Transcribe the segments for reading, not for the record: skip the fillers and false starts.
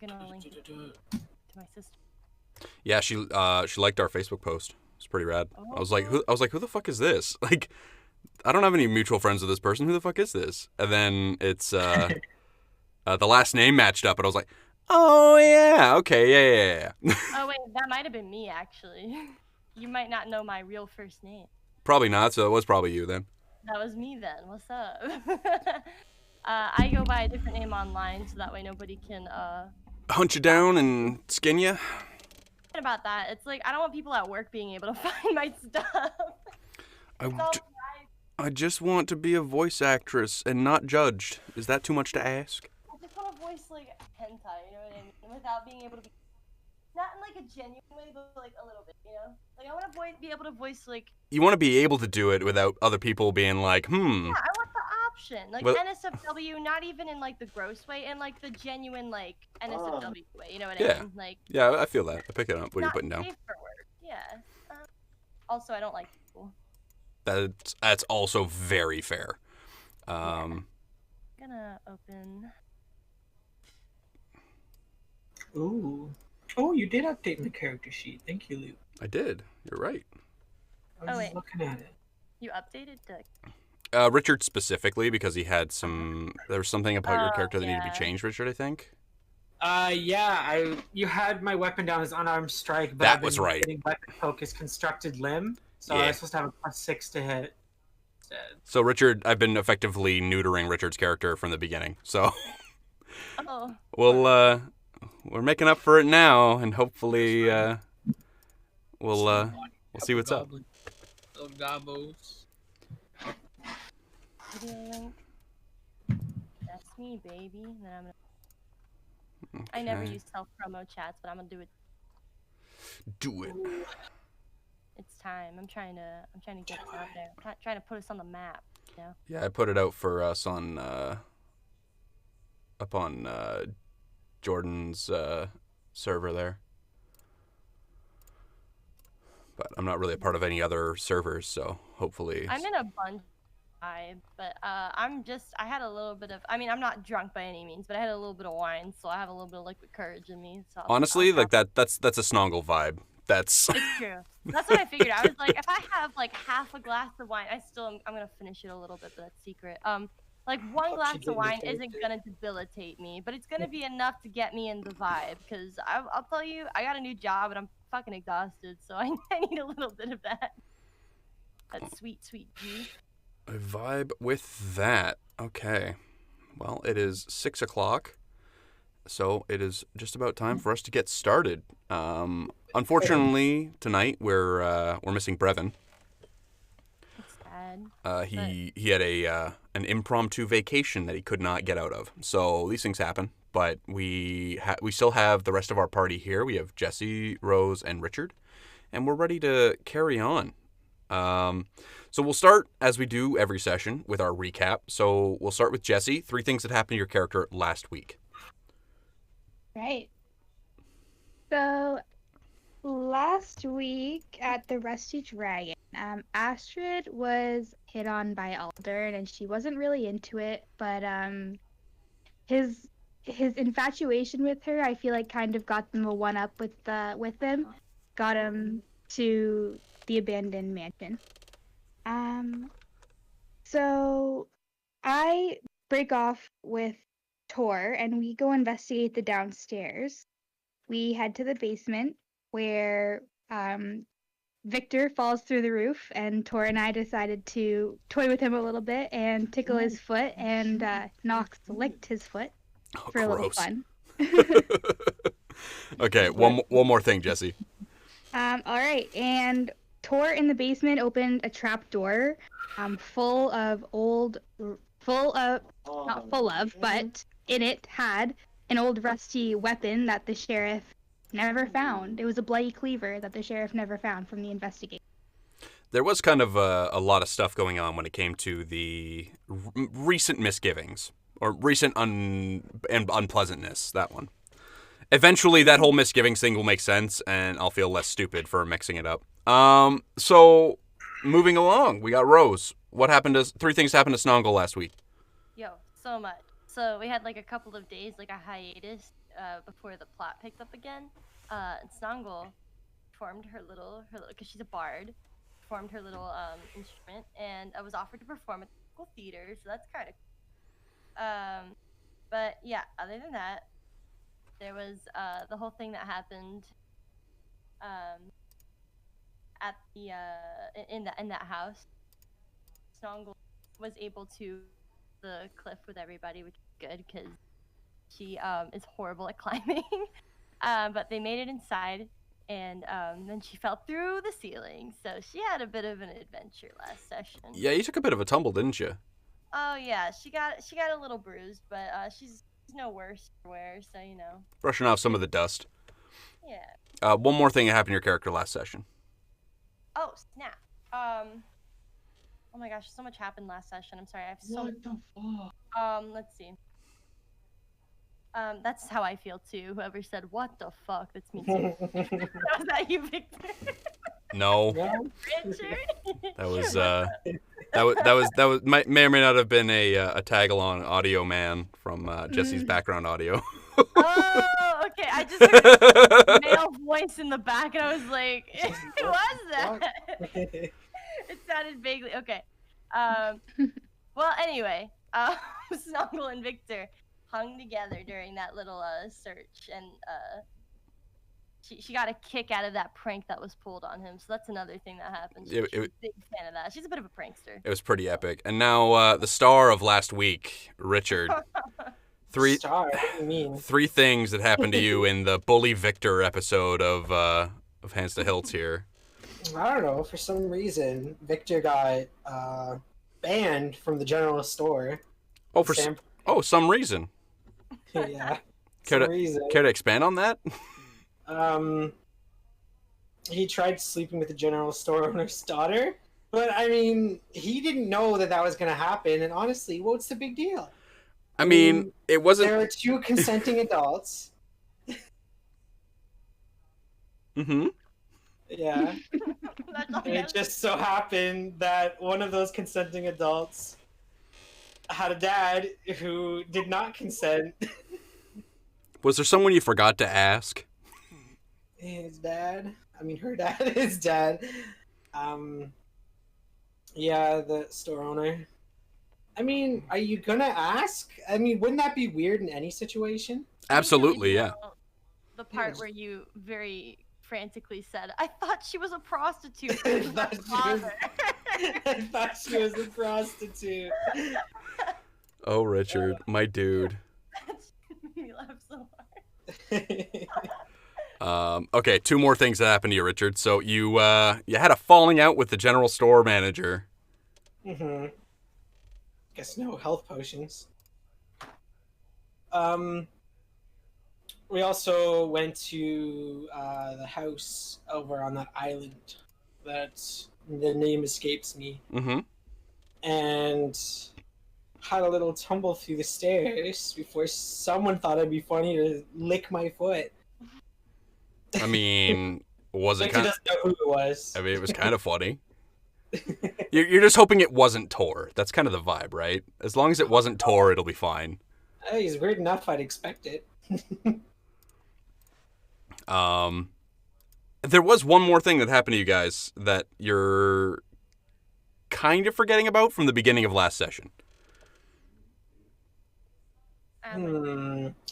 gonna link it to my sister. Yeah, she liked our Facebook post. It's pretty rad. Oh. I was like, who the fuck is this? Like, I don't have any mutual friends with this person. Who the fuck is this? And then it's the last name matched up, and I was like, oh yeah, okay, yeah. Oh wait, that might have been me actually. You might not know my real first name. Probably not. So it was probably you then. That was me then. What's up? I go by a different name online, so that way nobody can hunt you down and skin you. About that, it's like I don't want people at work being able to find my stuff. I just want to be a voice actress and not judged. Is that too much to ask? I just want to voice like hentai, you know what I mean, without being able to be not in like a genuine way, but like a little bit, you know. Like I want to be able to voice like. You want to be able to do it without other people being like, Yeah, I want the option, like well, NSFW, not even in like the gross way, in like the genuine like NSFW way. You know what I mean? Like. Yeah, I feel that. I pick it up what you're putting down. Safe for work. Yeah. Also, I don't like people. That's also very fair. I'm gonna open. Ooh. Oh, you did update my character sheet. Thank you, Luke. I did. You're right. I was just looking at it. You updated the... Richard specifically, because he had there was something about your character that needed to be changed, Richard, I think? Yeah, you had my weapon down as unarmed strike, but that was right. Getting weapon focus constructed limb, so I was supposed to have a +6 to hit instead. So Richard, I've been effectively neutering Richard's character from the beginning, so... We're making up for it now, and hopefully we'll see what's up. Little gobos. That's me, baby. And then I'm gonna... Okay. I never use self-promo chats, but I'm gonna do it. Do it. It's time. I'm trying to get it out there. I'm trying to put us on the map. You know? Yeah, I put it out for us on up on Jordan's server there. But I'm not really a part of any other servers, so hopefully... I'm in a bunch but I had a little bit of... I mean, I'm not drunk by any means, but I had a little bit of wine, so I have a little bit of liquid courage in me. So honestly, like that's a Snongle vibe. That's... It's true. That's what I figured. I was like, if I have like half a glass of wine, I'm gonna finish it a little bit, but that's secret. Like one glass of wine isn't gonna debilitate me, but it's gonna be enough to get me in the vibe. Because I'll tell you, I got a new job and I'm fucking exhausted, so I need a little bit of that. That sweet, sweet juice. A vibe with that. Okay. Well, it is 6 o'clock, so it is just about time for us to get started. Unfortunately, tonight we're missing Brevin. He had an impromptu vacation that he could not get out of. So these things happen. But we still have the rest of our party here. We have Jessie, Rose, and Richard, and we're ready to carry on. So we'll start, as we do every session, with our recap. So we'll start with Jessie. 3 things that happened to your character last week. Right. So last week at the Rusty Dragon, Astrid was hit on by Aldern, and she wasn't really into it, but his infatuation with her, I feel like, kind of got them a one-up with them, got him to the abandoned mansion. So I break off with Tor, and we go investigate the downstairs. We head to the basement where Victor falls through the roof, and Tor and I decided to toy with him a little bit and tickle his foot, and Nox licked his foot for a little fun. Okay, one more thing, Jessie. All right, and Tor in the basement opened a trap door, but in it had an old rusty weapon that the sheriff never found. It was a bloody cleaver that the sheriff never found from the investigation. There was kind of a lot of stuff going on when it came to the recent misgivings, or recent unpleasantness, that one. Eventually, that whole misgivings thing will make sense, and I'll feel less stupid for mixing it up. So, moving along, we got Rose. What happened to... 3 things happened to Snongle last week. Yo, so much. So we had like a couple of days, like a hiatus, before the plot picked up again. And Snongle performed her little, because she's a bard, performed her little instrument, and I was offered to perform at the local theater, so that's kind of. But yeah, other than that, there was the whole thing that happened at the in that house. Snongle was able to the cliff with everybody, which is good because she is horrible at climbing. But they made it inside, and then she fell through the ceiling. So she had a bit of an adventure last session. Yeah, you took a bit of a tumble, didn't you? Oh yeah, she got a little bruised, but she's no worse for wear, so you know. Brushing off some of the dust. Yeah. One more thing that happened to your character last session. Oh snap. Oh my gosh, so much happened last session. I'm sorry, I have so much. What the fuck? Let's see. That's how I feel too. Whoever said "what the fuck," that's me too. Was that you, Victor? No. Richard? That was may or may not have been a tag-along audio man from Jessie's background audio. Oh, okay. I just heard a male voice in the back, and I was like, "Who was that?" It sounded vaguely okay. Well, anyway, Snongle and Victor hung together during that little search, and she got a kick out of that prank that was pulled on him. So that's another thing that happened. She's a big fan of that. She's a bit of a prankster. It was pretty epic. And now the star of last week, Richard. Star? What do you mean? 3 things that happened to you in the Bully Victor episode of Hands to Hilts here. I don't know. For some reason, Victor got banned from the general store. Oh, some reason. Yeah. Care to expand on that? He tried sleeping with the general store owner's daughter, but I mean, he didn't know that was going to happen. And honestly, what's the big deal? I mean, it wasn't. There are 2 consenting adults. Mm-hmm. Yeah. And it just so happened that one of those consenting adults had a dad who did not consent. Was there someone you forgot to ask? His dad. I mean, her dad. His dad. Yeah, the store owner. I mean, are you gonna ask? I mean, wouldn't that be weird in any situation? Absolutely, yeah. The part where you very frantically said, "I thought she was a prostitute." I thought she was a prostitute. Oh, Richard, my dude. That made me laugh so hard. Okay, 2 more things that happened to you, Richard. So you had a falling out with the general store manager. Mm-hmm. Guess no health potions. We also went to the house over on that island. That's the name escapes me. Mm-hmm. And had a little tumble through the stairs before someone thought it'd be funny to lick my foot. I mean, was it kind of? Doesn't know who it was. I mean, it was kind of funny. You're just hoping it wasn't Tor. That's kind of the vibe, right? As long as it wasn't Tor, it'll be fine. He's weird enough. I'd expect it. There was one more thing that happened to you guys that you're kind of forgetting about from the beginning of last session.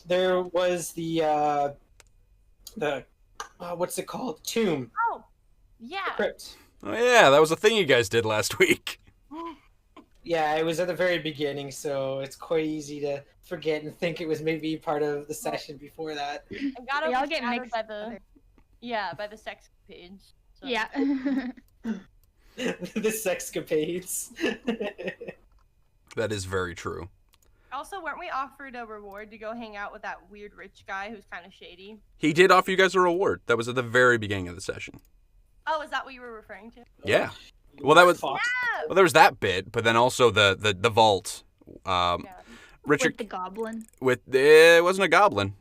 There was the what's it called? Tomb. Oh, yeah. Crypt. Oh yeah, that was a thing you guys did last week. Yeah, it was at the very beginning, so it's quite easy to forget and think it was maybe part of the session before that. I got We all get overshadowed mixed by the sex page. So. Yeah. The sexcapades. That is very true. Also, weren't we offered a reward to go hang out with that weird rich guy who's kind of shady? He did offer you guys a reward. That was at the very beginning of the session. Oh, is that what you were referring to? Yeah. Well, that was. Fox. Well, there was that bit, but then also the vault. Richard With the goblin. it wasn't a goblin.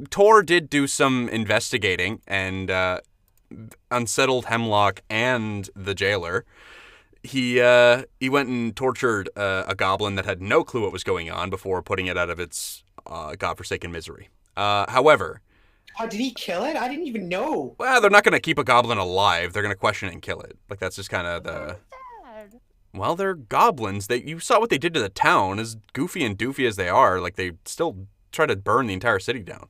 Tor did do some investigating and unsettled Hemlock and the jailer. he went and tortured a goblin that had no clue what was going on before putting it out of its godforsaken misery. However, oh, did he kill it? I didn't even know. well, they're not going to keep a goblin alive. They're going to question it and kill it. Like, that's just kind of the... Sad. Well, they're goblins. You saw what they did to the town. As goofy and doofy as they are, like, they still try to burn the entire city down.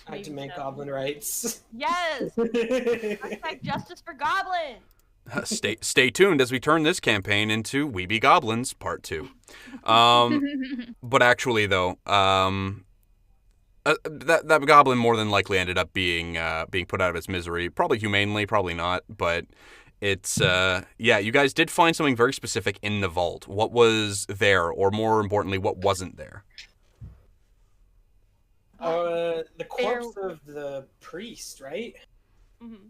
I like to make goblin rights. Yes. Hashtag justice for goblins. Stay tuned as we turn this campaign into We Be Goblins Part 2. But actually, though, that goblin more than likely ended up being put out of its misery. Probably humanely, probably not. But it's you guys did find something very specific in the vault. What was there, or more importantly, what wasn't there? The corpse of the priest, right? Mm-hmm.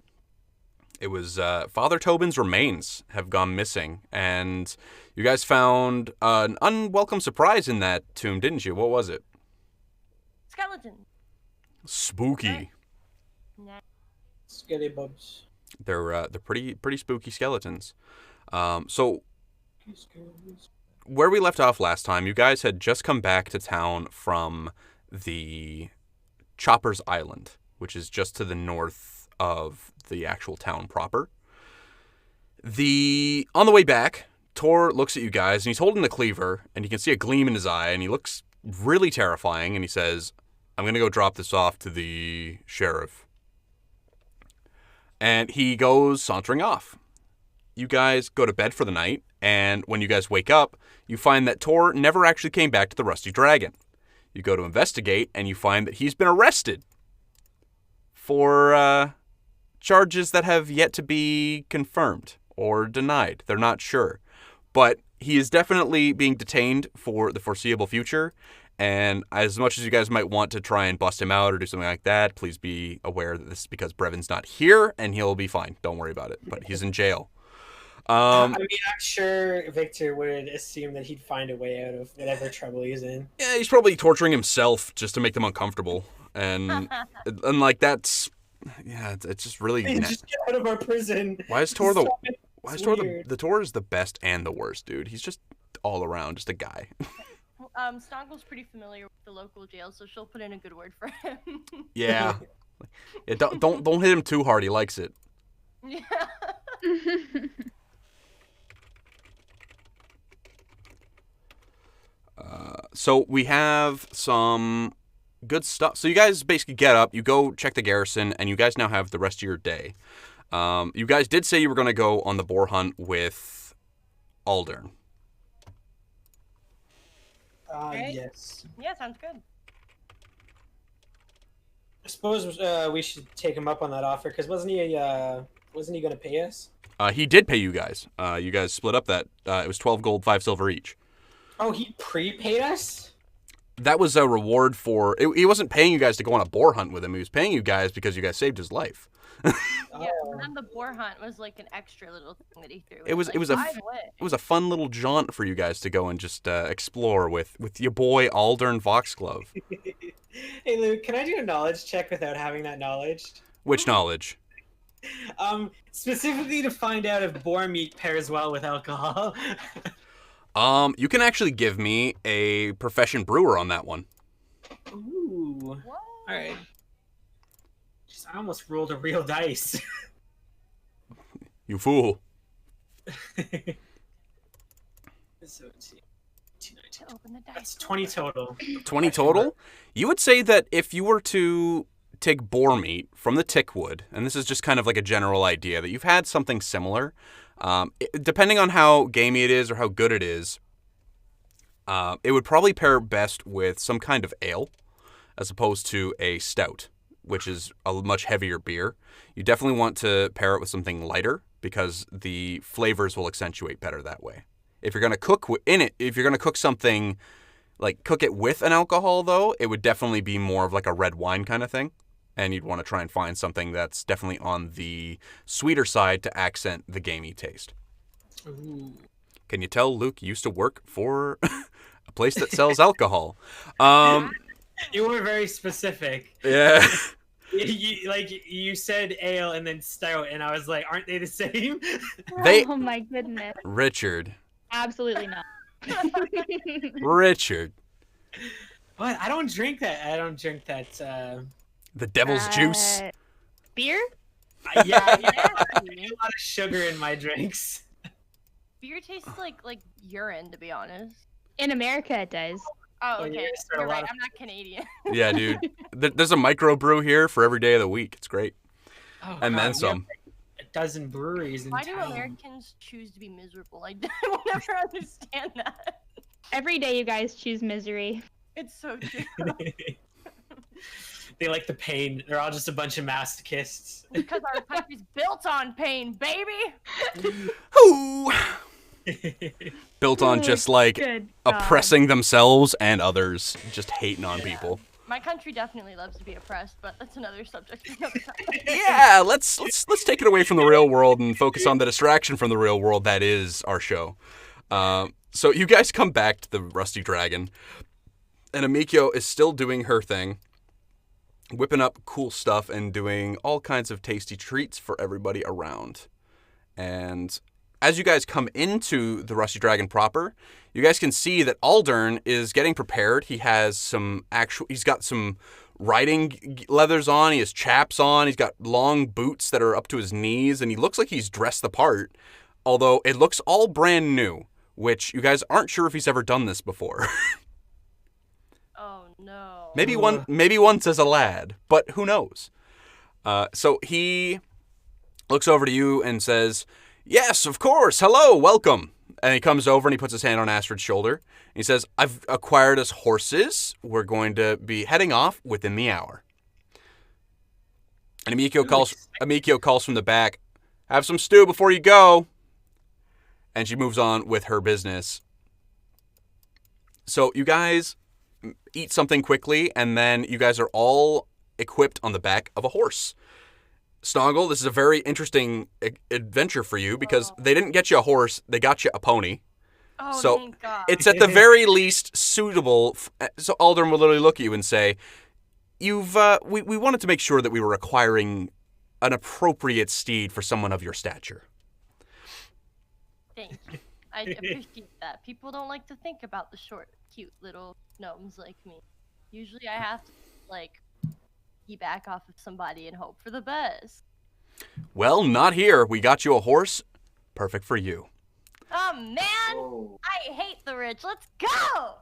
It was Father Tobin's remains have gone missing, and you guys found an unwelcome surprise in that tomb, didn't you? What was it? Skeleton. Spooky. Nah. Skellybubs. They're pretty spooky skeletons. So where we left off last time, you guys had just come back to town from the Chopper's Island, which is just to the north of the actual town proper. On the way back, Tor looks at you guys, and he's holding the cleaver, and you can see a gleam in his eye, and he looks really terrifying, and he says, I'm going to go drop this off to the sheriff. And he goes sauntering off. You guys go to bed for the night, and when you guys wake up, you find that Tor never actually came back to the Rusty Dragon. You go to investigate, and you find that he's been arrested for charges that have yet to be confirmed or denied. They're not sure. But he is definitely being detained for the foreseeable future, and as much as you guys might want to try and bust him out or do something like that, please be aware that this is because Brevin's not here, and he'll be fine. Don't worry about it. But he's in jail. I mean, I'm sure Victor would assume that he'd find a way out of whatever trouble he's in. Yeah, he's probably torturing himself just to make them uncomfortable. And like, that's... Yeah, it's just really... Just get out of our prison. Why is Tor the Tor is the best and the worst, dude. He's just all around, just a guy. Snongle's pretty familiar with the local jail, so she'll put in a good word for him. Yeah. Don't hit him too hard. He likes it. Yeah. So we have some good stuff. So you guys basically get up, you go check the garrison, and you guys now have the rest of your day. You guys did say you were going to go on the boar hunt with Aldern. Right? Yes. Yeah, sounds good. I suppose we should take him up on that offer, because wasn't he going to pay us? He did pay you guys. You guys split up that. It was 12 gold, 5 silver each. Oh, he prepaid us? That was a reward for... He wasn't paying you guys to go on a boar hunt with him. He was paying you guys because you guys saved his life. Yeah, and then the boar hunt was like an extra little thing that he threw. It was a fun little jaunt for you guys to go and just explore with your boy Aldern Voxglove. Hey, Luke, can I do a knowledge check without having that knowledge? Which knowledge? Specifically to find out if boar meat pairs well with alcohol. You can actually give me a profession brewer on that one. Ooh. All right. I almost rolled a real dice. You fool. 17, 19. That's 20 total. 20 total? You would say that if you were to take boar meat from the tickwood, and this is just kind of like a general idea, that you've had something similar, depending on how gamey it is or how good it is, it would probably pair best with some kind of ale as opposed to a stout, which is a much heavier beer. You definitely want to pair it with something lighter because the flavors will accentuate better that way. If you're going to cook if you're going to cook something, like cook it with an alcohol though, it would definitely be more of like a red wine kind of thing. And you'd want to try and find something that's definitely on the sweeter side to accent the gamey taste. Ooh. Can you tell Luke used to work for a place that sells alcohol? You were very specific. Yeah. You said ale and then stout, and I was like, aren't they the same? Oh my goodness. Richard. Absolutely not. Richard. What? I don't drink that. The devil's juice. Beer? Yeah, I get a lot of sugar in my drinks. Beer tastes like urine, to be honest. In America, it does. Oh, yeah, okay. so You're a lot right. of- I'm not Canadian. Yeah, dude. There's a microbrew here for every day of the week. It's great. Oh, And God, then we some. have a dozen breweries in Why do town. Americans choose to be miserable? I will never understand that. Every day, you guys choose misery. It's so true. They like the pain. They're all just a bunch of masochists. Because our country's built on pain, baby. Ooh. Built on just like Good God. oppressing themselves and others, just hating on people. My country definitely loves to be oppressed, but that's another subject for another time. Yeah, let's take it away from the real world and focus on the distraction from the real world that is our show. So you guys come back to the Rusty Dragon, and Amikyo is still doing her thing, whipping up cool stuff and doing all kinds of tasty treats for everybody around. And as you guys come into the Rusty Dragon proper, you guys can see that Aldern is getting prepared. He's got some riding leathers on, he has chaps on, he's got long boots that are up to his knees, and he looks like he's dressed the part, although it looks all brand new, which you guys aren't sure if he's ever done this before. Oh no. Maybe once as a lad, but who knows? So he looks over to you and says, "Yes, of course. Hello, welcome." And he comes over and he puts his hand on Astrid's shoulder. And he says, "I've acquired us horses. We're going to be heading off within the hour." And Amikyo calls from the back, "Have some stew before you go." And she moves on with her business. So you guys eat something quickly, and then you guys are all equipped on the back of a horse. Snongle, this is a very interesting adventure for you because they didn't get you a horse, they got you a pony. Oh, So thank God. it's at the very least suitable. So Aldern will literally look at you and say, we wanted to make sure that we were acquiring an appropriate steed for someone of your stature. Thank you. I appreciate that. People don't like to think about the short, cute little gnomes like me. Usually I have to, back off of somebody and hope for the best. Well, not here. We got you a horse. Perfect for you. Oh, man! Whoa. I hate the rich. Let's go!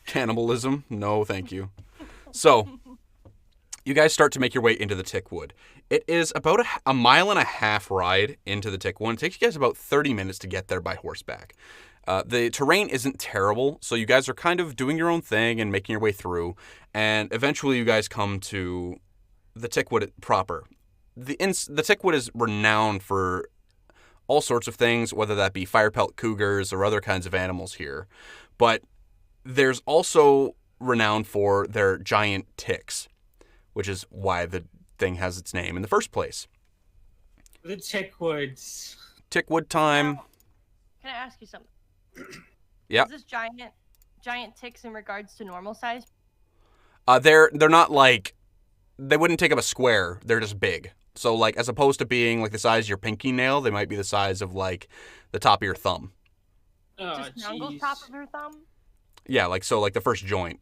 Cannibalism? No, thank you. So, you guys start to make your way into the Tickwood. It is about a mile and a half ride into the Tickwood. It takes you guys about 30 minutes to get there by horseback. The terrain isn't terrible, so you guys are kind of doing your own thing and making your way through, and eventually you guys come to the Tickwood proper. The Tickwood is renowned for all sorts of things, whether that be firepelt cougars or other kinds of animals here, but there's also renowned for their giant ticks, which is why the thing has its name in the first place. The Tickwoods. Tickwood time. Can I ask you something? Yep. Is this giant ticks in regards to normal size? They're not like, they wouldn't take up a square. They're just big. So like, as opposed to being like the size of your pinky nail, they might be the size of like the top of your thumb. Oh, Just Snongle's top of her thumb? Yeah, like the first joint.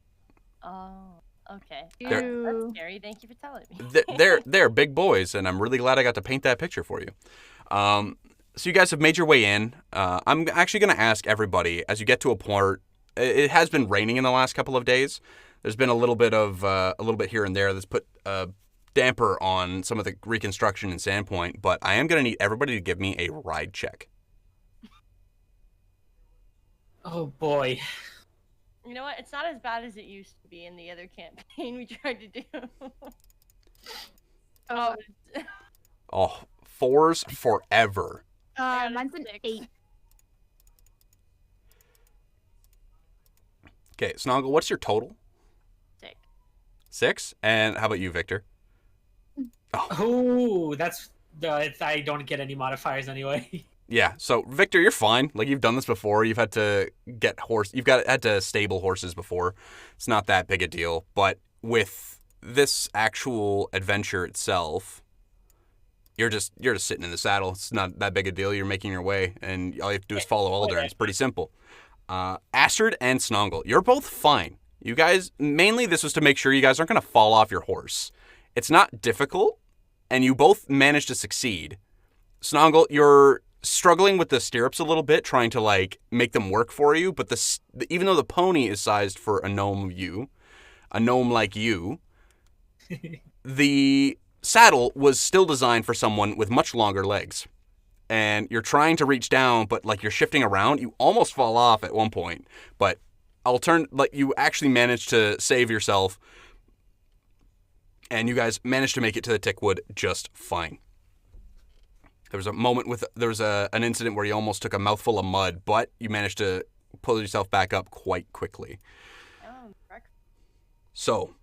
Oh, okay. They're- Ew. That's scary. Thank you for telling me. They're big boys, and I'm really glad I got to paint that picture for you. So you guys have made your way in. I'm actually going to ask everybody, as you get to a port, it has been raining in the last couple of days. There's been a little bit here and there that's put a damper on some of the reconstruction in Sandpoint, but I am going to need everybody to give me a ride check. Oh boy. You know what? It's not as bad as it used to be in the other campaign we tried to do. Oh, Oh, 4s forever. I got a Mine's an 6. 8. Okay, Snongle, what's your total? 6. 6? And how about you, Victor? Oh, I don't get any modifiers anyway. Yeah, so Victor, you're fine. Like, you've done this before. You've had to had to stable horses before. It's not that big a deal. But with this actual adventure itself, you're just sitting in the saddle. It's not that big a deal. You're making your way, and all you have to do is follow Alder. It's pretty simple. Astrid and Snongle, you're both fine. You guys, mainly this was to make sure you guys aren't going to fall off your horse. It's not difficult, and you both managed to succeed. Snongle, you're struggling with the stirrups a little bit, trying to like make them work for you, but even though the pony is sized for a gnome like you, the saddle was still designed for someone with much longer legs. And you're trying to reach down, but like you're shifting around, you almost fall off at one point. But you actually managed to save yourself, and you guys managed to make it to the Tickwood just fine. There was a moment an incident where you almost took a mouthful of mud, but you managed to pull yourself back up quite quickly. Oh, frick. So,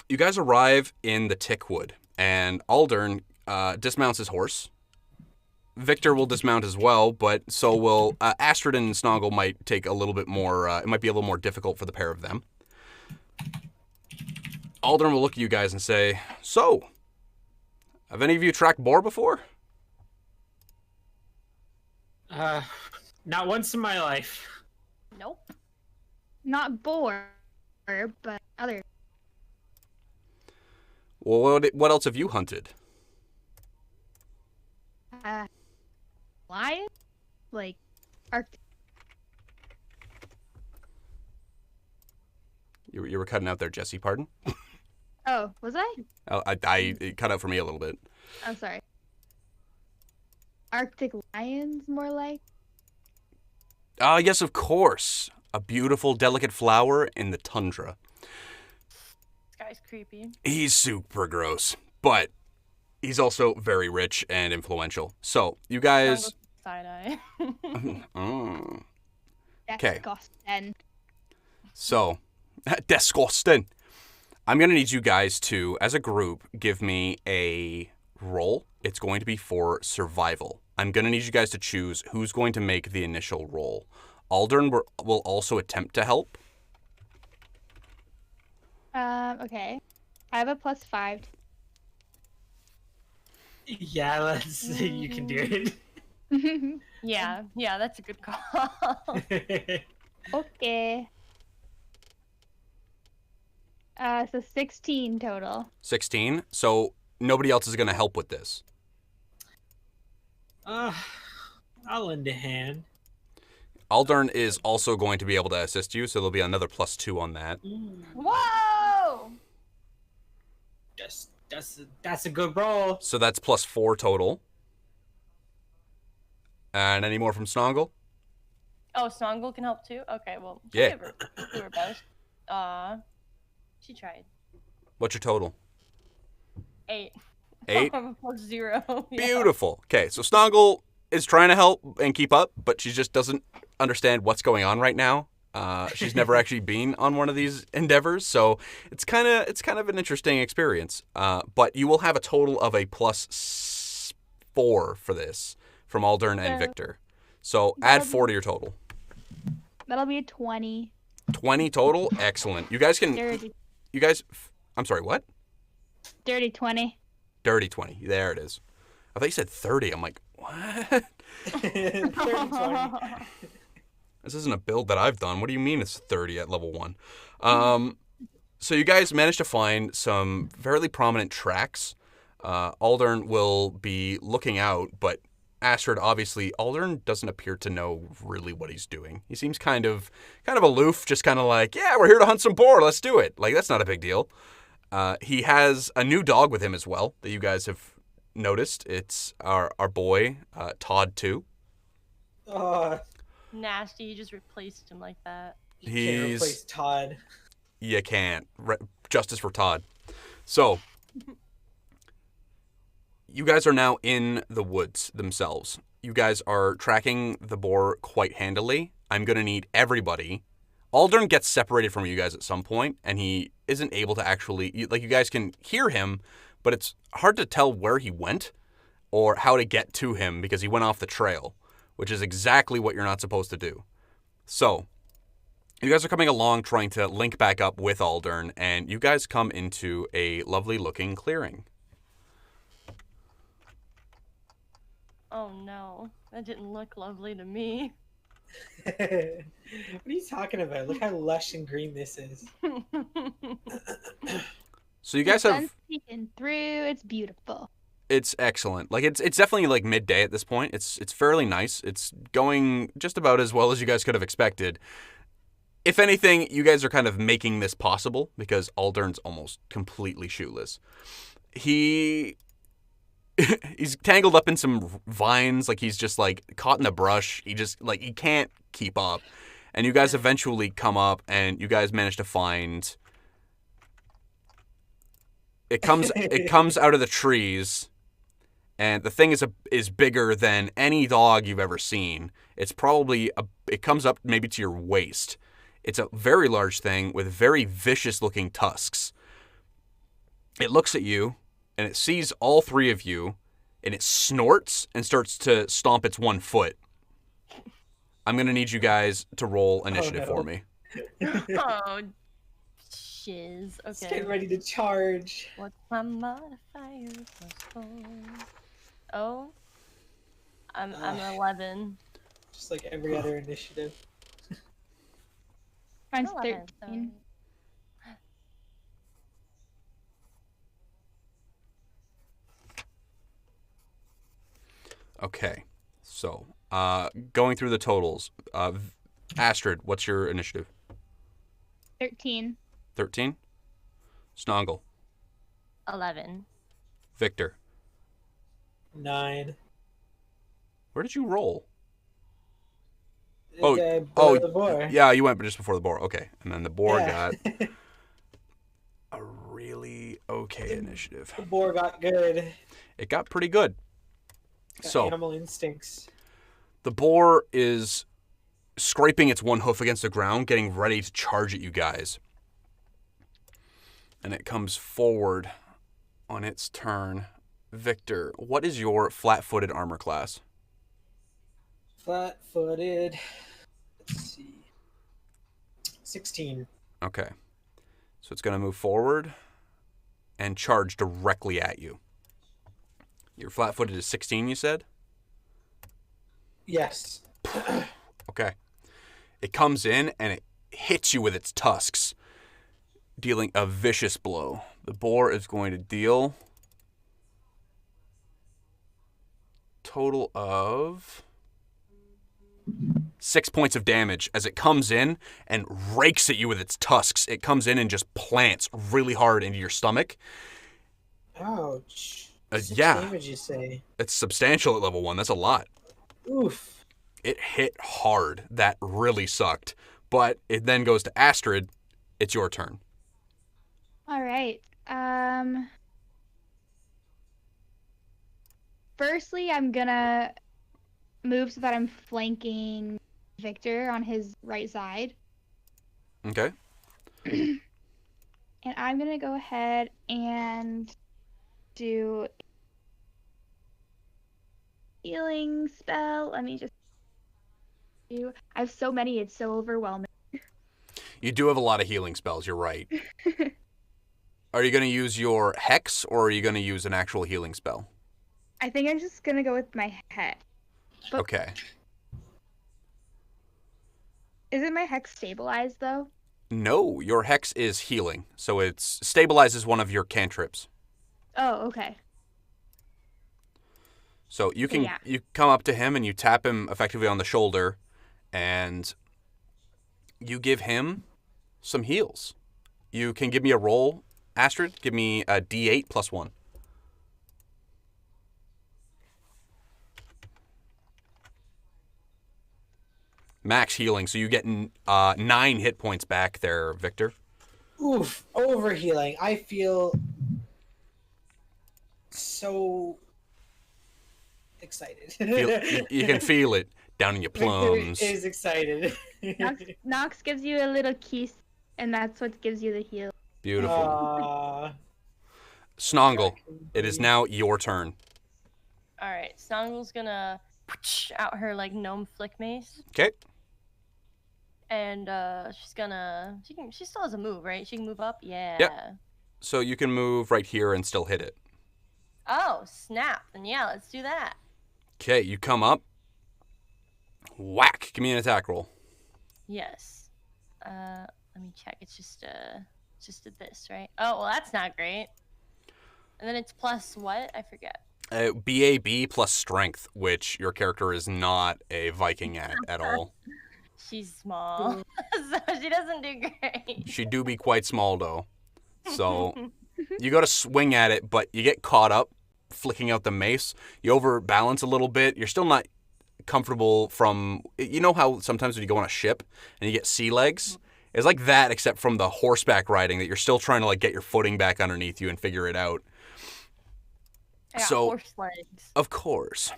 you guys arrive in the Tickwood, and Aldern dismounts his horse. Victor will dismount as well, but so will Astrid and Snongle might take a little bit more. It might be a little more difficult for the pair of them. Aldern will look at you guys and say, "So, have any of you tracked boar before?" Not once in my life. Nope. Not boar, but other. Well, what else have you hunted? Lion? Like, Arctic. You were cutting out there, Jessie, pardon? Oh, was I? Oh, it cut out for me a little bit. I'm sorry. Arctic lions, more like? Yes, of course. A beautiful, delicate flower in the tundra. This guy's creepy. He's super gross, but he's also very rich and influential. So, you guys... Side eye. Oh. Okay. Disgusting. So, disgusting. I'm going to need you guys to, as a group, give me a roll. It's going to be for survival. I'm going to need you guys to choose who's going to make the initial roll. Aldern will also attempt to help. Okay. I have a +5. Yeah, you can do it. Yeah, that's a good call. Okay. So 16 total. 16. So nobody else is going to help with this. I'll lend a hand. Aldern is also going to be able to assist you, so there'll be another +2 on that. Whoa! That's a good roll. So that's +4 total. And any more from Snongle? Oh, Snongle can help too? Okay, well, she Yeah. gave her best. She tried. What's your total? 8. 8? I'm a +0. Yeah. Beautiful. Okay, so Snongle is trying to help and keep up, but she just doesn't understand what's going on right now. She's never actually been on one of these endeavors, so it's kind of an interesting experience. But you will have a total of a +4 for this from Aldern and Victor. So add 4 to your total. That'll be a 20. 20 total? Excellent. You guys can... Dirty. You guys... I'm sorry, what? Dirty 20. Dirty 20. There it is. I thought you said 30. I'm like, what? 30, 20. This isn't a build that I've done. What do you mean it's 30 at level 1? So you guys managed to find some fairly prominent tracks. Aldern will be looking out, but Astrid, obviously, Aldern doesn't appear to know really what he's doing. He seems kind of aloof, just kind of like, yeah, we're here to hunt some boar, let's do it. Like, that's not a big deal. He has a new dog with him as well that you guys have noticed. It's our boy, Todd 2. Nasty, you just replaced him like that. You can't replace Todd. You can't. Justice for Todd. So, you guys are now in the woods themselves. You guys are tracking the boar quite handily. I'm going to need everybody. Aldern gets separated from you guys at some point, and he isn't able to actually... Like, you guys can hear him, but it's hard to tell where he went. or how to get to him because he went off the trail, which is exactly what you're not supposed to do. So, you guys are coming along trying to link back up with Aldern, and you guys come into a lovely-looking clearing. Oh no, that didn't look lovely to me. What are you talking about? Look how lush and green this is. So you guys The have... sun's peeking through. It's beautiful. It's excellent. Like, it's definitely, like, midday at this point. It's fairly nice. It's going just about as well as you guys could have expected. If anything, you guys are kind of making this possible because Aldern's almost completely shoeless. He's tangled up in some vines, like he's just like caught in the brush. He just like he can't keep up. And you guys eventually come up and you guys manage to find it comes out of the trees, and the thing is bigger than any dog you've ever seen. It's probably it comes up maybe to your waist. It's a very large thing with very vicious looking tusks. It looks at you and it sees all three of you, and it snorts and starts to stomp its one foot. I'm going to need you guys to roll initiative for me. Oh, shiz. Okay. Let's get ready to charge. What's my modifier plus 4? Oh, I'm 11. Just like every other initiative. Mine's 11, 13. Okay, so going through the totals. Astrid, what's your initiative? 13. 13? Snongle. 11. Victor. 9. Where did you roll? The boar. Yeah, you went just before the boar. Okay, and then the boar Yeah. got a really okay initiative. The boar got good. It got pretty good. Got So, animal instincts. the boar is scraping its one hoof against the ground, getting ready to charge at you guys. And it comes forward on its turn. Victor, what is your flat-footed armor class? Flat-footed. Let's see. 16. Okay. So it's going to move forward and charge directly at you. Your flat-footed is 16, you said? Yes. Okay. It comes in and it hits you with its tusks, dealing a vicious blow. The boar is going to deal total of 6 points of damage as it comes in and rakes at you with its tusks. It comes in and just plants really hard into your stomach. Ouch. Yeah. Damage, you say? It's substantial at level 1. That's a lot. Oof. It hit hard. That really sucked. But it then goes to Astrid. It's your turn. All right. Firstly, I'm gonna move so that I'm flanking Victor on his right side. Okay. And I'm gonna go ahead and do healing spell. Let me just do. I have so many, it's so overwhelming. You do have a lot of healing spells, you're right. Are you going to use your hex, or are you going to use an actual healing spell? I think I'm just gonna go with my hex. But Okay. isn't my hex stabilized though? No, your hex is healing, so it's stabilizes one of your cantrips. Oh, okay. So you can Yeah. you come up to him and you tap him effectively on the shoulder, and you give him some heals. You can give me a roll, Astrid. Give me a D8 plus 1. Max healing, so you get 9 hit points back there, Victor. Oof. Overhealing. I feel so excited. You can feel it down in your plums. Victor is excited. Nox gives you a little kiss, and that's what gives you the heal. Beautiful. Snongle, it is now your turn. All right, Snongle's gonna out her like gnome flick mace. Okay. And she's gonna. She still has a move, right? She can move up. Yeah. Yep. So you can move right here and still hit it. Oh snap! Then yeah, let's do that. Okay, you come up. Whack! Give me an attack roll. Yes. Let me check. It's just at this, right? Oh well, that's not great. And then it's plus what? I forget. BAB plus strength, which your character is not a Viking at all. She's small, so she doesn't do great. She do be quite small, though. So you go to swing at it, but you get caught up flicking out the mace. You overbalance a little bit. You're still not comfortable from... You know how sometimes when you go on a ship and you get sea legs? It's like that, except from the horseback riding, that you're still trying to like get your footing back underneath you and figure it out. I got So, horse legs. of course.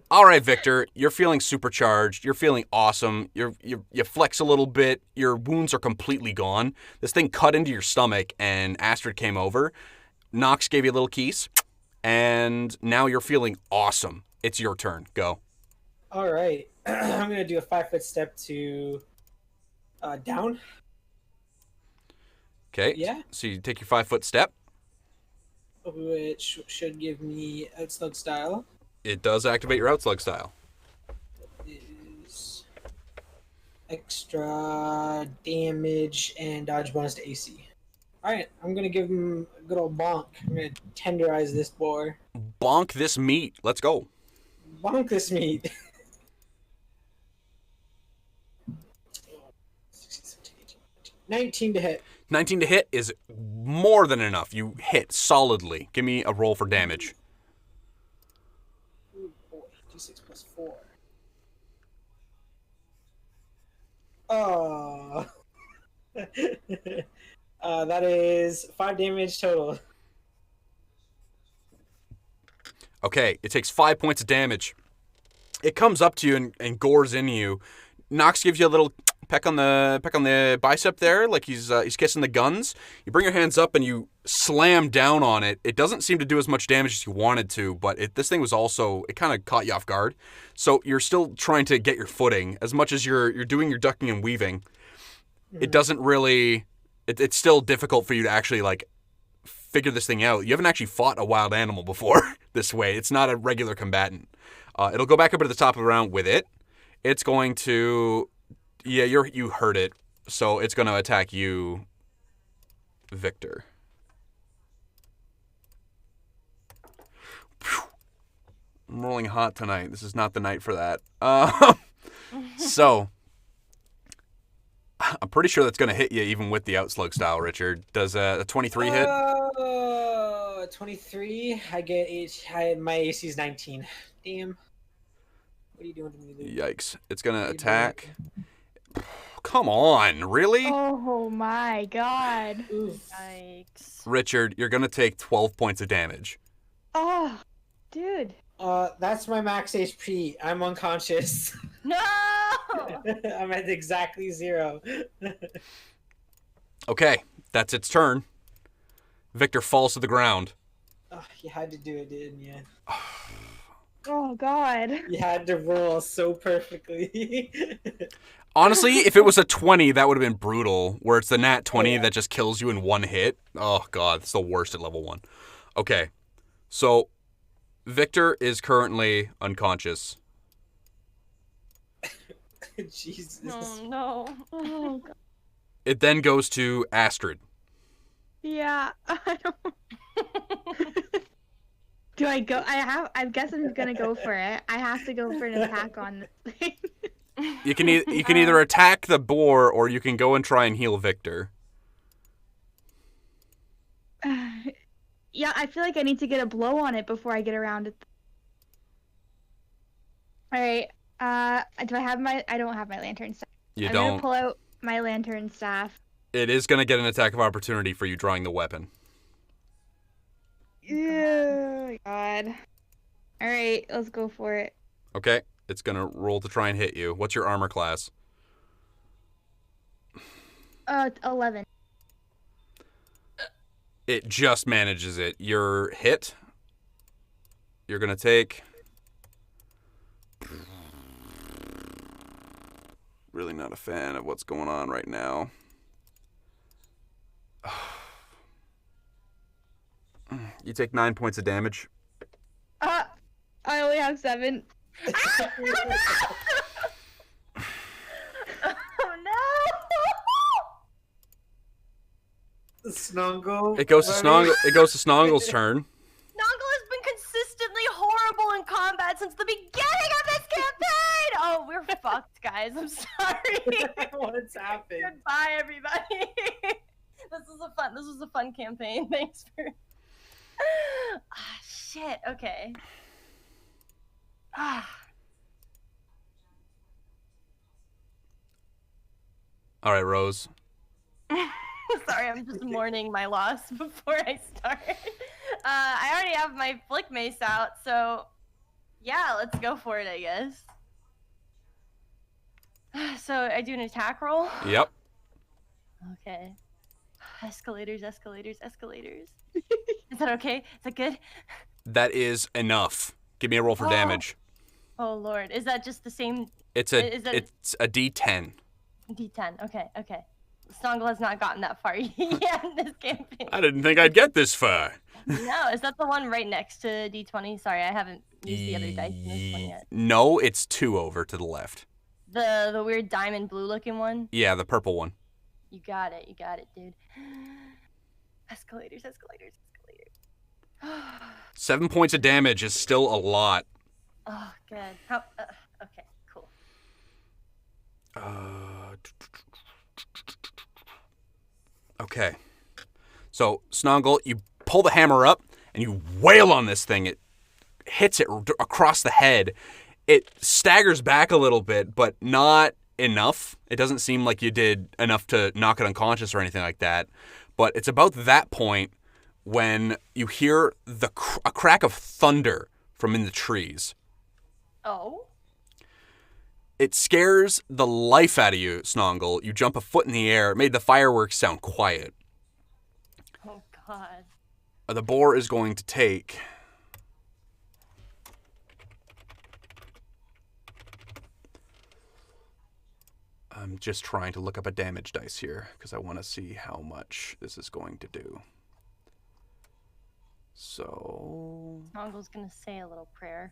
All right, Victor, you're feeling supercharged. You're feeling awesome. You flex a little bit. Your wounds are completely gone. This thing cut into your stomach, and Astrid came over. Nox gave you a little kiss, and now you're feeling awesome. It's your turn. Go. All right. I'm going to do a 5-foot step to down. Okay. Yeah. So you take your 5-foot step. Which should give me Outslug style. It does activate your Outslug style. Is extra damage and dodge bonus to AC. Alright, I'm gonna give him a good old bonk. I'm gonna tenderize this boar. Bonk this meat. Let's go. Bonk this meat. 19 to hit. 19 to hit is more than enough. You hit solidly. Give me a roll for damage. Ooh, boy. D6 plus 4. Oh. That is 5 damage total. Okay, it takes 5 points of damage. It comes up to you and gores into you. Nox gives you a little peck on the bicep there, like he's kissing the guns. You bring your hands up and you slam down on it. It doesn't seem to do as much damage as you wanted to, but this thing was also, it kind of caught you off guard. So you're still trying to get your footing. As much as you're doing your ducking and weaving, it doesn't really, it's still difficult for you to actually like figure this thing out. You haven't actually fought a wild animal before this way. It's not a regular combatant. It'll go back up to the top of the round with it. It's going to... Yeah, you heard it. So it's going to attack you, Victor. Whew. I'm rolling hot tonight. This is not the night for that. So, I'm pretty sure that's going to hit you even with the Outslug style, Richard. Does a 23 hit? 23. My AC is 19. Damn. What are you doing to me, Luke? Yikes. It's going to attack... Come on, really? Oh my god. Yikes. Richard, you're going to take 12 points of damage. Oh, dude. That's my max HP. I'm unconscious. No! I'm at exactly 0. Okay, that's its turn. Victor falls to the ground. Oh, you had to do it, didn't you? Oh god. You had to roll so perfectly. Honestly, if it was a 20, that would have been brutal. Where it's the nat 20 that just kills you in one hit. Oh, God. It's the worst at level 1. Okay. So, Victor is currently unconscious. Jesus. Oh, no. Oh god. It then goes to Astrid. Yeah, I don't... Do I go? I guess I'm gonna go for it. I have to go for an attack on this thing. You can either attack the boar or you can go and try and heal Victor. Yeah, I feel like I need to get a blow on it before I get around it. All right. Do I have my? I don't have my lantern staff. You I'm don't. gonna pull out my lantern staff. It is going to get an attack of opportunity for you drawing the weapon. Oh god. All right, let's go for it. Okay. It's going to roll to try and hit you. What's your armor class? 11. It just manages it. Your hit you're going to take... Really not a fan of what's going on right now. You take 9 points of damage. I only have 7. Oh no! Snongle. It goes to Snongle's turn. Snongle has been consistently horrible in combat since the beginning of this campaign! Oh, we're fucked, guys. I'm sorry. What's happened? Goodbye, everybody. This was a fun campaign. Thanks for... shit. Okay. All right, Rose. Sorry, I'm just mourning my loss before I start. I already have my flick mace out, so yeah, let's go for it, I guess. So I do an attack roll? Yep. Okay. Escalators. Is that okay? Is that good? That is enough. Give me a roll for damage. Oh lord, is that just the same? It's a D10. D10. Okay. Snongle has not gotten that far yet in this campaign. I didn't think I'd get this far. No, is that the one right next to D20? Sorry, I haven't used the other dice in this one yet. No, it's 2 over to the left. The weird diamond blue looking one? Yeah, the purple one. You got it, dude. Escalators. 7 points of damage is still a lot. Oh, good. How? Okay, cool. Okay. So, Snongle, you pull the hammer up and you wail on this thing. It hits it across the head. It staggers back a little bit, but not enough. It doesn't seem like you did enough to knock it unconscious or anything like that. But it's about that point when you hear a crack of thunder from in the trees. Oh? It scares the life out of you, Snongle. You jump a foot in the air. It made the fireworks sound quiet. Oh, God. The boar is going to take... I'm just trying to look up a damage dice here because I want to see how much this is going to do. So... Snongle's gonna say a little prayer.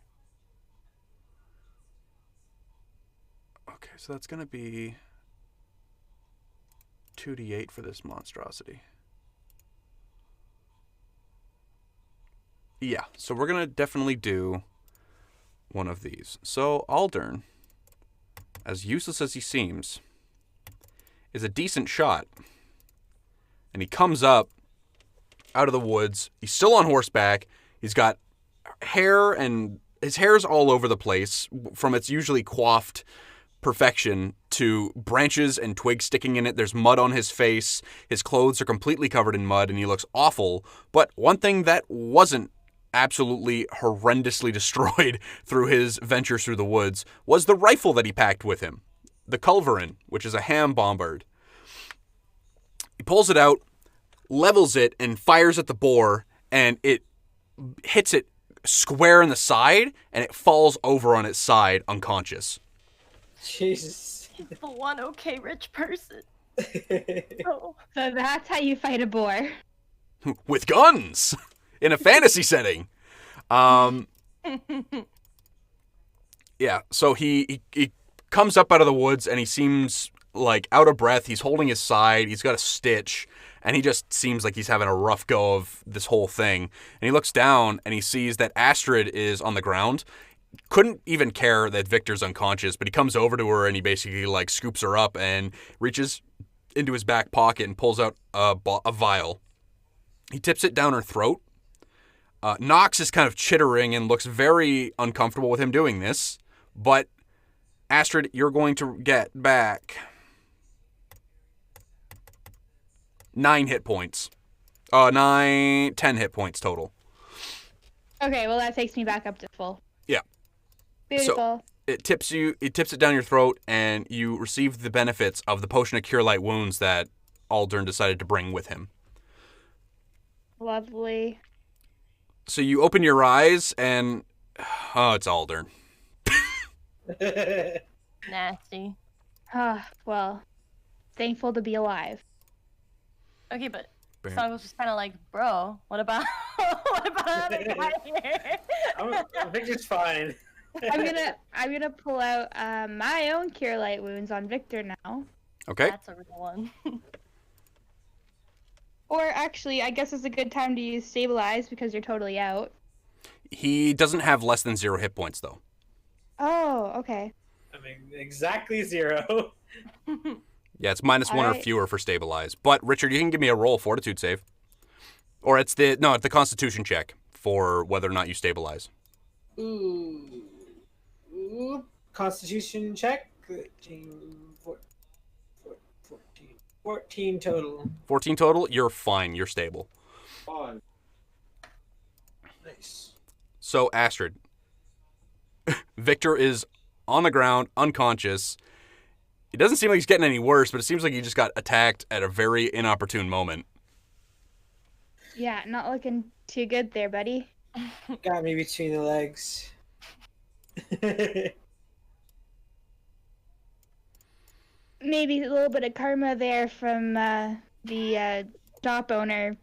Okay, so that's going to be 2d8 for this monstrosity. Yeah, so we're going to definitely do one of these. So Aldern, as useless as he seems, is a decent shot. And he comes up out of the woods. He's still on horseback. He's got hair, and his hair's all over the place from its usually coiffed perfection to branches and twigs sticking in it. There's mud on his face. His clothes are completely covered in mud, and he looks awful. But one thing that wasn't absolutely horrendously destroyed through his venture through the woods was the rifle that he packed with him, the culverin, which is a ham bombard. He pulls it out, levels it, and fires at the boar, and it hits it square in the side, and it falls over on its side unconscious. Jesus. He's the one okay rich person. Oh. So that's how you fight a boar. With guns! In a fantasy setting. Yeah, so he comes up out of the woods and he seems like out of breath. He's holding his side. He's got a stitch. And he just seems like he's having a rough go of this whole thing. And he looks down and he sees that Astrid is on the ground. Couldn't even care that Victor's unconscious, but he comes over to her and he basically like scoops her up and reaches into his back pocket and pulls out a vial. He tips it down her throat. Nox is kind of chittering and looks very uncomfortable with him doing this. But Astrid, you're going to get back 9 hit points. 10 hit points total. Okay, well that takes me back up to full. Yeah. Beautiful. So it tips it down your throat, and you receive the benefits of the potion of cure light wounds that Aldern decided to bring with him. Lovely. So you open your eyes and... Oh, it's Aldern. Nasty. Well, thankful to be alive. Okay, but Bam. Snongle's just kind of like, bro, what about another guy here? Victor's fine. I'm gonna pull out my own Cure Light Wounds on Victor now. Okay. That's a real one. Or actually, I guess it's a good time to use Stabilize because you're totally out. He doesn't have less than 0 hit points, though. Oh, okay. I mean, exactly 0. Yeah, it's -1 or Alright. fewer for Stabilize. But, Richard, you can give me a roll Fortitude save. Or it's the Constitution check for whether or not you stabilize. Ooh. Constitution check. 14 total. 14 total, you're fine. You're stable. 5. Nice. So, Astrid. Victor is on the ground, unconscious. It doesn't seem like he's getting any worse, but it seems like he just got attacked at a very inopportune moment. Yeah, not looking too good there, buddy. Got me between the legs. Maybe a little bit of karma there from the shop owner.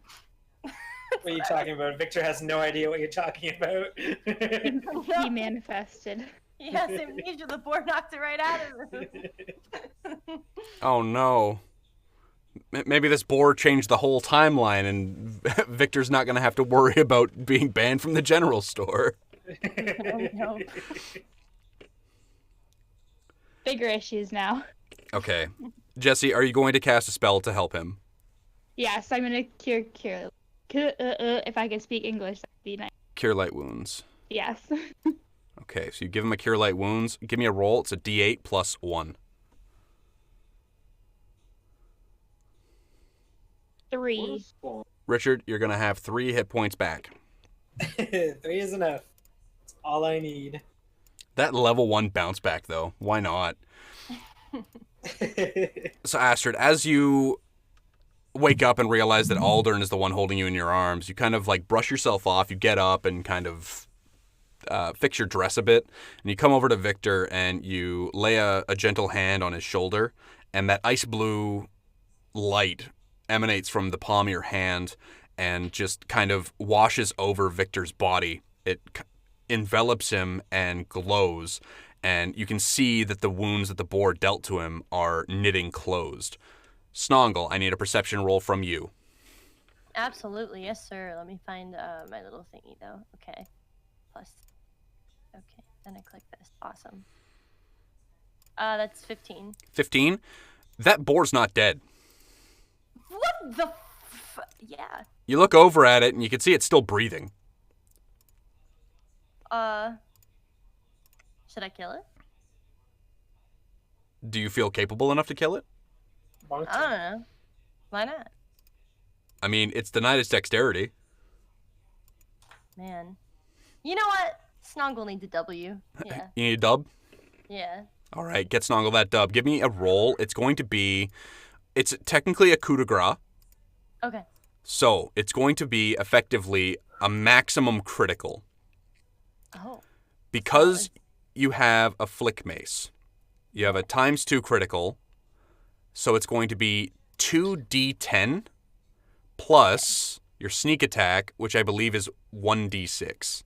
What are you talking about? Victor has no idea what you're talking about. He manifested. Yes, amnesia. The board knocked it right out of him. Oh, no. Maybe this board changed the whole timeline, and Victor's not going to have to worry about being banned from the general store. Oh, no. Bigger issues now. Okay. Jessie, are you going to cast a spell to help him? Yes, I'm gonna cure. If I could speak English, that'd be nice. Cure Light Wounds. Yes. Okay, so you give him a Cure Light Wounds. Give me a roll. It's a D8 plus 1. 3. Richard, you're going to have 3 hit points back. 3 is enough. That's all I need. That level 1 bounce back, though. Why not? So, Astrid, as you wake up and realize that Aldern is the one holding you in your arms, you kind of like brush yourself off. You get up and kind of fix your dress a bit. And you come over to Victor and you lay a gentle hand on his shoulder. And that ice blue light emanates from the palm of your hand and just kind of washes over Victor's body. It envelops him and glows. And you can see that the wounds that the boar dealt to him are knitting closed. Snongle, I need a perception roll from you. Absolutely, yes, sir. Let me find my little thingy, though. Okay. Plus. Okay, then I click this. Awesome. That's 15. 15? That boar's not dead. What the yeah. You look over at it and you can see it's still breathing. Should I kill it? Do you feel capable enough to kill it? I don't know. Why not? I mean, it's denied its dexterity. Man. You know what? Snongle needs a W. Yeah. You need a dub? Yeah. All right, get Snongle that dub. Give me a roll. It's going to be... It's technically a coup de grace. Okay. So, it's going to be effectively a maximum critical. Oh. Because you have a flick mace, you have a ×2 critical, so it's going to be 2d10 plus your sneak attack, which I believe is 1d6.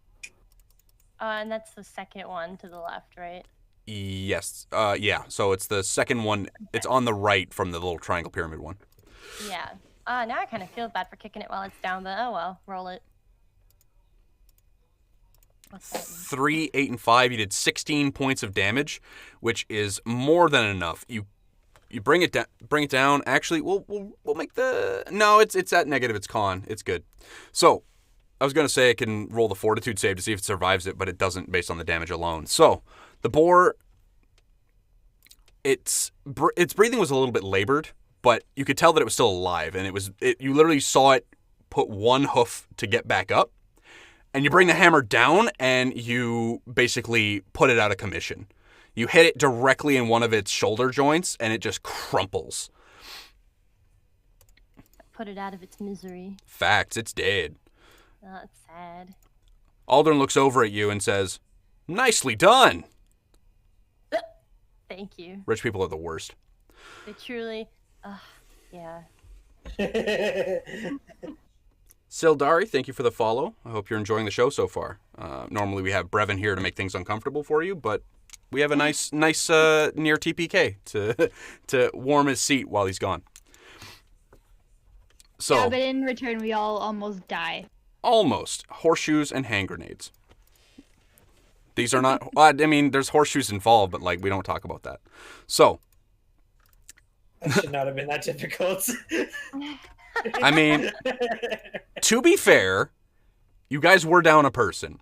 And that's the second one to the left, right? Yes. Yeah. So it's the second one. It's on the right from the little triangle pyramid one. Yeah. Now I kind of feel bad for kicking it while it's down, but oh well. Roll it. What's that mean? 3, 8, and 5. You did 16 points of damage, which is more than enough. You bring it down. Bring it down. Actually, we'll make the no. It's at negative. It's con. It's good. So I was gonna say I can roll the fortitude save to see if it survives it, but it doesn't based on the damage alone. So the boar, its breathing was a little bit labored, but you could tell that it was still alive, and you literally saw it put one hoof to get back up. And you bring the hammer down, and you basically put it out of commission. You hit it directly in one of its shoulder joints, and it just crumples. Put it out of its misery. Facts, it's dead. Oh, that's sad. Aldern looks over at you and says, "Nicely done." Thank you. Rich people are the worst. They truly, yeah. Sildari, thank you for the follow. I hope you're enjoying the show so far. Normally we have Brevin here to make things uncomfortable for you, but we have a nice near TPK to warm his seat while he's gone. So, yeah, but in return, we all almost die. Almost. Horseshoes and hand grenades. These are not... I mean, there's horseshoes involved, but, like, we don't talk about that. So... That should not have been that difficult. I mean, to be fair, you guys were down a person.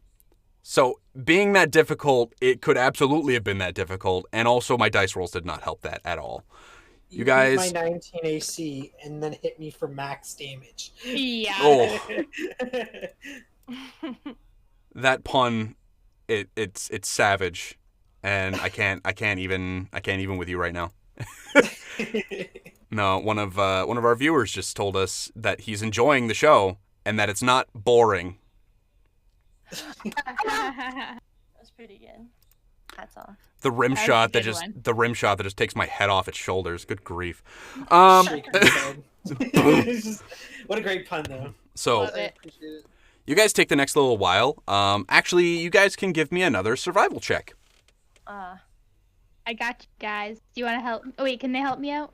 So, being that difficult, it could absolutely have been that difficult, and also my dice rolls did not help that at all. You guys... beat my 19 AC and then hit me for max damage. Yeah. Oh. That pun, it's savage, and I can't even with you right now. No, one of our viewers just told us that he's enjoying the show and that it's not boring. That's pretty good. Hats off. The rim That's shot a that good just one. the rim shot that just takes my head off its shoulders. Good grief. Shake your head. What a great pun, though. So Love it. Appreciate it. you guys take the next little while. Actually, you guys can give me another survival check. I got you guys. Do you want to help? Oh wait, can they help me out?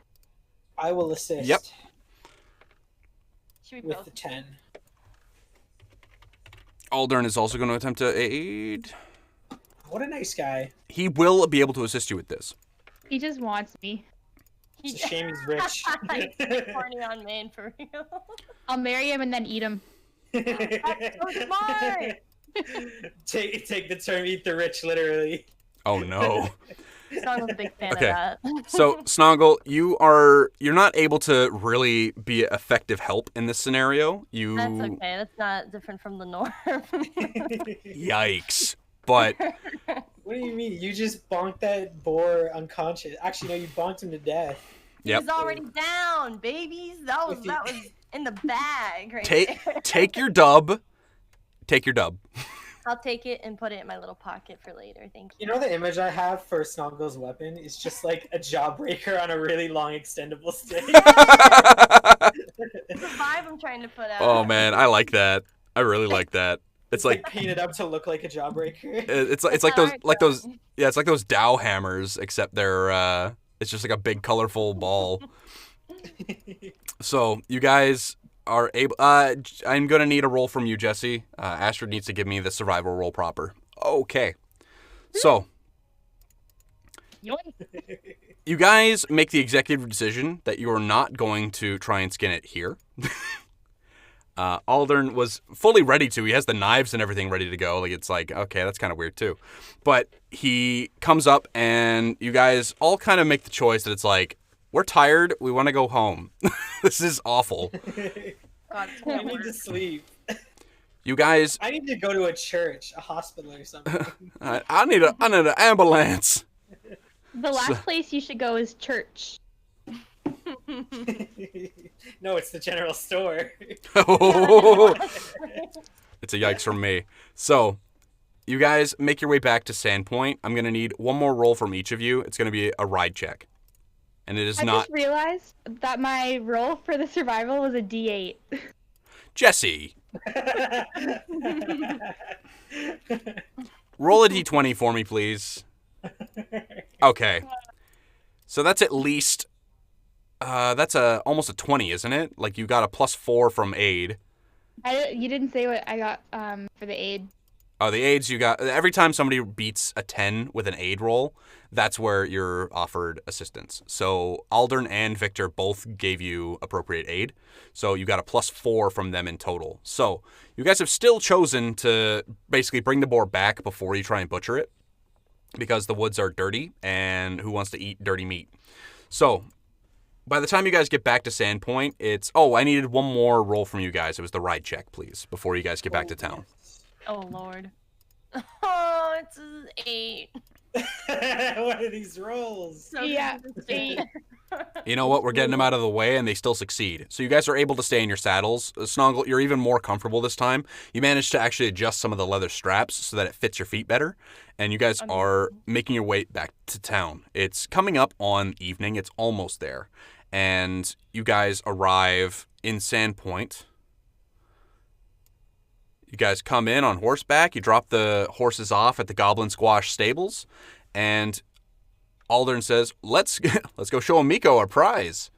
I will assist. Yep. Should we With both? the 10. Aldern is also going to attempt to aid. What a nice guy. He will be able to assist you with this. He just wants me. It's a shame he's rich. He's horny on main for real. I'll marry him and then eat him. That's so smart. Take the term "eat the rich" literally. Oh no. Snongle's a big fan Okay. of that. So, Snongle, you're not able to really be effective help in this scenario. You That's okay. That's not different from the norm. Yikes. But What do you mean? You just bonked that boar unconscious. Actually, no, you bonked him to death. Yep. He's already down, babies. That was in the bag right there. take your dub. Take your dub. I'll take it and put it in my little pocket for later. Thank you. You know the image I have for Snongle's weapon is just like a jawbreaker on a really long extendable stick. The vibe I'm trying to put out. Oh man, I like that. I really like that. It's like painted up to look like a jawbreaker. it's like those yeah, it's like those Dow hammers, except they're it's just like a big colorful ball. So you guys are able. I'm gonna need a roll from you, Jessie. Astrid needs to give me the survival roll proper. Okay. So you guys make the executive decision that you are not going to try and skin it here. Aldern was fully ready to. He has the knives and everything ready to go. Like, it's like, okay, that's kind of weird too. But he comes up and you guys all kind of make the choice that it's like, we're tired. We want to go home. This is awful. God, I need to sleep. You guys, I need to go to a church, a hospital, or something. I need an ambulance. The last place you should go is church. No, it's the general store. It's a yikes from me. So, you guys make your way back to Sandpoint. I'm going to need one more roll from each of you. It's going to be a ride check. And it is I not... just realized that my roll for the survival was a D8. Jessie, roll a d20 for me, please. Okay. So that's at least... that's almost a 20, isn't it? Like, you got a +4 from aid. You didn't say what I got for the aid. Oh, the aids you got... Every time somebody beats a 10 with an aid roll, that's where you're offered assistance. So Aldern and Victor both gave you appropriate aid. So you got a +4 from them in total. So you guys have still chosen to basically bring the boar back before you try and butcher it. Because the woods are dirty, and who wants to eat dirty meat? So... by the time you guys get back to Sandpoint, it's... Oh, I needed one more roll from you guys. It was the ride check, please, before you guys get back to town. Oh, Lord. Oh, it's an 8. What are these rolls? So Yeah, good to 8. see. You know what? We're getting them out of the way, and they still succeed. So you guys are able to stay in your saddles. Snongle, you're even more comfortable this time. You managed to actually adjust some of the leather straps so that it fits your feet better, and you guys are making your way back to town. It's coming up on evening. It's almost there, and you guys arrive in Sandpoint. You guys come in on horseback. You drop the horses off at the Goblin Squash stables, and Aldern says, let's go show Amiko our prize.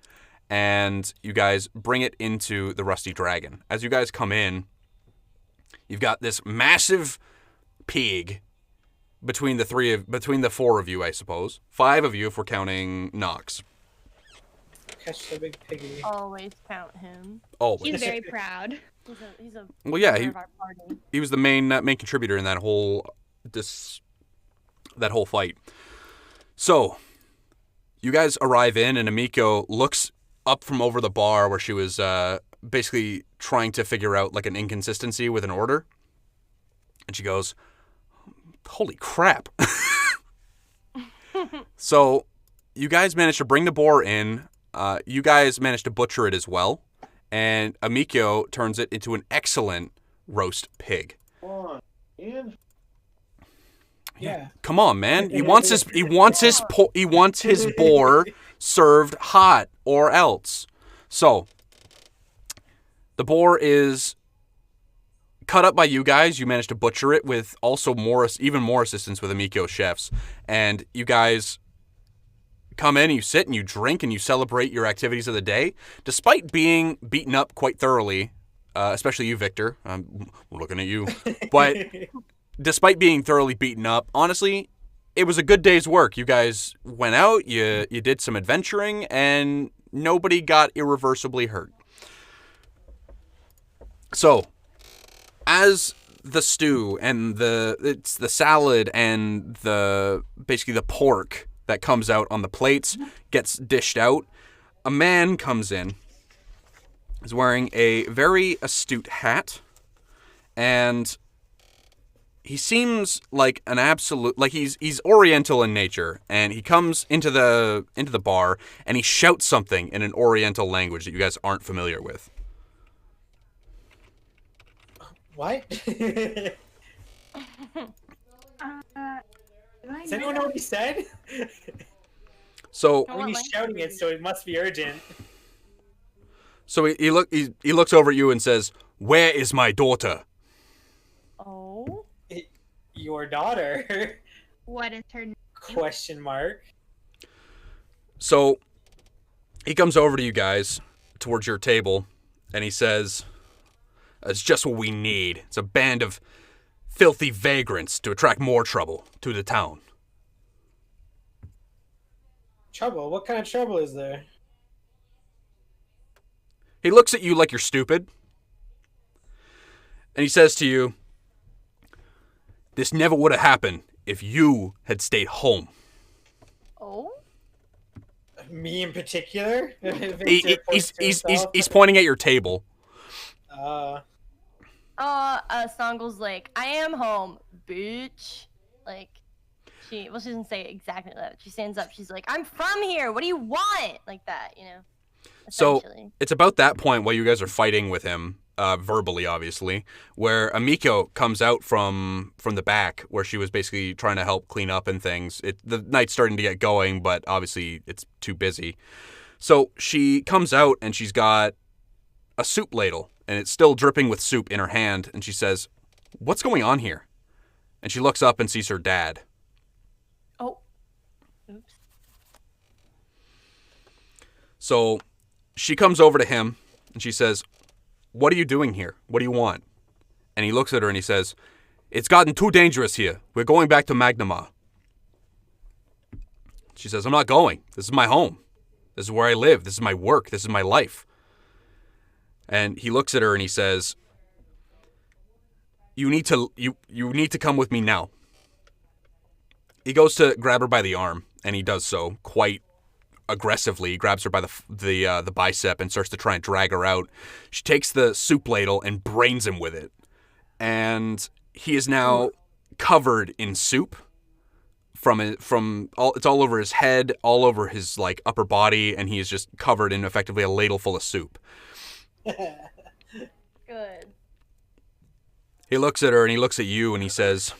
And you guys bring it into the Rusty Dragon. As you guys come in, you've got this massive pig between the four of you, I suppose. 5 of you if we're counting Nox. Catch the big piggy. Always count him. Always. He's very proud. He's a Well, yeah, member of our party. he was the main contributor in that whole fight. So, you guys arrive in, and Amiko looks up from over the bar where she was basically trying to figure out like an inconsistency with an order. And she goes, holy crap. So, you guys managed to bring the boar in. You guys managed to butcher it as well. And Amiko turns it into an excellent roast pig. Yeah. Come on, man. He wants his boar served hot or else. So, the boar is cut up by you guys. You managed to butcher it with also even more assistance with Amiko's chefs. And you guys come in, you sit and you drink and you celebrate your activities of the day. Despite being beaten up quite thoroughly, especially you, Victor. I'm looking at you. But despite being thoroughly beaten up, honestly, it was a good day's work. You guys went out, you did some adventuring, and nobody got irreversibly hurt. So, as the stew and the salad and basically the pork that comes out on the plates gets dished out, a man comes in. He's wearing a very astute hat, and he seems like an absolute, like he's Oriental in nature, and he comes into the bar and he shouts something in an Oriental language that you guys aren't familiar with. What? Does anyone know what he said? So I mean, he's shouting it, so it must be urgent. So he looks over at you and says, "Where is my daughter?" Oh. Your daughter? What is her name? Question mark. So he comes over to you guys towards your table and he says, "It's just what we need. It's a band of filthy vagrants to attract more trouble to the town." Trouble? What kind of trouble is there? He looks at you like you're stupid. And he says to you, "This never would have happened if you had stayed home." Oh? Me in particular? He's pointing at your table. Snongle's like, "I am home, bitch." Like, she doesn't say exactly that. She stands up. She's like, "I'm from here. What do you want?" Like that, you know. So it's about that point while you guys are fighting with him, verbally, obviously, where Amiko comes out from the back, where she was basically trying to help clean up and things. The night's starting to get going, but obviously it's too busy. So she comes out and she's got a soup ladle, and it's still dripping with soup in her hand, and she says, "What's going on here?" And she looks up and sees her dad. Oh. Oops. So she comes over to him and she says, "What are you doing here? What do you want?" And he looks at her and he says, "It's gotten too dangerous here. We're going back to Magnamar." She says, "I'm not going. This is my home. This is where I live. This is my work. This is my life." And he looks at her and he says, you need to come with me now." He goes to grab her by the arm, and he does so quite aggressively. He grabs her by the bicep and starts to try and drag her out. She takes the soup ladle and brains him with it. And he is now covered in soup, it's all over his head, all over his like upper body, and he is just covered in effectively a ladle full of soup. Good. He looks at her and he looks at you and he says,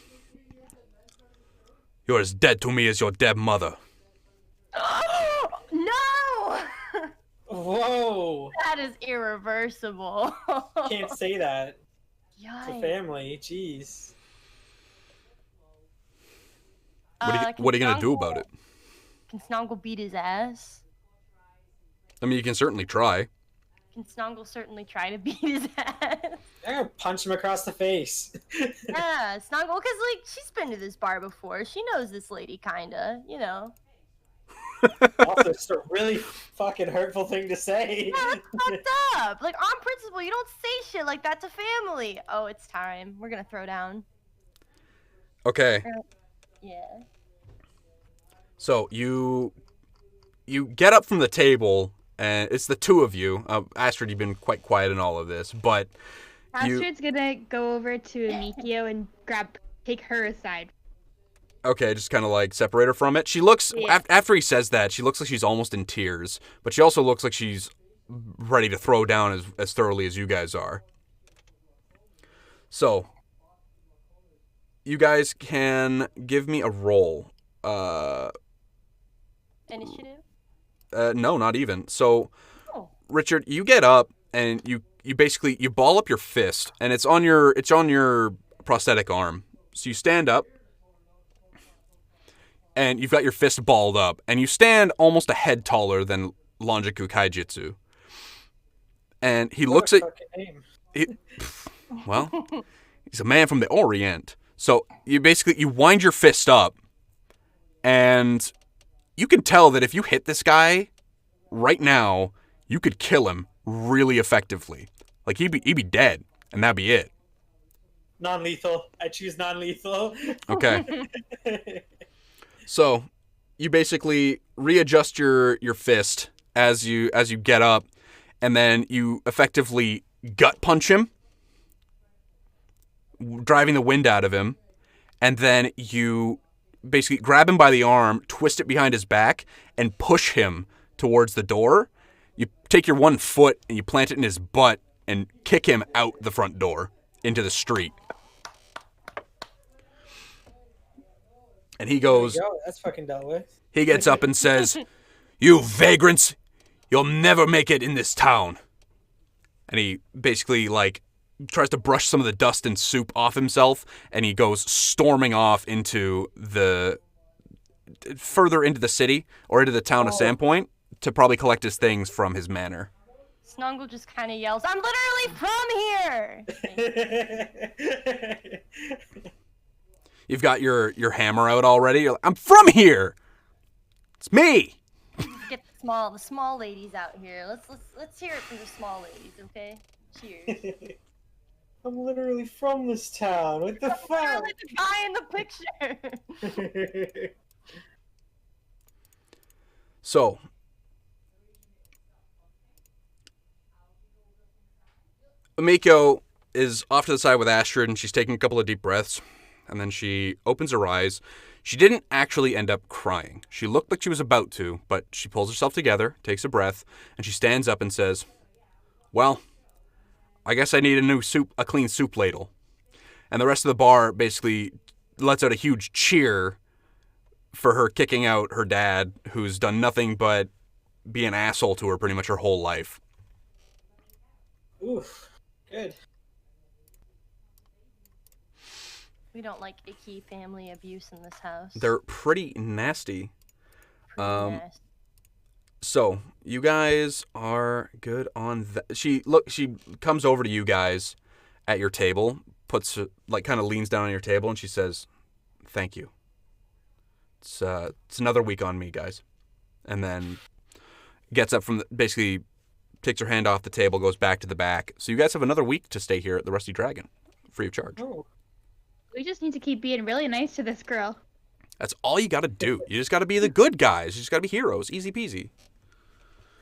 "You're as dead to me as your dead mother." No! Whoa! That is irreversible. Can't say that. Yikes. It's a family. Jeez. What are you gonna do about it? Can Snongle beat his ass? I mean, you can certainly try. Can Snongle certainly try to beat his ass? I'm gonna punch him across the face. Yeah, Snongle, because, like, she's been to this bar before. She knows this lady, kinda, you know. Also, it's a really fucking hurtful thing to say. Yeah, that's fucked up. Like, on principle, you don't say shit like that to family. Oh, it's time. We're gonna throw down. Okay. Yeah. So you get up from the table, and it's the two of you. Astrid, you've been quite quiet in all of this, but Astrid's gonna go over to Mikio and take her aside. Okay, just kind of like separate her from it. She looks, after he says that, she looks like she's almost in tears, but she also looks like she's ready to throw down as thoroughly as you guys are. So, you guys can give me a roll. Initiative? No, not even. So, Richard, you get up and you basically you ball up your fist, and it's on your prosthetic arm. So you stand up, and you've got your fist balled up, and you stand almost a head taller than Longiku Kaijitsu. And he looks at well, he's a man from the Orient. So you wind your fist up, and you can tell that if you hit this guy right now, you could kill him really effectively. Like he'd be dead, and that'd be it. Non-lethal. I choose non-lethal. Okay. So you basically readjust your fist as you get up, and then you effectively gut punch him, driving the wind out of him, and then you basically grab him by the arm, twist it behind his back, and push him towards the door. You take your one foot and you plant it in his butt and kick him out the front door into the street. And he goes, that's fucking dealt with. He gets up and says, "You vagrants, you'll never make it in this town." And he basically tries to brush some of the dust and soup off himself, and he goes storming off further into the city or into the town of Sandpoint to probably collect his things from his manor. Snongle just kind of yells, "I'm literally from here!" You've got your hammer out already. You're like, "I'm from here. It's me." Get the small ladies out here. Let's hear it from the small ladies, okay? Cheers. I'm literally from this town. What the fuck? Literally the guy in the picture. So, Umiko is off to the side with Astrid, and she's taking a couple of deep breaths, and then she opens her eyes. She didn't actually end up crying. She looked like she was about to, but she pulls herself together, takes a breath, and she stands up and says, "Well, I guess I need a clean soup ladle." And the rest of the bar basically lets out a huge cheer for her kicking out her dad, who's done nothing but be an asshole to her pretty much her whole life. Oof. Good. We don't like icky family abuse in this house. They're pretty nasty. Pretty nasty. So, you guys are good on that. She comes over to you guys at your table, kind of leans down on your table, and she says, "Thank you. It's another week on me, guys." And then gets up basically takes her hand off the table, goes back to the back. So you guys have another week to stay here at the Rusty Dragon, free of charge. Oh. We just need to keep being really nice to this girl. That's all you got to do. You just got to be the good guys. You just got to be heroes. Easy peasy.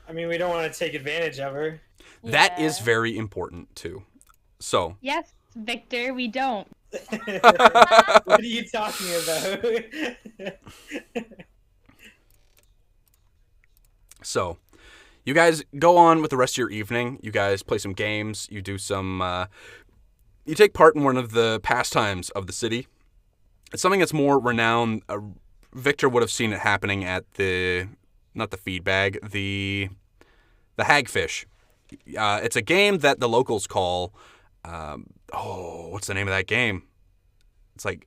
I mean, we don't want to take advantage of her. That is very important, too. So. Yes, Victor, we don't. What are you talking about? So, you guys go on with the rest of your evening. You guys play some games. You do some. You take part in one of the pastimes of the city. It's something that's more renowned. Victor would have seen it happening at not the feed bag, the hagfish. It's a game that the locals call. What's the name of that game? It's like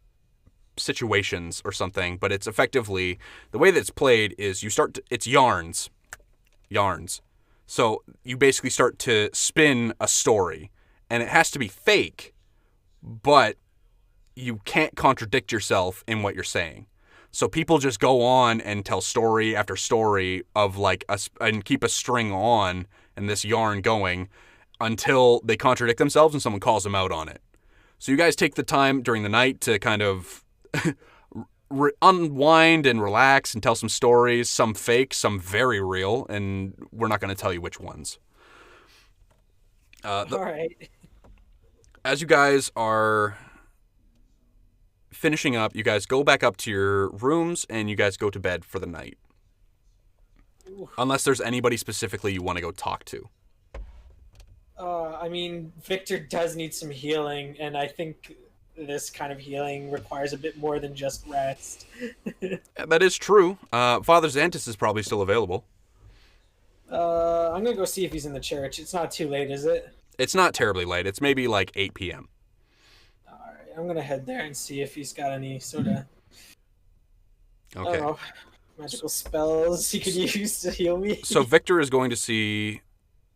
Situations or something, but it's effectively the way that it's played is it's yarns. So you basically start to spin a story, and it has to be fake, but you can't contradict yourself in what you're saying. So people just go on and tell story after story of and keep a string on and this yarn going until they contradict themselves and someone calls them out on it. So you guys take the time during the night to kind of unwind and relax and tell some stories, some fake, some very real, and we're not going to tell you which ones. All right. As you guys are finishing up, you guys go back up to your rooms and you guys go to bed for the night. Unless there's anybody specifically you want to go talk to. I mean, Victor does need some healing, and I think this kind of healing requires a bit more than just rest. That is true. Father Xantus is probably still available. I'm gonna go see if he's in the church. It's not too late, is it? It's not terribly late. It's maybe like 8 p.m. Alright, I'm gonna head there and see if he's got any sort of Okay. Magical spells he could use to heal me. So Victor is going to see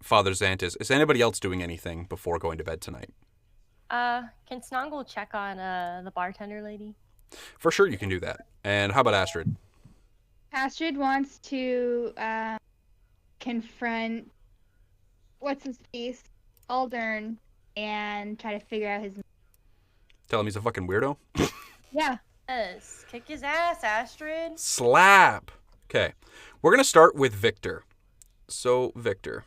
Father Xantus. Is anybody else doing anything before going to bed tonight? Can Snongle check on the bartender lady? For sure you can do that. And how about Astrid? Astrid wants to confront what's his face, Aldern, and try to figure out his. Tell him he's a fucking weirdo? Yeah. Yes. Kick his ass, Astrid. Slap! Okay. We're going to start with Victor. So, Victor,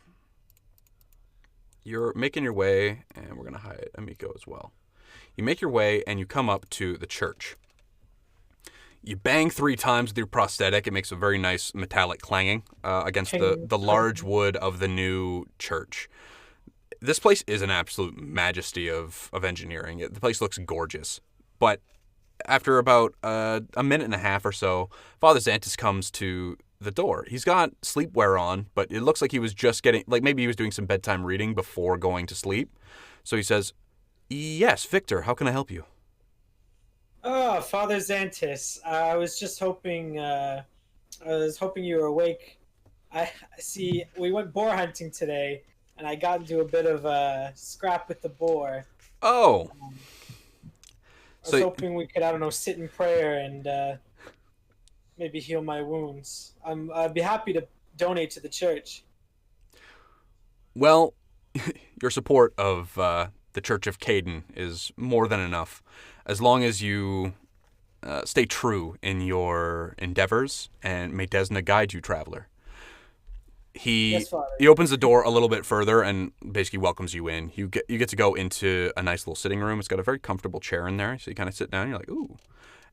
you're making your way, and we're going to hide Amico as well. You make your way, and you come up to the church. You bang 3 times with your prosthetic. It makes a very nice metallic clanging against the large wood of the new church. This place is an absolute majesty of engineering. The place looks gorgeous. But after about a minute and a half or so, Father Xantus comes to the door. He's got sleepwear on, but it looks like he was just getting, like maybe he was doing some bedtime reading before going to sleep. So he says, "Yes, Victor, how can I help you?" Oh, Father Xantus. I was just hoping. I was hoping you were awake. I see. We went boar hunting today, and I got into a bit of a scrap with the boar. Oh. I was hoping we could, I don't know, sit in prayer and maybe heal my wounds. I'd be happy to donate to the church. Well, your support of the Church of Caden is more than enough. As long as you stay true in your endeavors, and may Desna guide you, traveler. He opens the door a little bit further and basically welcomes you in. You get to go into a nice little sitting room. It's got a very comfortable chair in there, so you kind of sit down. And you're like, ooh.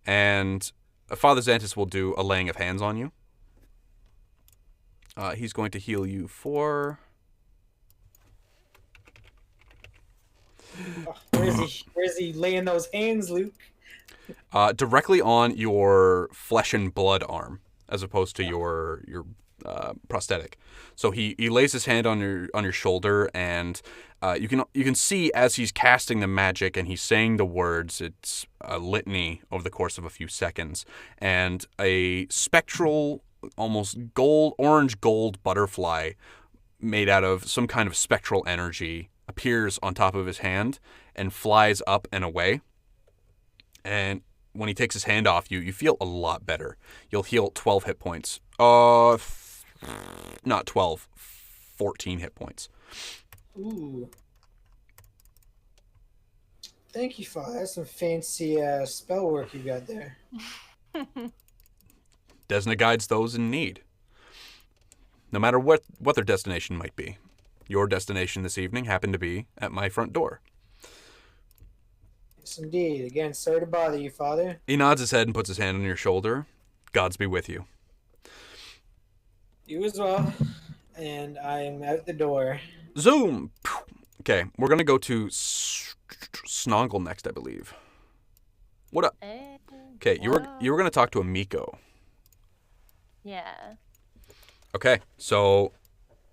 And Father Xantus will do a laying of hands on you. He's going to heal you for. Where is he laying those hands, Luke? Directly on your flesh and blood arm, as opposed to your prosthetic. So he lays his hand on your shoulder, and you can see as he's casting the magic and he's saying the words. It's a litany over the course of a few seconds, and a spectral, almost orange gold butterfly made out of some kind of spectral energy appears on top of his hand and flies up and away. And when he takes his hand off you feel a lot better. You'll heal 12 hit points. Not 12, 14 hit points. Ooh. Thank you, Father. That's some fancy spell work you got there. Desna guides those in need. No matter what their destination might be. Your destination this evening happened to be at my front door. Yes, indeed. Again, sorry to bother you, Father. He nods his head and puts his hand on your shoulder. Gods be with you. You as well. And I'm out the door. Zoom! Okay, we're going to go to Snongle next, I believe. What up? Okay, you were going to talk to Amiko. Yeah. Okay, so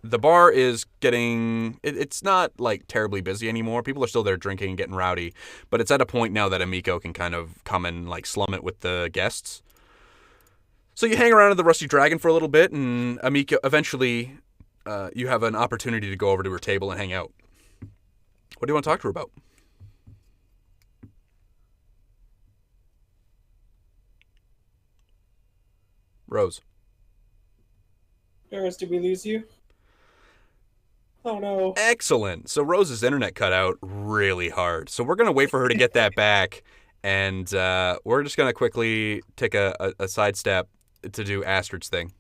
the bar is getting... It's not, like, terribly busy anymore. People are still there drinking and getting rowdy. But it's at a point now that Amiko can kind of come and, like, slum it with the guests. So you hang around at the Rusty Dragon for a little bit, and Amiko, eventually, you have an opportunity to go over to her table and hang out. What do you want to talk to her about? Rose. Rose, did we lose you? Oh no. Excellent. So Rose's internet cut out really hard. So we're going to wait for her to get that back. And we're just going to quickly take a sidestep to do Astrid's thing.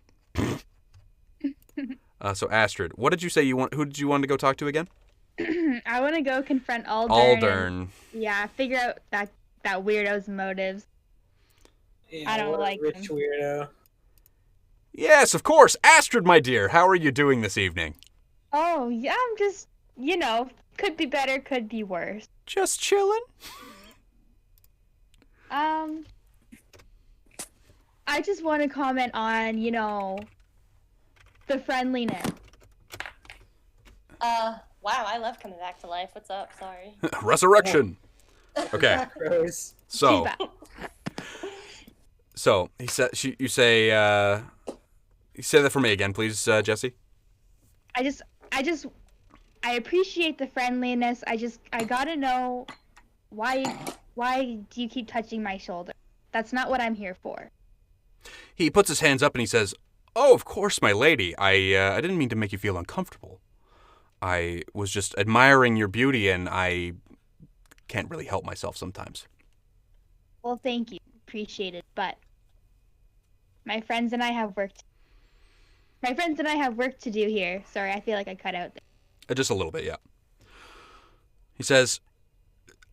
So Astrid, what did you say you want? Who did you want to go talk to again? I want to go confront Aldern. Aldern. Yeah, figure out that weirdo's motives. Yeah, I don't like rich him. weirdo. Yes, of course. Astrid, my dear, how are you doing this evening? Oh, yeah, I'm just, could be better, could be worse. Just chilling? I just want to comment on, the friendliness. Wow, I love coming back to life. What's up? Sorry. Resurrection. Okay. Rose. So he said you say that for me again, please, Jessie. I appreciate the friendliness. I gotta know why do you keep touching my shoulder? That's not what I'm here for. He puts his hands up and he says, "Oh, of course, my lady. I didn't mean to make you feel uncomfortable. I was just admiring your beauty, and I can't really help myself sometimes." Well, thank you. Appreciate it. But my friends and I have work to do here. Sorry, I feel like I cut out there. Just a little bit, yeah. He says,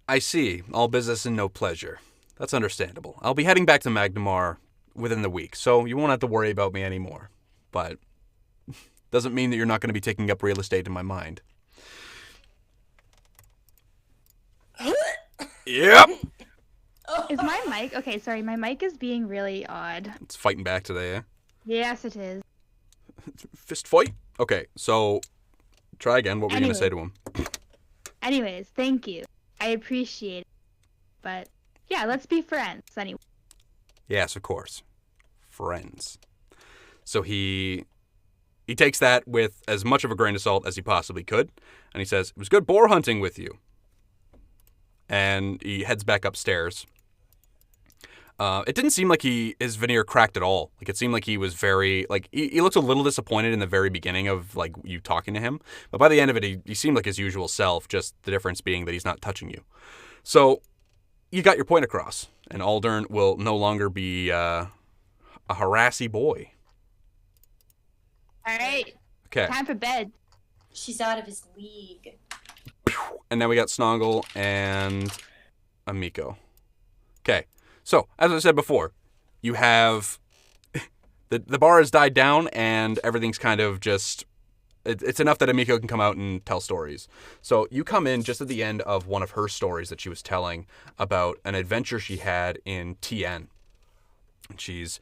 "I see. All business and no pleasure. That's understandable. I'll be heading back to Magnamar within the week, so you won't have to worry about me anymore. But doesn't mean that you're not going to be taking up real estate in my mind." Yep. Is my mic... Okay, sorry, my mic is being really odd. It's fighting back today, eh? Yes, it is. Fist fight? Okay, so try again. What were you going to say to him? Anyways, thank you. I appreciate it. But, yeah, let's be friends anyway. Yes, of course. Friends. So he takes that with as much of a grain of salt as he possibly could, and he says, "It was good boar hunting with you." And he heads back upstairs. It didn't seem like his veneer cracked at all. Like, it seemed like he was very, like, he looked a little disappointed in the very beginning of, like, you talking to him. But by the end of it, he seemed like his usual self, just the difference being that he's not touching you. So, you got your point across. And Aldern will no longer be a harassy boy. All right. Okay. Time for bed. She's out of his league. And now we got Snongle and Amiko. Okay. So, as I said before, you have... The bar has died down, and everything's kind of just... It's enough that Amiko can come out and tell stories. So you come in just at the end of one of her stories that she was telling about an adventure she had in TN. And she's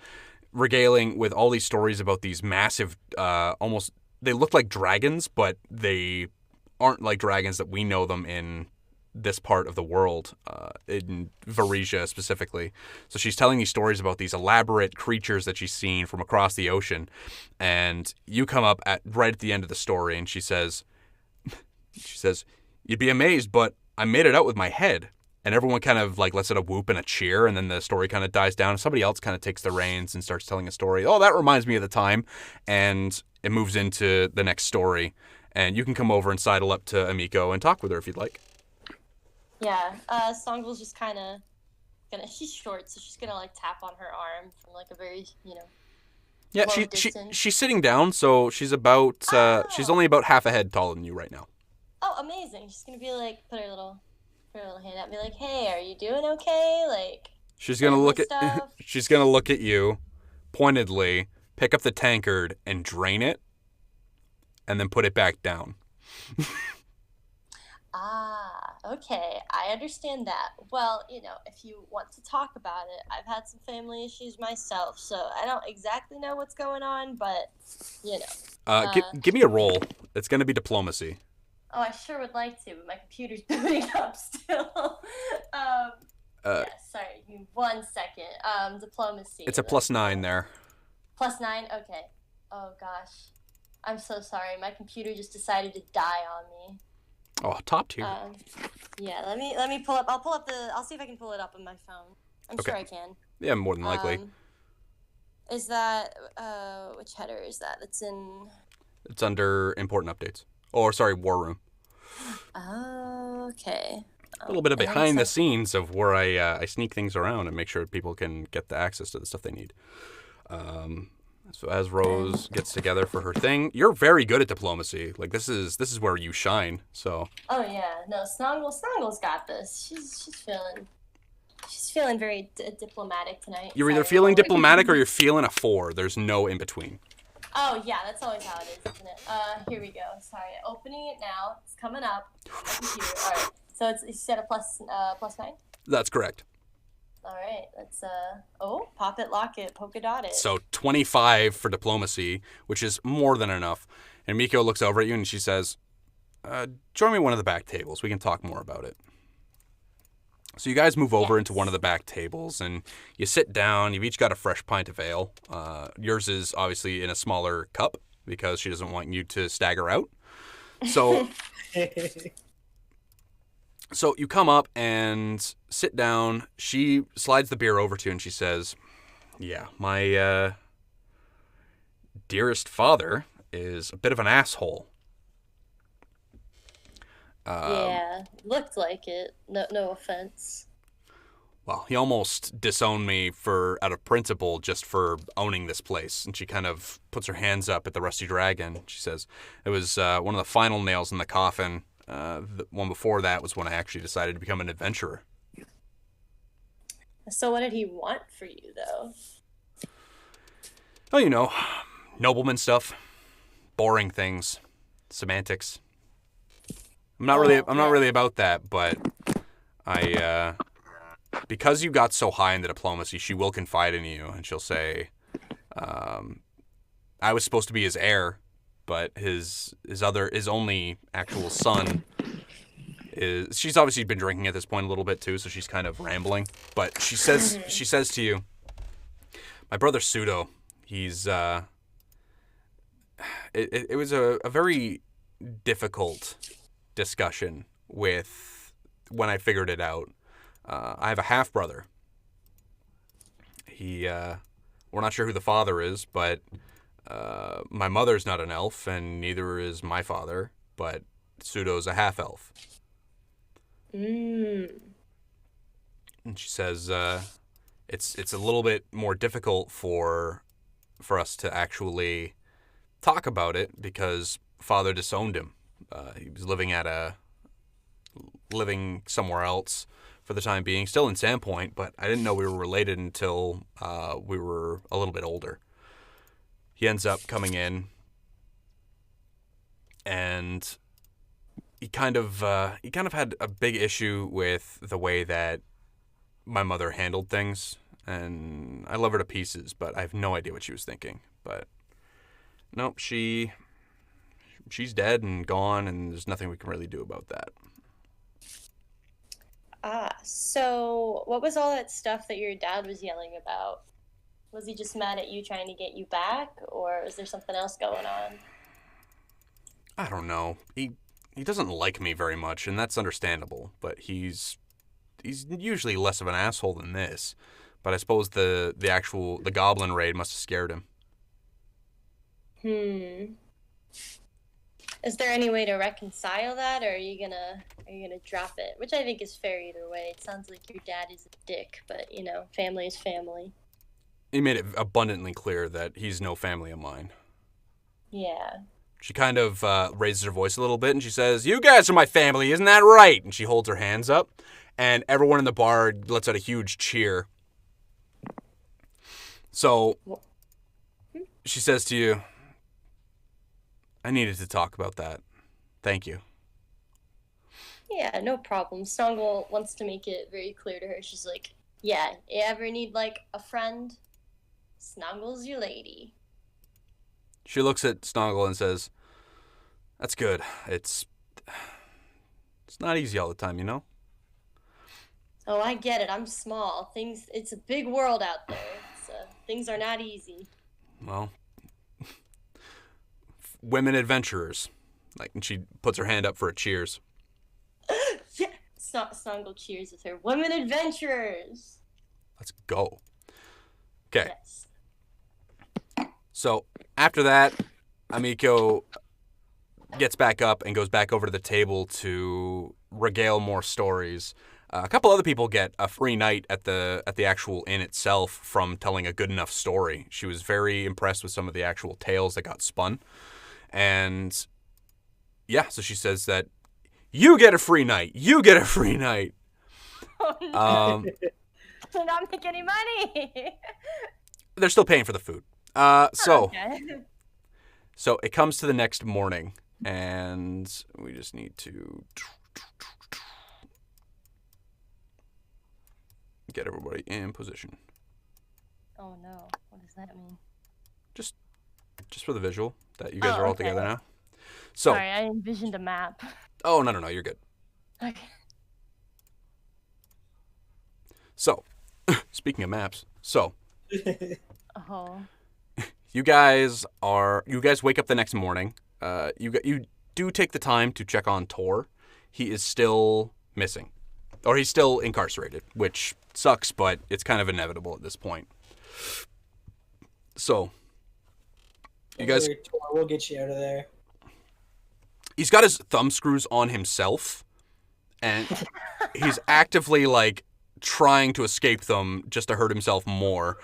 regaling with all these stories about these massive, almost... They look like dragons, but they aren't like dragons that we know them in this part of the world, in Varesia specifically. So she's telling these stories about these elaborate creatures that she's seen from across the ocean. And you come up right at the end of the story, and she says, "You'd be amazed, but I made it out with my head." And everyone kind of like lets out a whoop and a cheer, and then the story kind of dies down. Somebody else kind of takes the reins and starts telling a story. "Oh, that reminds me of the time." And it moves into the next story. And you can come over and sidle up to Amiko and talk with her if you'd like. Yeah, Snongle's just kind of she's short, so she's gonna like tap on her arm from like a very, Yeah, she's sitting down, so she's she's only about half a head taller than you right now. Oh, amazing. She's gonna be like, put her little her little hand out and be like, hey, are you doing okay? Like, she's gonna look at stuff? she's gonna look at you pointedly, pick up the tankard and drain it, and then put it back down. Okay, I understand that. Well, if you want to talk about it, I've had some family issues myself, so I don't exactly know what's going on, but, Give me a roll. It's going to be diplomacy. Oh, I sure would like to, but my computer's booting up still. Yeah, sorry, give me 1 second. Diplomacy. It's a +9 there. +9? Okay. Oh, gosh. I'm so sorry. My computer just decided to die on me. Oh, top tier. Yeah, let me pull up. I'll see if I can pull it up on my phone. I'm sure I can. Yeah, more than likely. Is that which header is that? It's under important updates. Or sorry, war room. Okay. A little bit of behind the scenes of where I sneak things around and make sure people can get the access to the stuff they need. So as Rose gets together for her thing, you're very good at diplomacy. Like this is where you shine. So. Oh yeah, no, Snongle's got this. She's feeling very diplomatic tonight. You're either feeling diplomatic or you're feeling a 4. There's no in between. Oh yeah, that's always how it is, isn't it? Here we go. Sorry, opening it now. It's coming up on my computer. All right. So you said a +9. That's correct. All right, let's pop it, lock it, polka dot it. So 25 for diplomacy, which is more than enough. And Miko looks over at you and she says, join me one of the back tables. We can talk more about it. So you guys move over into one of the back tables and you sit down. You've each got a fresh pint of ale. Yours is obviously in a smaller cup because she doesn't want you to stagger out. So... So you come up and sit down. She slides the beer over to you and she says, yeah, my dearest father is a bit of an asshole. Yeah, looked like it. No offense. Well, he almost disowned me out of principle just for owning this place. And she kind of puts her hands up at the Rusty Dragon. She says, it was one of the final nails in the coffin. The one before that was when I actually decided to become an adventurer. So what did he want for you, though? Oh, nobleman stuff, boring things, semantics. I'm not really about that, but because you got so high in the diplomacy, she will confide in you, and she'll say, I was supposed to be his heir. But his only actual son is... She's obviously been drinking at this point a little bit too, so she's kind of rambling. But she says to you, my brother Pseudo, he's... It was a very difficult discussion when I figured it out. I have a half-brother. We're not sure who the father is, but... my mother's not an elf, and neither is my father, but Pseudo's a half-elf. And she says, it's a little bit more difficult for us to actually talk about it because father disowned him. He was living somewhere else for the time being, still in Sandpoint, but I didn't know we were related until we were a little bit older. He ends up coming in, and he kind of had a big issue with the way that my mother handled things, and I love her to pieces, but I have no idea what she was thinking. But nope, she's dead and gone, and there's nothing we can really do about that. So what was all that stuff that your dad was yelling about? Was he just mad at you trying to get you back, or is there something else going on? I don't know. He doesn't like me very much, and that's understandable. But he's usually less of an asshole than this. But I suppose the goblin raid must have scared him. Is there any way to reconcile that, or are you gonna drop it? Which I think is fair either way. It sounds like your dad is a dick, but family is family. He made it abundantly clear that he's no family of mine. Yeah. She kind of raises her voice a little bit, and she says, "You guys are my family, isn't that right?" And she holds her hands up, and everyone in the bar lets out a huge cheer. So, she says to you, "I needed to talk about that. Thank you." Yeah, no problem. Snongle wants to make it very clear to her. She's like, yeah, you ever need, like, a friend? Snongle's your lady. She looks at Snongle and says, "That's good. It's not easy all the time, you know?" Oh, I get it. I'm small. It's a big world out there. Things are not easy. Well, women adventurers. And she puts her hand up for a cheers. Yeah. Snongle cheers with her. Women adventurers. Let's go. Okay. Yes. So after that, Amiko gets back up and goes back over to the table to regale more stories. A couple other people get a free night at the actual inn itself from telling a good enough story. She was very impressed with some of the actual tales that got spun. And yeah, so she says that you get a free night. You get a free night. Oh, no. They're not making any money. They're still paying for the food. Okay. So it comes to the next morning, and we just need to get everybody in position. Oh no, what does that mean? Just for the visual that you guys are all okay. together now. So, Sorry, I envisioned a map. oh no, you're good. Okay. So, speaking of maps, so Oh. you guys wake up the next morning. You do take the time to check on Tor. He is still missing, or he's still incarcerated, which sucks, but it's kind of inevitable at this point. So, you guys, we'll get you out of there. He's got his thumb screws on himself, and he's actively trying to escape them just to hurt himself more.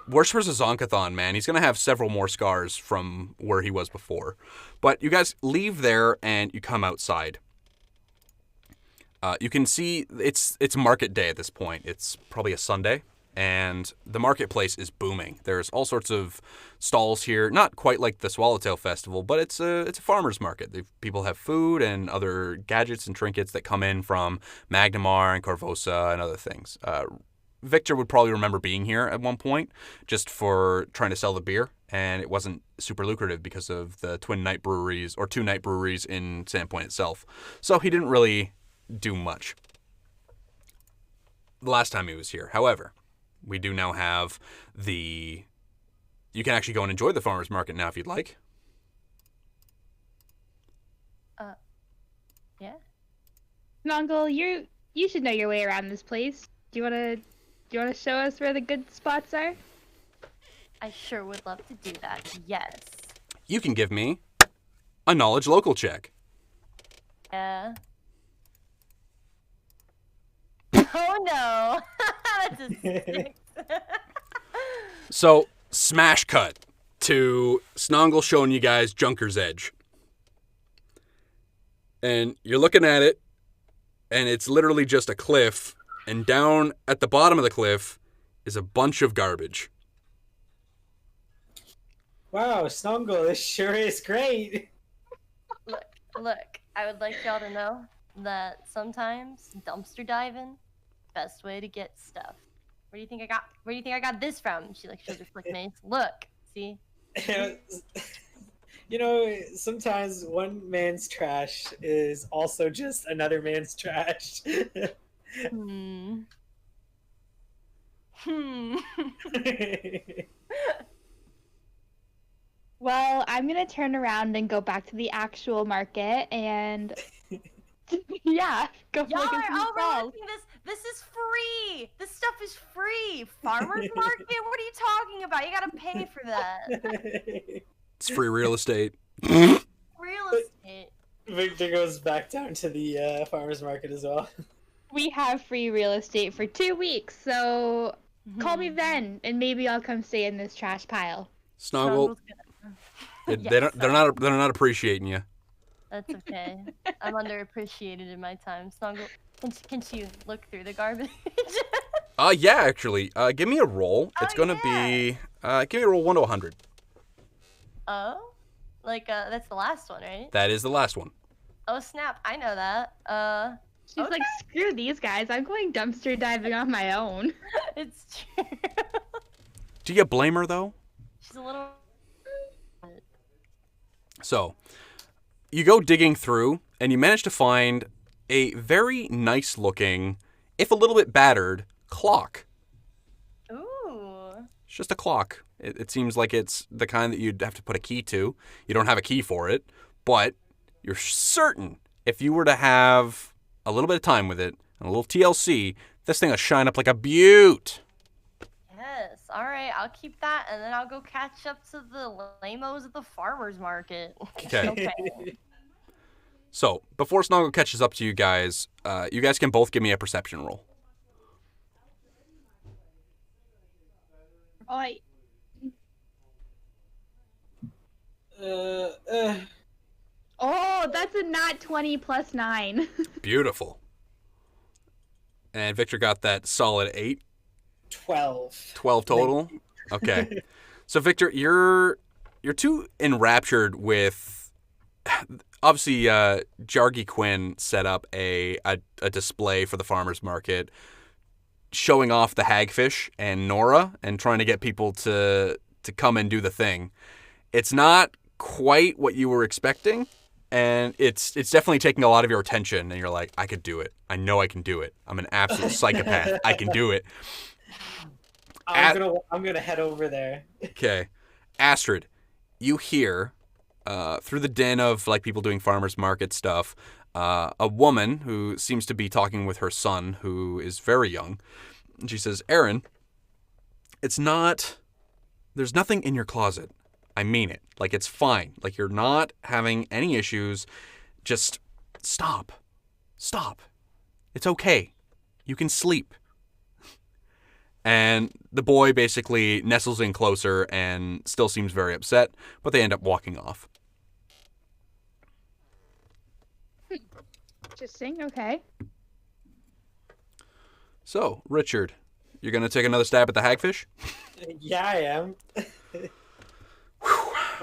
Worse for Zonkathon, man. He's going to have several more scars from where he was before. But you guys leave there and you come outside. You can see it's market day at this point. It's probably a Sunday, and the marketplace is booming. There's all sorts of stalls here, not quite like the Swallowtail Festival, but it's a farmer's market. People have food and other gadgets and trinkets that come in from Magnamar and Corvosa and other things. Victor would probably remember being here at one point just for trying to sell the beer, and it wasn't super lucrative because of the two night breweries in Sandpoint itself. So he didn't really do much the last time he was here. However, we do now have you can actually go and enjoy the farmer's market now if you'd like. Yeah. Snongle, you should know your way around this place. Do you wanna show us where the good spots are? I sure would love to do that. Yes. You can give me a knowledge local check. Yeah. Oh no. That's a 6. So, smash cut to Snongle showing you guys Junker's Edge. And you're looking at it, and it's literally just a cliff, and down at the bottom of the cliff is a bunch of garbage. Wow, Snongle, this sure is great. Look, I would like y'all to know that sometimes dumpster diving, best way to get stuff. Where do you think I got this from? She shows her flick mace. Look, see? You know, sometimes one man's trash is also just another man's trash. Well, I'm gonna turn around and go back to the actual market and yeah, go Y'all look at some are stalls. overlooking this. This is free. This stuff is free. Farmer's market? What are you talking about? You gotta pay for that. It's free real estate. Real estate. Victor goes back down to the farmer's market as well. We have free real estate for 2 weeks, so call me then, and maybe I'll come stay in this trash pile. Snongle, Yes, they're not appreciating you. That's okay. I'm underappreciated in my time. Snongle, can she look through the garbage? Yeah, actually. Give me a roll. It's gonna be give me a roll 1 to 100. Oh, like that's the last one, right? That is the last one. Oh snap! I know that. She's like, screw these guys. I'm going dumpster diving on my own. It's true. Do you blame her though? She's a little. So, you go digging through, and you manage to find a very nice looking, if a little bit battered, clock. Ooh. It's just a clock. It seems like it's the kind that you'd have to put a key to. You don't have a key for it, but you're certain if you were to have a little bit of time with it and a little TLC, this thing will shine up like a beaut. Yes. All right. I'll keep that, and then I'll go catch up to the lamos at the farmers market. Okay. So, before Snongle catches up to you guys can both give me a perception roll. Oh, that's a nat 20 plus 9. Beautiful. And Victor got that solid 8. 12. 12 total? Okay. So, Victor, you're too enraptured with... Obviously, Jargy Quinn set up a display for the farmer's market showing off the hagfish and Nora and trying to get people to come and do the thing. It's not quite what you were expecting, and it's definitely taking a lot of your attention, and you're like, I could do it. I know I can do it. I'm an absolute psychopath. I can do it. I'm gonna head over there. Okay. Astrid, you hear... through the din of like people doing farmers market stuff, a woman who seems to be talking with her son, who is very young. And she says, Aaron, there's nothing in your closet. I mean it. Like, it's fine. Like, you're not having any issues. Just stop. Stop. It's okay. You can sleep. And the boy basically nestles in closer and still seems very upset, but they end up walking off. Interesting, okay. So, Richard, you're going to take another stab at the hagfish? Yeah, I am.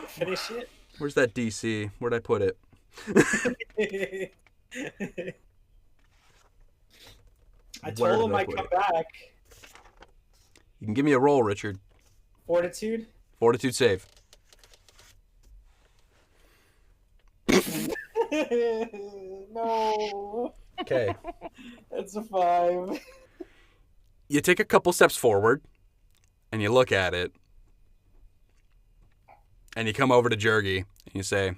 Finish it. Where's that DC? Where'd I put it? I told him I'd come back. You can give me a roll, Richard. Fortitude? Fortitude save. No. Okay. That's a 5. You take a couple steps forward, and you look at it, and you come over to Jergy, and you say,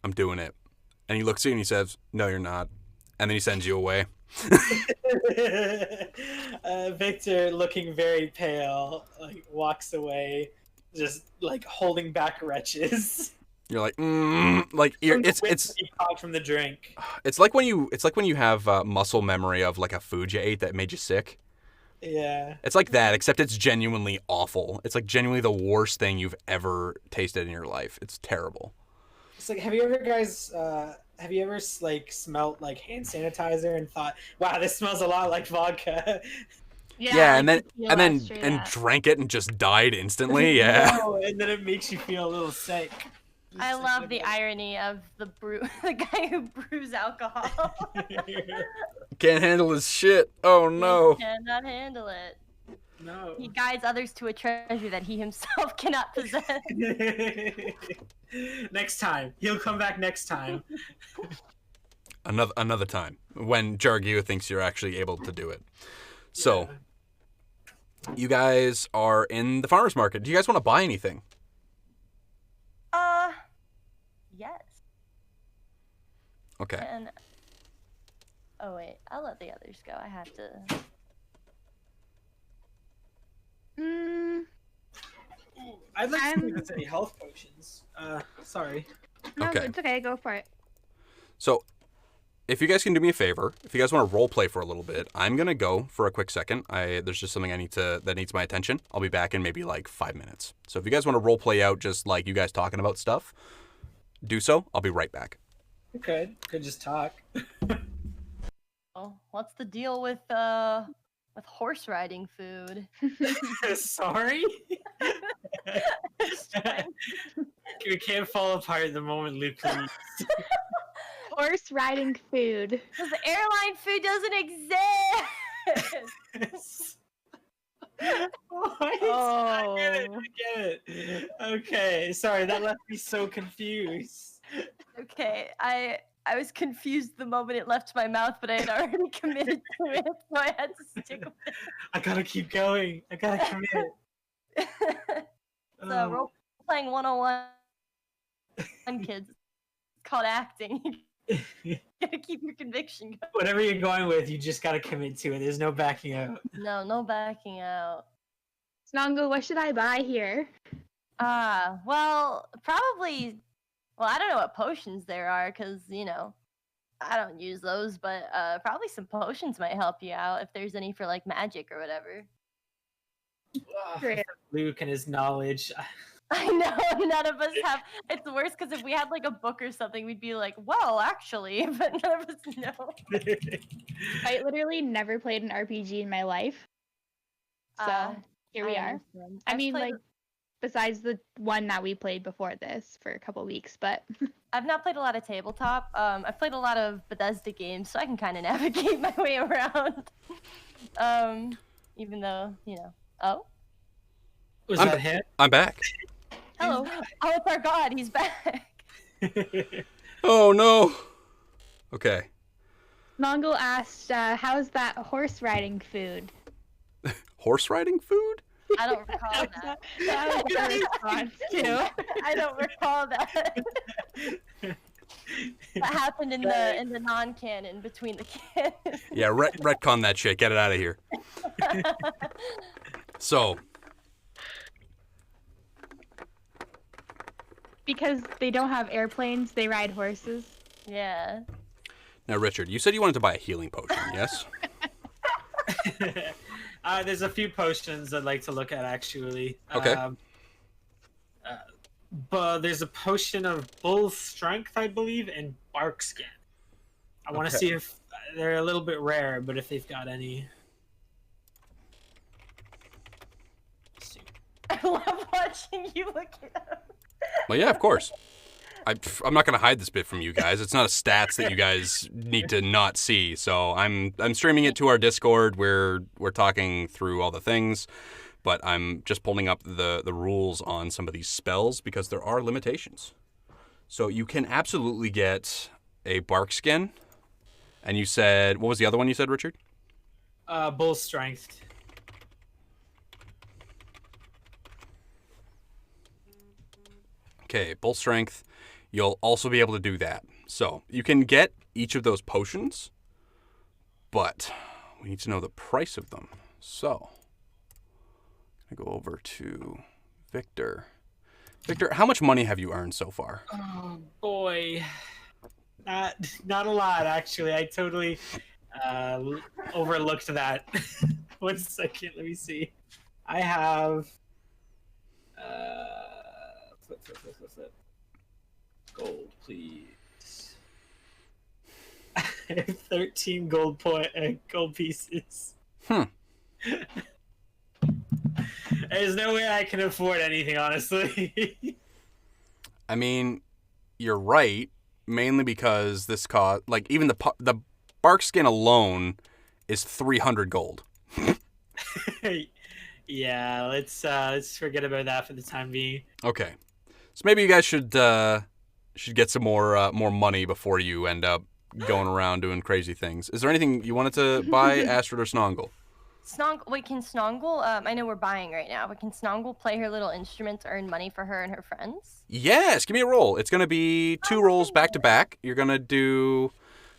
I'm doing it. And he looks at you and he says, no, you're not. And then he sends you away. Victor, looking very pale, like walks away, just like holding back retches. You're like, it's from the drink. It's like when you have muscle memory of like a food you ate that made you sick. Yeah. It's like that, except it's genuinely awful. It's like genuinely the worst thing you've ever tasted in your life. It's terrible. It's like, have you ever like smelt like hand sanitizer and thought, wow, this smells a lot like vodka? Yeah, and then drank it and just died instantly. Yeah. No, and then it makes you feel a little sick. I love the irony of the guy who brews alcohol. Can't handle his shit. Oh no. He cannot handle it. No. He guides others to a treasure that he himself cannot possess. Next time. He'll come back next time. Another time. When Jargy thinks you're actually able to do it. So, you guys are in the farmer's market. Do you guys want to buy anything? Yes. Okay. And oh wait, I'll let the others go. I have to. I'd like to see if there's any health potions. Sorry. No, Okay. it's okay. Go for it. So, if you guys can do me a favor, if you guys want to role play for a little bit, I'm gonna go for a quick second. There's just something that needs my attention. I'll be back in maybe like 5 minutes. So if you guys want to role play out just like you guys talking about stuff, do so. I'll be right back. Could just talk. Oh, what's the deal with horse riding food? Sorry. We can't fall apart the moment Luke leaves. Horse riding food. Because airline food doesn't exist. What? Oh. I get it. Okay, sorry, that left me so confused. Okay, I was confused the moment it left my mouth, but I had already committed to it, so I had to stick with it. I gotta keep going. I gotta commit. So role playing 101 kids. It's called acting. You gotta keep your conviction going. Whatever you're going with, you just gotta commit to it. There's no backing out. No backing out. Snongle, what should I buy here? Well, probably. Well, I don't know what potions there are, because, I don't use those, but probably some potions might help you out if there's any for, like, magic or whatever. Great. Luke and his knowledge. I know, none of us have. It's worse because if we had, like, a book or something, we'd be like, well, actually, but none of us know. I literally never played an RPG in my life. So, here we are. Understand. I I've mean, played- like, besides the one that we played before this for a couple weeks, but I've not played a lot of tabletop. I've played a lot of Bethesda games, so I can kind of navigate my way around. Even though, Oh, Was that him? I'm back. hello. Oh, it's our god. He's back. Oh no. Okay. Snongle asked, how's that horse riding food? Horse riding food? I don't recall that. That was the response, too. I don't recall that. That happened in the non-canon between the canons. Yeah, retcon that shit. Get it out of here. So, Because they don't have airplanes, they ride horses. Yeah. now Richard, you said you wanted to buy a healing potion, yes? There's a few potions I'd like to look at, actually. Okay. But there's a potion of bull strength, I believe, and bark skin. I want to Okay. see if they're a little bit rare, but if they've got any. Let's see. I love watching you look it up. Well, yeah, of course. I'm not going to hide this bit from you guys. It's not a stats that you guys need to not see. So I'm streaming it to our Discord where we're talking through all the things, but I'm just pulling up the rules on some of these spells because there are limitations. So you can absolutely get a bark skin. And you said, what was the other one you said, Richard? Bull strength. Okay, bull strength. You'll also be able to do that. So you can get each of those potions, but we need to know the price of them. So I'm going to go over to Victor. Victor, how much money have you earned so far? Oh boy, not a lot, actually. I totally overlooked that. 1 second, let me see. I have flip. Gold, please. I have 13 gold pieces. There's no way I can afford anything, honestly. I mean, you're right, mainly because this cost, like, even the bark skin alone is 300 gold. Yeah, let's forget about that for the time being. Okay, so maybe you guys should get some more money before you end up going around doing crazy things. Is there anything you wanted to buy, Astrid or Snongle? Wait, can Snongle, I know we're buying right now, but can Snongle play her little instrument to earn money for her and her friends? Yes, give me a roll. It's going to be 2 rolls back to back. You're going to do,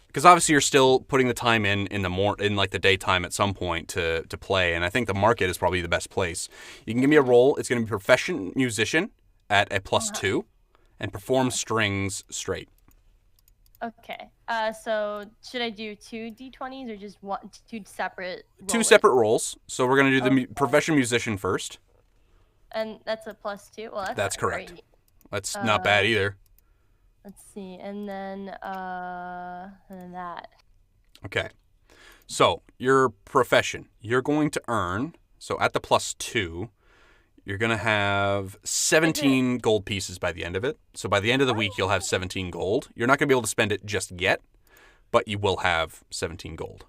because obviously you're still putting the time in the daytime at some point to play, and I think the market is probably the best place. You can give me a roll. It's going to be professional musician at a +2, and perform strings straight. Okay. So should I do 2 d20s or just two separate? Two rollers? separate rolls. So we're gonna do the Okay. professional musician first. And that's a +2. Well, That's not correct. great. That's not bad either. Let's see, and then that. Okay. So your profession, you're going to earn. So at the +2, you're gonna have 17 gold pieces by the end of it. So by the end of the week, you'll have 17 gold. You're not gonna be able to spend it just yet, but you will have 17 gold.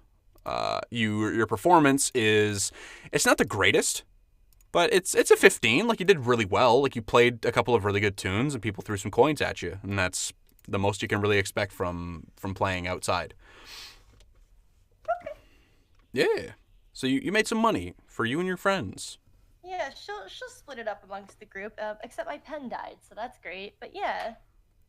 Your performance is, it's not the greatest, but it's a 15. Like, you did really well. Like, you played a couple of really good tunes and people threw some coins at you, and that's the most you can really expect from playing outside. Okay. Yeah. So you made some money for you and your friends. Yeah, she'll split it up amongst the group. Except my pen died, so that's great. But yeah.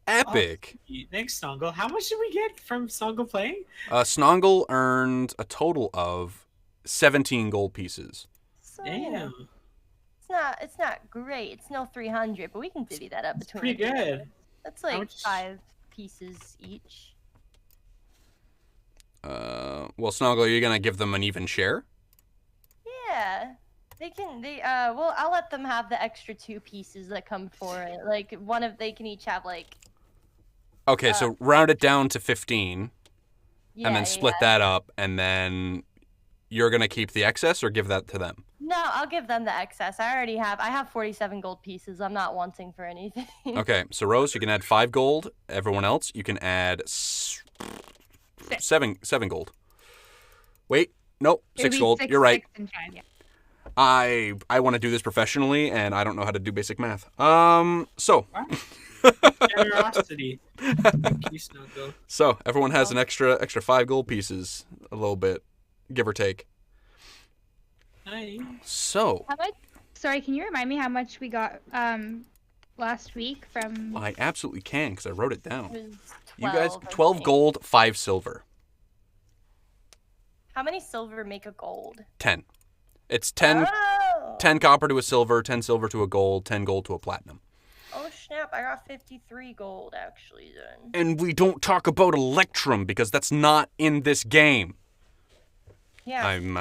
Epic. Thanks, Snongle. How much did we get from Snongle playing? Snongle earned a total of 17 gold pieces. So, Damn. It's not great. It's no 300, but we can divvy that up between. Pretty the two. good. That's like 5 pieces each. Well, Snongle, you're gonna give them an even share? Yeah. Well, I'll let them have the extra 2 pieces that come for it. Like, they can each have, like... Okay, so round it down to 15, Yeah, and then split that up, and then you're gonna keep the excess or give that to them? No, I'll give them the excess. I have 47 gold pieces. I'm not wanting for anything. Okay, so Rose, you can add 5 gold. Everyone else, you can add 7 gold. Wait, nope, 6 gold. You're right. 6 and 10, yeah. I want to do this professionally, and I don't know how to do basic math. So. Generosity. Thank you, Snongle. So everyone has an extra 5 gold pieces, a little bit, give or take. Nice. So. Sorry, can you remind me how much we got last week from? I absolutely can, because I wrote it down. It was 12, You guys, I 12 think. gold, 5 silver. How many silver make a gold? 10. It's 10 copper to a silver, 10 silver to a gold, 10 gold to a platinum. Oh snap, I got 53 gold actually then. And we don't talk about Electrum, because that's not in this game. Yeah. I'm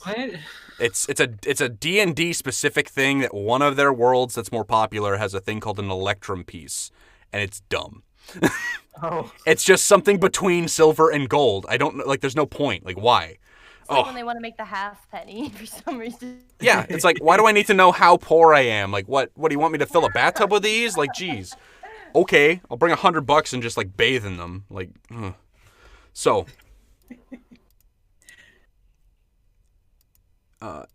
What? It's a D&D specific thing that one of their worlds that's more popular has a thing called an Electrum piece, and it's dumb. Oh. It's just something between silver and gold. I don't know, like, there's no point. Like, why? It's like when they want to make the half penny for some reason. Yeah, it's like, why do I need to know how poor I am? Like, what do you want me to fill a bathtub with these? Like, geez. Okay, I'll bring $100 and just, like, bathe in them. Like, ugh. So.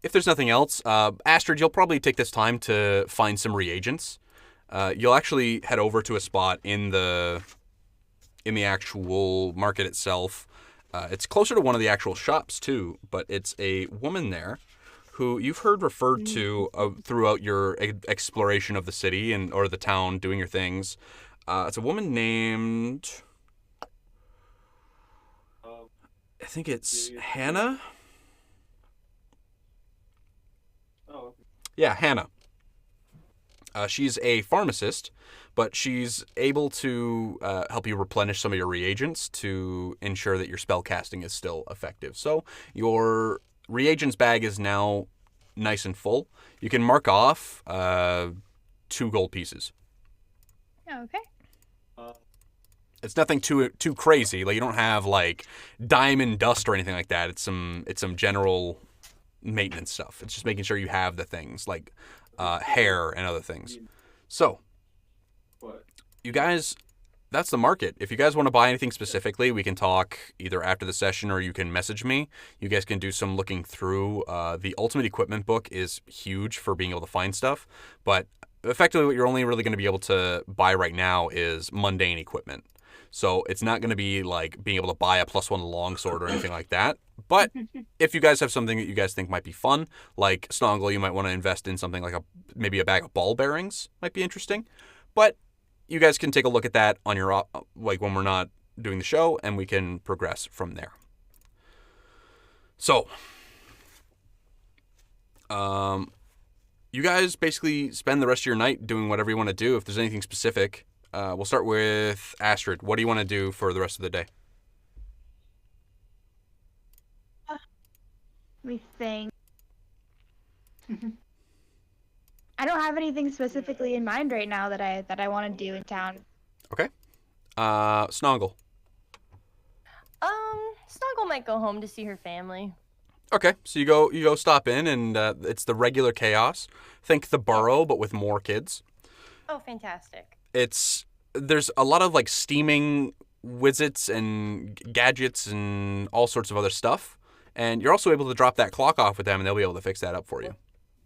If there's nothing else, Astrid, you'll probably take this time to find some reagents. You'll actually head over to a spot in the actual market itself. It's closer to one of the actual shops too, but it's a woman there who you've heard referred to throughout your exploration of the city or the town, doing your things. It's a woman named, I think it's Hannah. Oh. Yeah, Hannah. She's a pharmacist, but she's able to help you replenish some of your reagents to ensure that your spell casting is still effective. So your reagents bag is now nice and full. You can mark off 2 gold pieces. Okay. It's nothing too crazy. Like, you don't have like diamond dust or anything like that. It's some general maintenance stuff. It's just making sure you have the things like hair and other things. So, you guys, that's the market. If you guys want to buy anything specifically, we can talk either after the session or you can message me. You guys can do some looking through. The Ultimate Equipment book is huge for being able to find stuff, but effectively what you're only really going to be able to buy right now is mundane equipment. So it's not going to be like being able to buy a +1 longsword or anything like that. But if you guys have something that you guys think might be fun, like Snongle, you might want to invest in something like maybe a bag of ball bearings might be interesting. But you guys can take a look at that on your like when we're not doing the show, and we can progress from there. So, you guys basically spend the rest of your night doing whatever you want to do. If there's anything specific, We'll start with Astrid. What do you want to do for the rest of the day? Let me think. I don't have anything specifically in mind right now that I want to do in town. Okay. Snongle. Snongle might go home to see her family. Okay, so you go stop in, and it's the regular chaos. Think the Burrow, but with more kids. Oh, fantastic. There's a lot of like steaming widgets and gadgets and all sorts of other stuff. And you're also able to drop that clock off with them, and they'll be able to fix that up for you.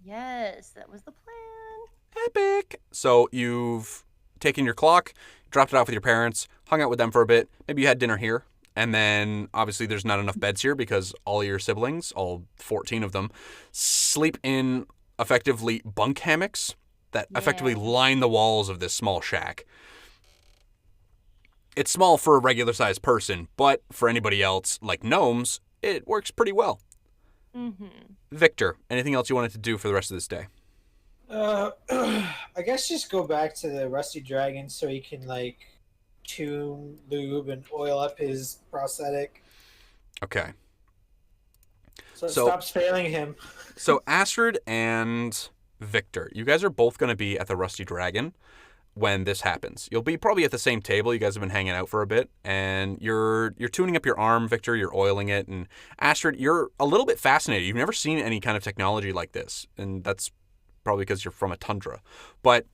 Yes, that was the plan. Epic. So you've taken your clock, dropped it off with your parents, hung out with them for a bit. Maybe you had dinner here. And then, obviously, there's not enough beds here because all your siblings, all 14 of them, sleep in effectively bunk hammocks that effectively line the walls of this small shack. It's small for a regular-sized person, but for anybody else, like gnomes, it works pretty well. Mm-hmm. Victor, anything else you wanted to do for the rest of this day? I guess just go back to the Rusty Dragon so he can, like, tune, lube, and oil up his prosthetic. Okay. So it stops failing him. So Astrid and Victor, you guys are both going to be at the Rusty Dragon when this happens. You'll be probably at the same table. You guys have been hanging out for a bit, and you're tuning up your arm, Victor. You're oiling it, and Astrid, you're a little bit fascinated. You've never seen any kind of technology like this, and that's probably because you're from a tundra. But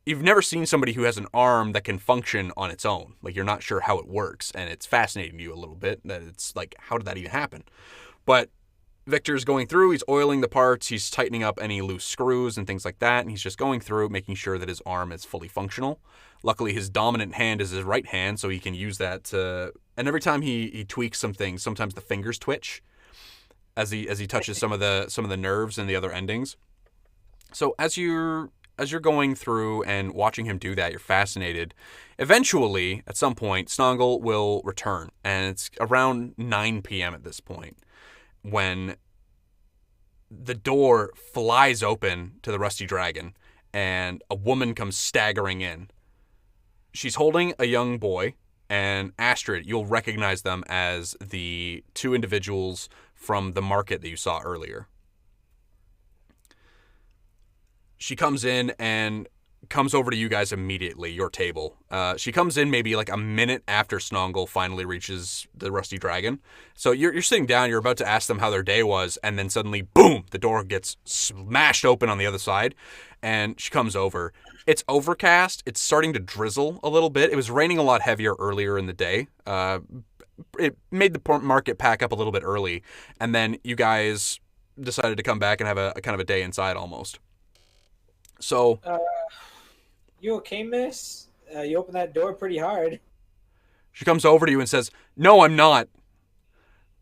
you've never seen somebody who has an arm that can function on its own. Like, you're not sure how it works, and it's fascinating to you a little bit that it's like, how did that even happen? But Victor's going through, he's oiling the parts, he's tightening up any loose screws and things like that, and he's just going through, making sure that his arm is fully functional. Luckily, his dominant hand is his right hand, so he can use that to... And every time he tweaks some things, sometimes the fingers twitch as he touches some of the nerves and the other endings. So as you're going through and watching him do that, you're fascinated. Eventually, at some point, Snongle will return, and it's around 9 p.m. at this point when the door flies open to the Rusty Dragon, and a woman comes staggering in. She's holding a young boy, and Astrid, you'll recognize them as the two individuals from the market that you saw earlier. She comes in and comes over to you guys immediately, your table. She comes in maybe like a minute after Snongle finally reaches the Rusty Dragon. So you're sitting down, you're about to ask them how their day was, and then suddenly, boom, the door gets smashed open on the other side, and she comes over. It's overcast. It's starting to drizzle a little bit. It was raining a lot heavier earlier in the day. It made the market pack up a little bit early, and then you guys decided to come back and have a kind of a day inside almost. So, you okay, miss? You opened that door pretty hard. She comes over to you and says, "No, I'm not.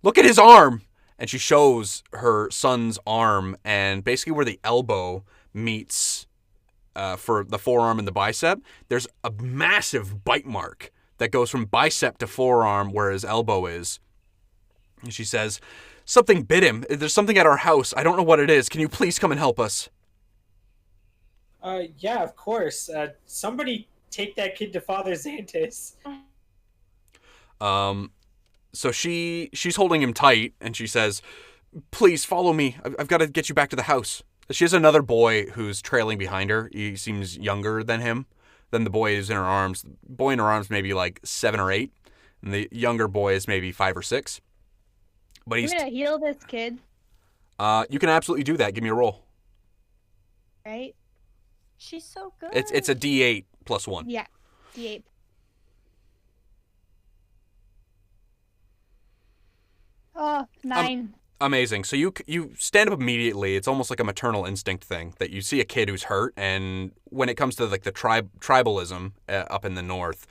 Look at his arm." And she shows her son's arm, and basically where the elbow meets for the forearm and the bicep, there's a massive bite mark that goes from bicep to forearm where his elbow is. And she says, "Something bit him. There's something at our house. I don't know what it is. Can you please come and help us?" Yeah, of course. Somebody take that kid to Father Xantis. So she's holding him tight, and she says, "Please follow me. I've got to get you back to the house." She has another boy who's trailing behind her. He seems younger than the boy who's in her arms. The boy in her arms maybe like 7 or 8, and the younger boy is maybe 5 or 6. But he's gonna heal this kid. You can absolutely do that. Give me a roll. Right? She's so good. It's a D8 plus 1. Yeah, D8. Oh, 9. Amazing. So you stand up immediately. It's almost like a maternal instinct thing that you see a kid who's hurt, and when it comes to like the tribalism up in the north,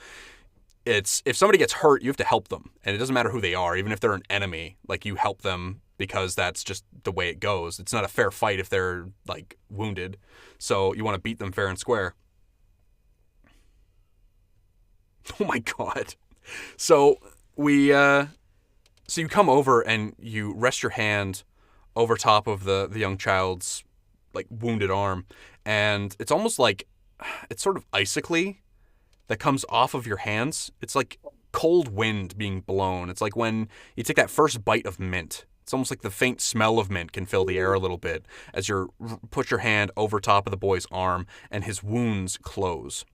it's if somebody gets hurt, you have to help them, and it doesn't matter who they are, even if they're an enemy. Like, you help them because that's just the way it goes. It's not a fair fight if they're like wounded, so you want to beat them fair and square. Oh my god. So So you come over and you rest your hand over top of the young child's like wounded arm, and it's almost like it's sort of icically, that comes off of your hands. It's like cold wind being blown. It's like when you take that first bite of mint. It's almost like the faint smell of mint can fill the air a little bit as you put your hand over top of the boy's arm and his wounds close.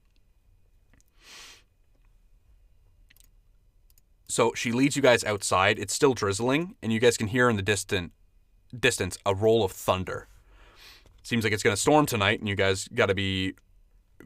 So she leads you guys outside. It's still drizzling, and you guys can hear in the distance a roll of thunder. Seems like it's going to storm tonight, and you guys got to be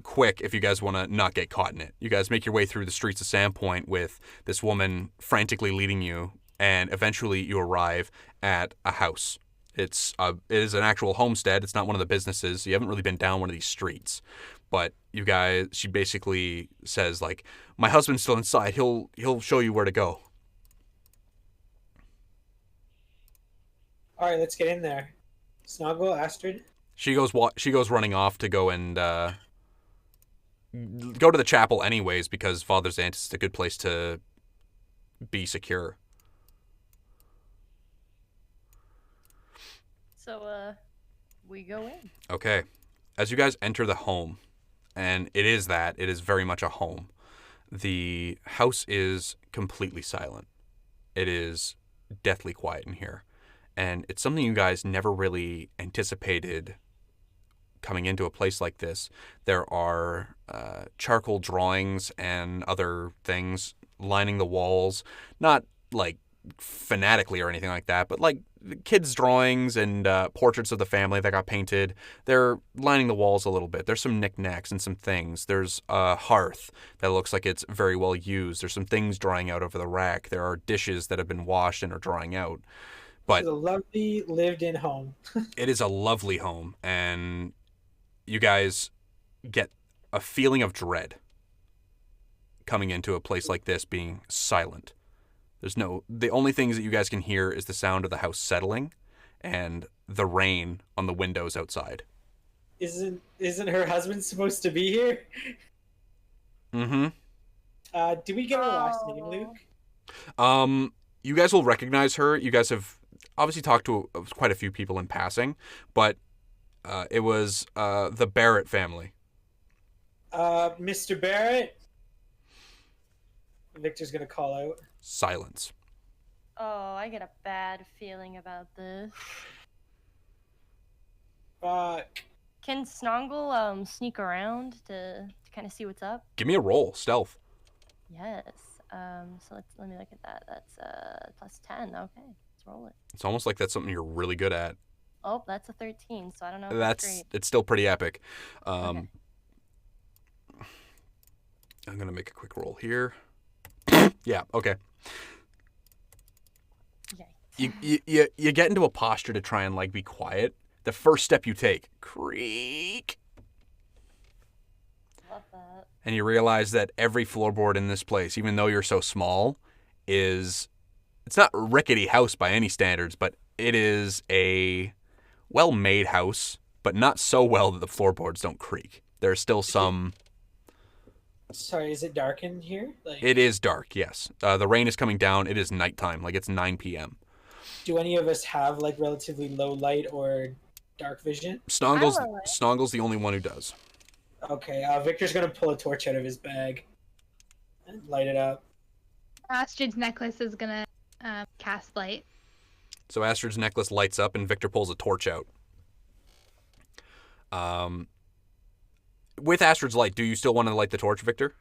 quick if you guys want to not get caught in it. You guys make your way through the streets of Sandpoint with this woman frantically leading you, and eventually you arrive at a house. It is an actual homestead. It's not one of the businesses. You haven't really been down one of these streets. But you guys, she basically says, like, my husband's still inside. He'll show you where to go. All right, let's get in there. Snongle, Astrid. She goes running off to go and go to the chapel anyways, because Father Xantis is a good place to be secure. So, we go in. Okay. As you guys enter the home, and it is very much a home, the house is completely silent. It is deathly quiet in here. And it's something you guys never really anticipated coming into a place like this. There are charcoal drawings and other things lining the walls, not like fanatically or anything like that, but like kids' drawings and portraits of the family that got painted. They're lining the walls a little bit. There's some knickknacks and some things. There's a hearth that looks like it's very well used. There's some things drying out over the rack. There are dishes that have been washed and are drying out. But it's a lovely lived-in home. It is a lovely home, and you guys get a feeling of dread coming into a place like this being silent. The only things that you guys can hear is the sound of the house settling and the rain on the windows outside. Isn't her husband supposed to be here? Mm-hmm. Do we get her last name, Luke? You guys will recognize her. You guys have obviously talked to quite a few people in passing, but it was the Barrett family. Mr. Barrett? Victor's gonna call out. Silence. Oh, I get a bad feeling about this. Fuck. Can Snongle sneak around to kind of see what's up? Give me a roll, stealth. Yes. So let me look at that. That's plus 10. Okay, let's roll it. It's almost like that's something you're really good at. Oh, that's a 13. So I don't know. If that's great. It's still pretty epic. Okay. I'm gonna make a quick roll here. Yeah. Okay. You get into a posture to try and like be quiet. The first step you take, creak. Love that. And you realize that every floorboard in this place, even though you're so small, it's not a rickety house by any standards, but it is a well-made house, but not so well that the floorboards don't creak. There's still some... Sorry, is it dark in here? It is dark, yes. The rain is coming down. It is nighttime, like it's 9 p.m. Do any of us have like relatively low light or dark vision? Snongle's the only one who does. Okay, Victor's gonna pull a torch out of his bag and light it up. Astrid's necklace is gonna cast light. So Astrid's necklace lights up and Victor pulls a torch out. With Astrid's light, do you still want to light the torch, Victor?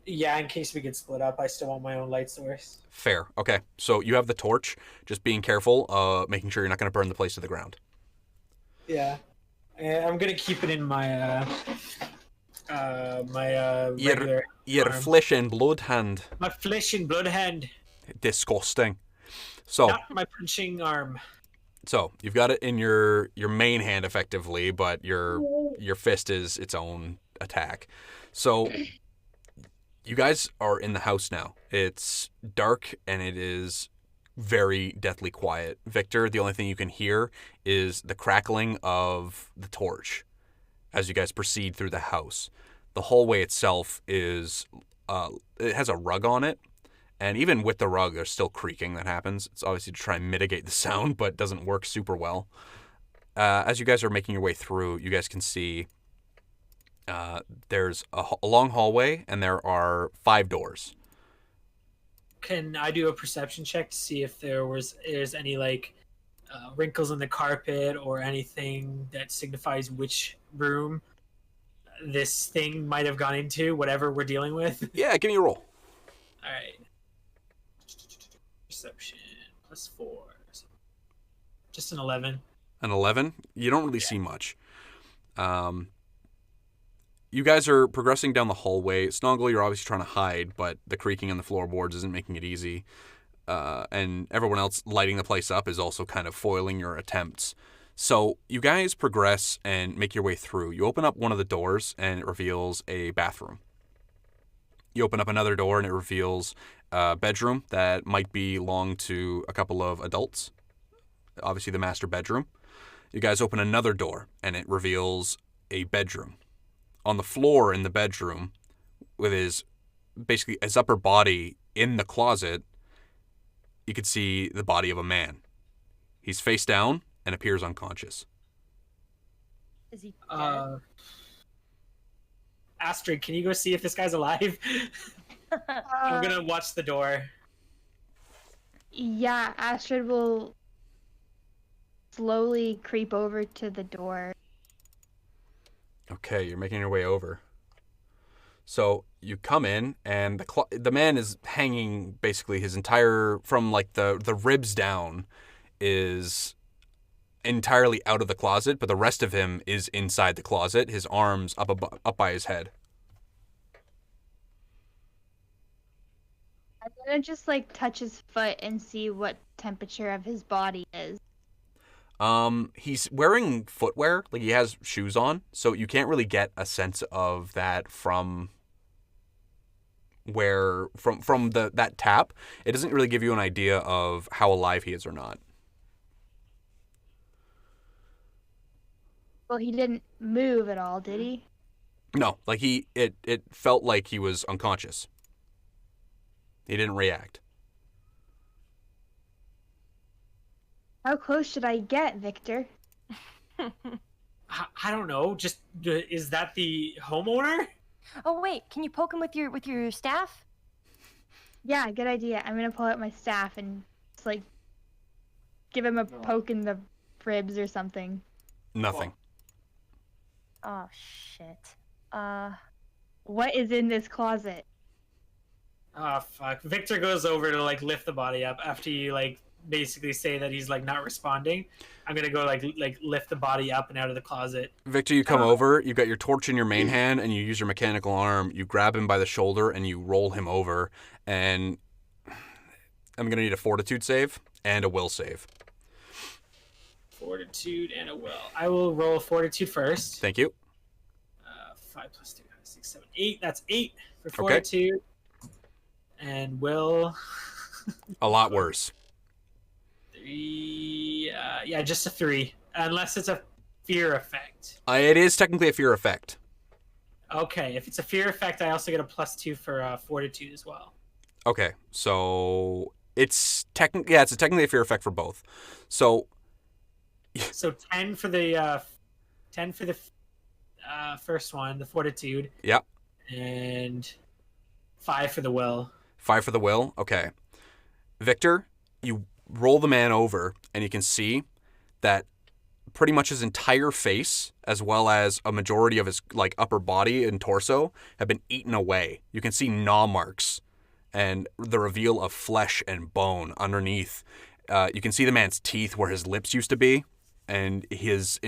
Yeah, in case we get split up, I still want my own light source. Fair. Okay. So you have the torch, just being careful, making sure you're not going to burn the place to the ground. Yeah. I'm going to keep it in my regular Your flesh and blood hand. My flesh and blood hand. Disgusting. So not my punching arm. So you've got it in your main hand effectively, but your fist is its own attack. So you guys are in the house now. It's dark and it is very deathly quiet. Victor, the only thing you can hear is the crackling of the torch as you guys proceed through the house. The hallway itself is it has a rug on it. And even with the rug, there's still creaking that happens. It's obviously to try and mitigate the sound, but doesn't work super well. As you guys are making your way through, you guys can see There's a long hallway, and there are 5 doors. Can I do a perception check to see if there's any like wrinkles in the carpet or anything that signifies which room this thing might have gone into, whatever we're dealing with? Yeah, give me a roll. All right. Perception +4. Just an 11. An 11? You don't really see much. You guys are progressing down the hallway. Snongle, you're obviously trying to hide, but the creaking on the floorboards isn't making it easy. And everyone else lighting the place up is also kind of foiling your attempts. So you guys progress and make your way through. You open up one of the doors, and it reveals a bathroom. You open up another door, and it reveals a bedroom that might belong to a couple of adults. Obviously, the master bedroom. You guys open another door, and it reveals a bedroom. On the floor in the bedroom, with his upper body in the closet, you could see the body of a man. He's face down and appears unconscious. Is he dead? Astrid, can you go see if this guy's alive? I'm gonna watch the door. Yeah, Astrid will slowly creep over to the door. Okay, you're making your way over. So you come in, and the man is hanging basically his entire, from like the ribs down, is entirely out of the closet, but the rest of him is inside the closet, his arms up by his head. I'm gonna just like touch his foot and see what temperature of his body is. He's wearing footwear, like he has shoes on, so you can't really get a sense of that from that tap. It doesn't really give you an idea of how alive he is or not. Well, he didn't move at all, did he? No, like it felt like he was unconscious. He didn't react. How close should I get, Victor? I don't know. Just is that the homeowner? Oh wait, can you poke him with your staff? Yeah, good idea. I'm gonna pull out my staff and just like give him a poke in the ribs or something. Nothing. Oh shit. What is in this closet? Oh fuck. Victor goes over to like lift the body up after you like basically say that he's like not responding. I'm gonna go like lift the body up and out of the closet. Victor, you come over, you've got your torch in your main hand, and you use your mechanical arm. You grab him by the shoulder and you roll him over, and I'm gonna need a fortitude save and a will save. Fortitude and a will. I will roll fortitude first. Thank you. 5 + 2, 6, 7, 8. That's 8 for fortitude. Okay. And will. A lot worse. 3. Yeah, just a 3. Unless it's a fear effect. It is technically a fear effect. Okay, if it's a fear effect, I also get a +2 for fortitude as well. Okay, so it's technically a fear effect for both. So 10 for the first one, the fortitude. Yep. And 5 for the will. 5 for the will. Okay. Victor, you roll the man over, and you can see that pretty much his entire face, as well as a majority of his like upper body and torso, have been eaten away. You can see gnaw marks and the reveal of flesh and bone underneath. You can see the man's teeth where his lips used to be, and his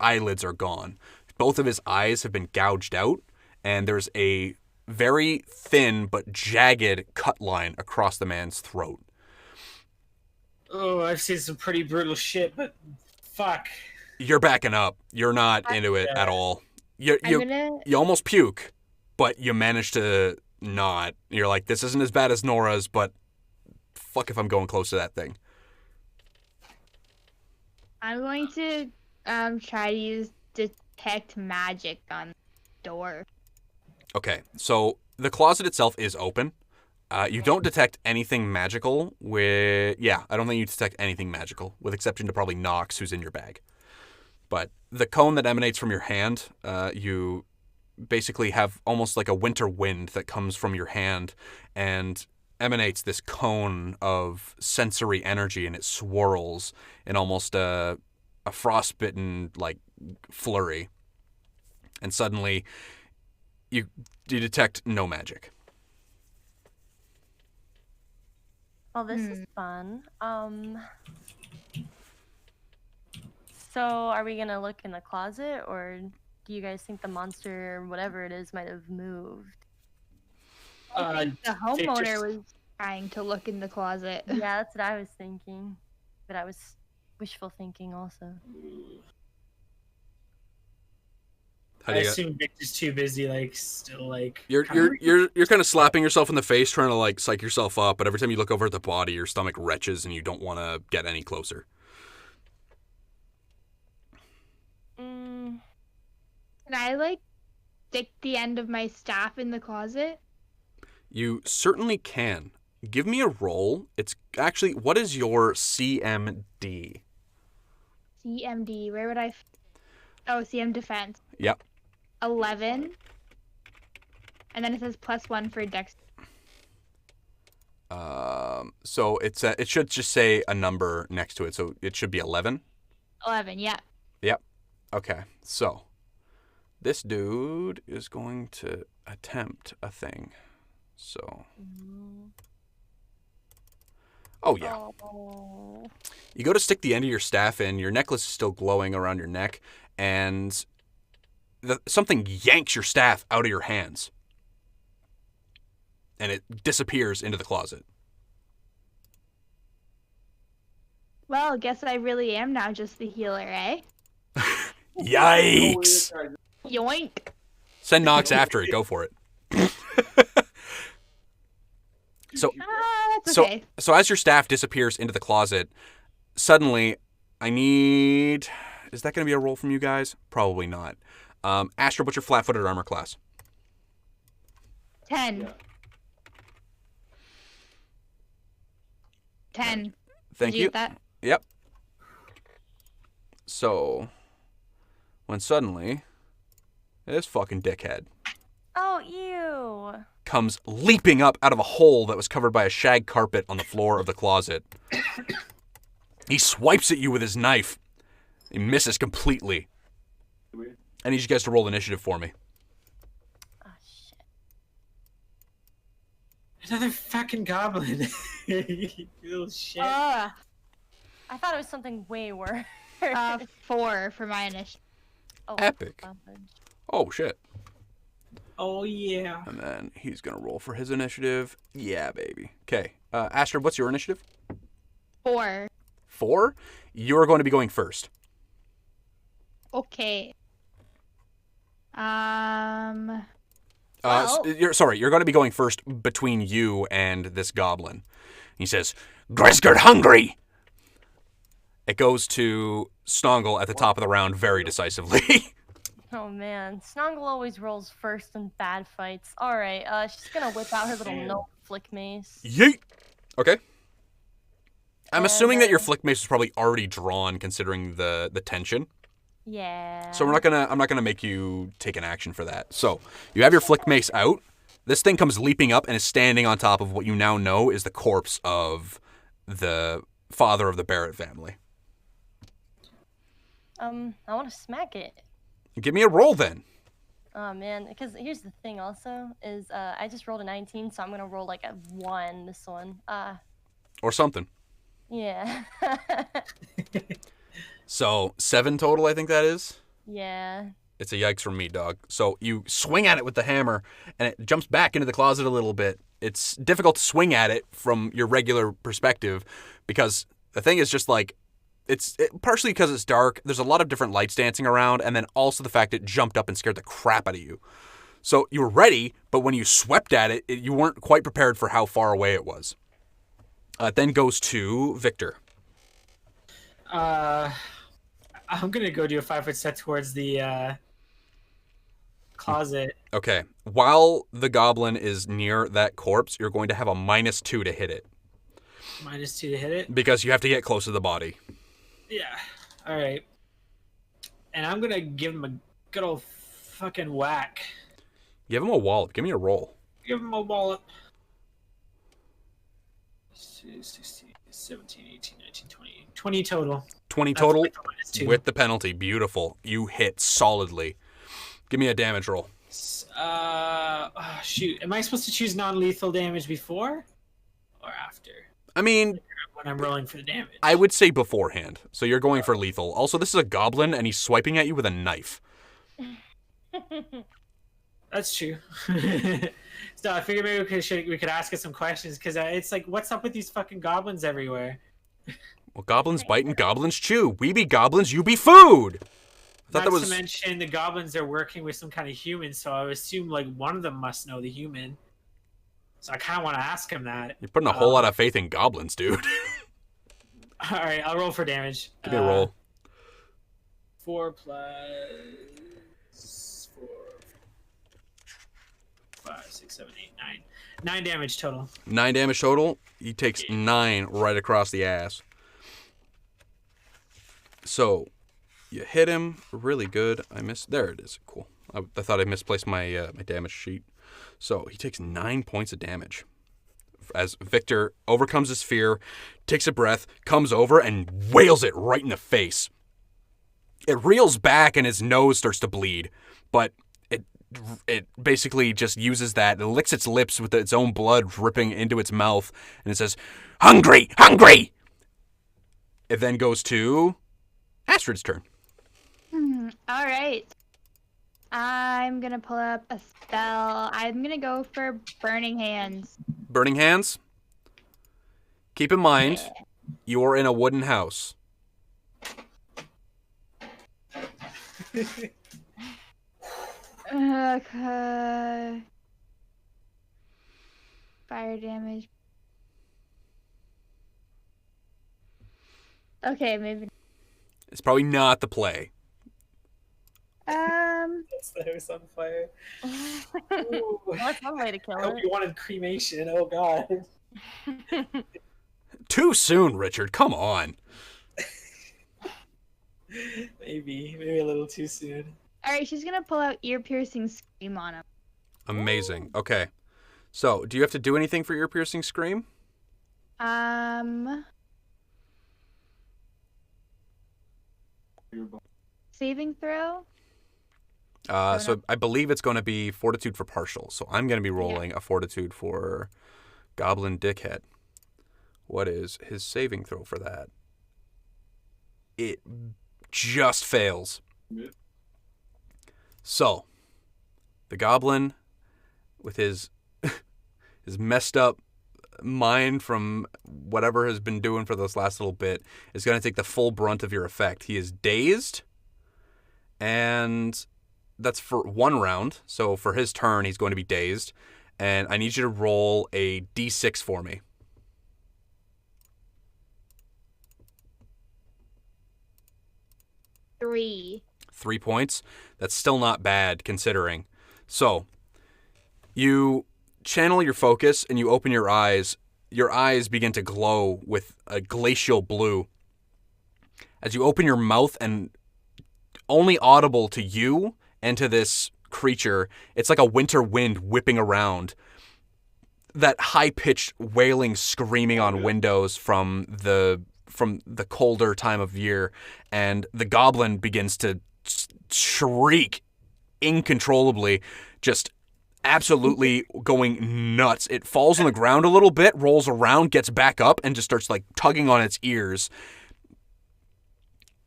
eyelids are gone. Both of his eyes have been gouged out, and there's a very thin but jagged cut line across the man's throat. Oh, I've seen some pretty brutal shit, but fuck. You're backing up. You're not into it at all. You almost puke, but you manage to not. You're like, this isn't as bad as Nora's, but fuck if I'm going close to that thing. I'm going to try to use detect magic on the door. Okay, so the closet itself is open. You don't detect anything magical I don't think you detect anything magical, with exception to probably Nox, who's in your bag. But the cone that emanates from your hand, you basically have almost like a winter wind that comes from your hand and emanates this cone of sensory energy, and it swirls in almost a frostbitten like flurry. And suddenly you detect no magic. Well, this is fun. So are we gonna look in the closet, or do you guys think the monster, or whatever it is, might have moved? I think the homeowner was trying to look in the closet. Yeah, that's what I was thinking. But I was wishful thinking also. I assume Victor's too busy, like, still, like... You're kind of slapping yourself in the face, trying to, like, psych yourself up, but every time you look over at the body, your stomach retches and you don't want to get any closer. Can I, like, stick the end of my staff in the closet? You certainly can. Give me a roll. It's actually, what is your CMD? CMD, where would I... Oh, CM defense. Yep. 11. And then it says +1 for dex. So it should just say a number next to it, so it should be 11. 11, yeah. Yep. Okay. So this dude is going to attempt a thing. So. Oh yeah. Oh. You go to stick the end of your staff in. Your necklace is still glowing around your neck, and something yanks your staff out of your hands, and it disappears into the closet. Well, guess I really am now just the healer, eh? Yikes! Yoink! Send Nox after it. Go for it. That's okay. So as your staff disappears into the closet, suddenly I need... Is that going to be a roll from you guys? Probably not. Astrid, what's your flat-footed armor class? 10. Yeah. 10. Thank Did you get that? Yep. So, when suddenly, this fucking dickhead Oh, ew. comes leaping up out of a hole that was covered by a shag carpet on the floor of the closet. He swipes at you with his knife. He misses completely. I need you guys to roll initiative for me. Oh, shit. Another fucking goblin. You little shit. I thought it was something way worse. 4 for my initiative. Oh, Epic. savage. Oh, shit. Oh, yeah. And then he's going to roll for his initiative. Yeah, baby. Okay. Astrid, what's your initiative? 4. 4? You're going to be going first. Okay. You're going to be going first between you and this goblin. He says, "Grisgard hungry!" It goes to Snongle at the top of the round very decisively. Oh man, Snongle always rolls first in bad fights. Alright, she's gonna whip out her little no flick mace. Yeet! Okay. I'm And, assuming that your flick mace was probably already drawn considering the tension. Yeah. So I'm not gonna make you take an action for that. So you have your flick mace out. This thing comes leaping up and is standing on top of what you now know is the corpse of the father of the Barrett family. I want to smack it. Give me a roll then. Oh man, because here's the thing also, is I just rolled a 19, so I'm gonna roll like a 1 this one. Or something. Yeah. So 7 total, I think that is. Yeah. It's a yikes from me, dog. So you swing at it with the hammer, and it jumps back into the closet a little bit. It's difficult to swing at it from your regular perspective, because the thing is just like, partially because it's dark, there's a lot of different lights dancing around, and then also the fact it jumped up and scared the crap out of you. So you were ready, but when you swept at it, you weren't quite prepared for how far away it was. It then goes to Victor. I'm gonna go do a 5-foot step towards the closet. Okay. While the goblin is near that corpse, you're going to have a -2 to hit it. -2 to hit it? Because you have to get close to the body. Yeah. Alright. And I'm gonna give him a good old fucking whack. Give him a wallop. Give me a roll. Give him a wallop. 16, 17, 18, 19, 20. 20 total. 20 total with the penalty. Beautiful. You hit solidly. Give me a damage roll. Shoot. Am I supposed to choose non-lethal damage before or after? I mean, when I'm rolling for the damage. I would say beforehand. So you're going for lethal. Also, this is a goblin, and he's swiping at you with a knife. That's true. So I figured maybe we could ask us some questions, because it's like, what's up with these fucking goblins everywhere? Well, goblins bite and goblins chew. We be goblins, you be food. Not to mention the goblins are working with some kind of human, so I would assume like one of them must know the human. So I kind of want to ask him that. You're putting a whole lot of faith in goblins, dude. All right, I'll roll for damage. Give me a roll. 4 plus 4, 5, 6, 7, 8, 9. 9 damage total. 9 damage total. He takes 9 right across the ass. So, you hit him really good. I missed. There it is. Cool. I thought I misplaced my my damage sheet. So he takes 9 points of damage. As Victor overcomes his fear, takes a breath, comes over, and wails it right in the face. It reels back and his nose starts to bleed, but it basically just uses that. It licks its lips with its own blood dripping into its mouth, and it says, "Hungry! Hungry!" It then goes to Astrid's turn. All right. I'm going to pull up a spell. I'm going to go for Burning Hands. Burning Hands? Keep in mind, you are in a wooden house. Okay. Fire damage. Okay, maybe. It's probably not the play. It's the house on fire. Well, that's one way to kill I hope it. you wanted cremation. Oh god. Too soon, Richard. Come on. Maybe a little too soon. All right, she's gonna pull out ear-piercing scream on him. Amazing. Okay. So, do you have to do anything for your piercing scream? Saving throw. So I believe it's going to be fortitude for partial. So I'm going to be rolling a fortitude for Goblin Dickhead. What is his saving throw for that? It just fails. So, the goblin, with his his messed up mind from whatever has been doing for this last little bit, is going to take the full brunt of your effect. He is dazed, and that's for 1 round. So for his turn, he's going to be dazed, and I need you to roll a d6 for me. 3. 3 points. That's still not bad considering. So, you channel your focus and you open your eyes. Your eyes begin to glow with a glacial blue. As you open your mouth, and only audible to you and to this creature, it's like a winter wind whipping around. That high-pitched wailing, screaming on windows from the colder time of year, and the goblin begins to shriek incontrollably, just absolutely going nuts. It falls on the ground a little bit, rolls around, gets back up, and just starts like tugging on its ears.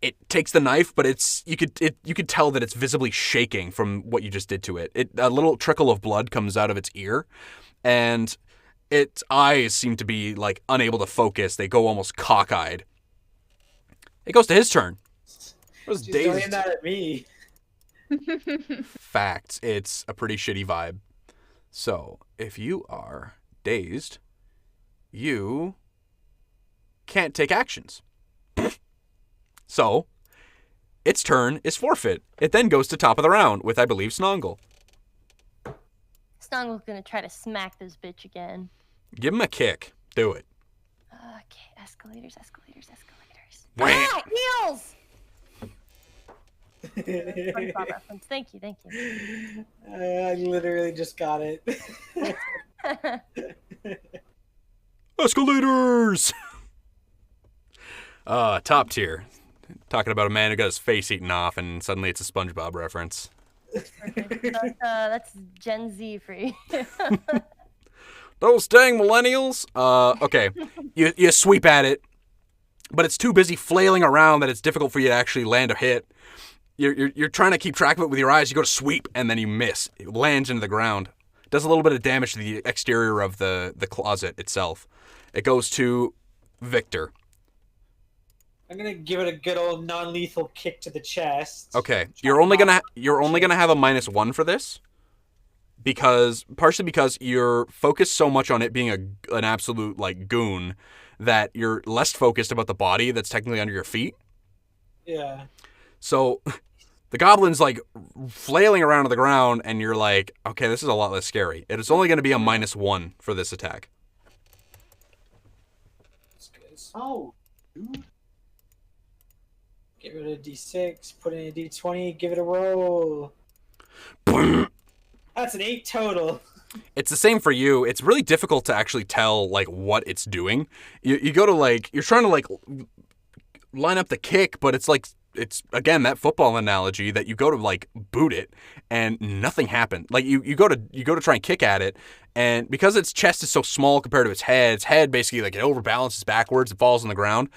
It takes the knife, but you could tell that it's visibly shaking from what you just did to it. A little trickle of blood comes out of its ear, and its eyes seem to be like unable to focus. They go almost cockeyed. It goes to his turn. She's doing that at me. Facts. It's a pretty shitty vibe. So, if you are dazed, you can't take actions. So, its turn is forfeit. It then goes to top of the round with, I believe, Snongle. Snongle's gonna try to smack this bitch again. Give him a kick. Do it. Okay, escalators. Wham! Ah, heels! SpongeBob reference. Thank you. I literally just got it. Escalators! Top tier. Talking about a man who got his face eaten off, and suddenly it's a SpongeBob reference. That's Gen Z for you. Those dang millennials. Okay. You sweep at it, but it's too busy flailing around that it's difficult for you to actually land a hit. You're trying to keep track of it with your eyes. You go to sweep, and then you miss. It lands into the ground. Does a little bit of damage to the exterior of the closet itself. It goes to Victor. I'm gonna give it a good old non-lethal kick to the chest. Okay, you're only gonna have a -1 for this, partially because you're focused so much on it being an absolute like goon that you're less focused about the body that's technically under your feet. Yeah. So the goblin's like flailing around on the ground, and you're like, okay, this is a lot less scary. It is only going to be a -1 for this attack. Oh, dude. Get rid of D6, put in a D20, give it a roll. That's an 8 total. It's the same for you. It's really difficult to actually tell like what it's doing. You go to like, you're trying to like line up the kick, but it's like, it's again that football analogy that you go to like boot it and nothing happened. Like you go to try and kick at it, and because its chest is so small compared to its head basically like it overbalances backwards, it falls on the ground,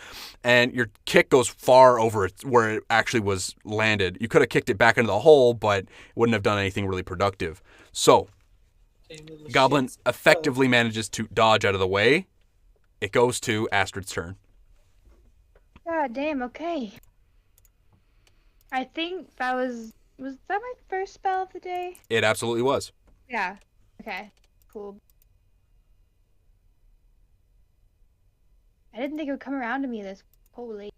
and your kick goes far over where it actually was landed. You could have kicked it back into the hole, but it wouldn't have done anything really productive. So Goblin effectively manages to dodge out of the way. It goes to Astrid's turn. God damn, okay. I think that was that my first spell of the day? It absolutely was. Yeah. Okay. Cool. I didn't think it would come around to me this holy.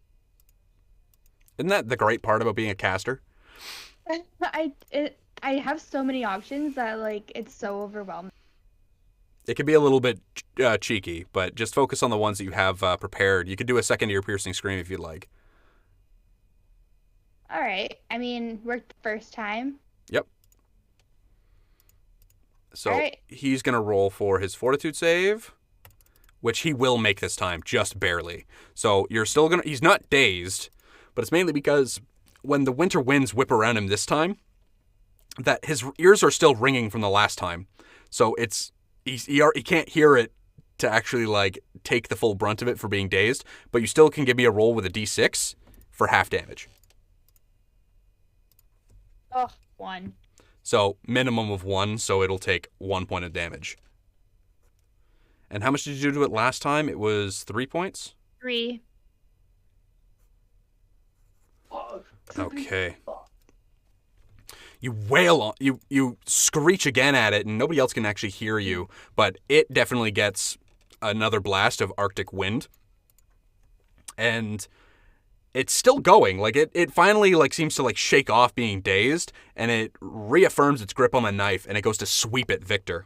Isn't that the great part about being a caster? I have so many options that like it's so overwhelming. It can be a little bit cheeky, but just focus on the ones that you have prepared. You could do a second ear piercing scream if you'd like. All right. I mean, worked the first time. Yep. So right. He's going to roll for his fortitude save, which he will make this time, just barely. So you're still going to... He's not dazed, but it's mainly because when the winter winds whip around him this time, that his ears are still ringing from the last time. So he can't hear it to actually like take the full brunt of it for being dazed, but you still can give me a roll with a d6 for half damage. Oh, 1. So minimum of 1, so it'll take 1 point of damage. And how much did you do to it last time? It was 3 points? 3. Okay. You wail on, you screech again at it, and nobody else can actually hear you, but it definitely gets another blast of Arctic wind. And it's still going. Like it finally like seems to like shake off being dazed, and it reaffirms its grip on the knife, and it goes to sweep at Victor.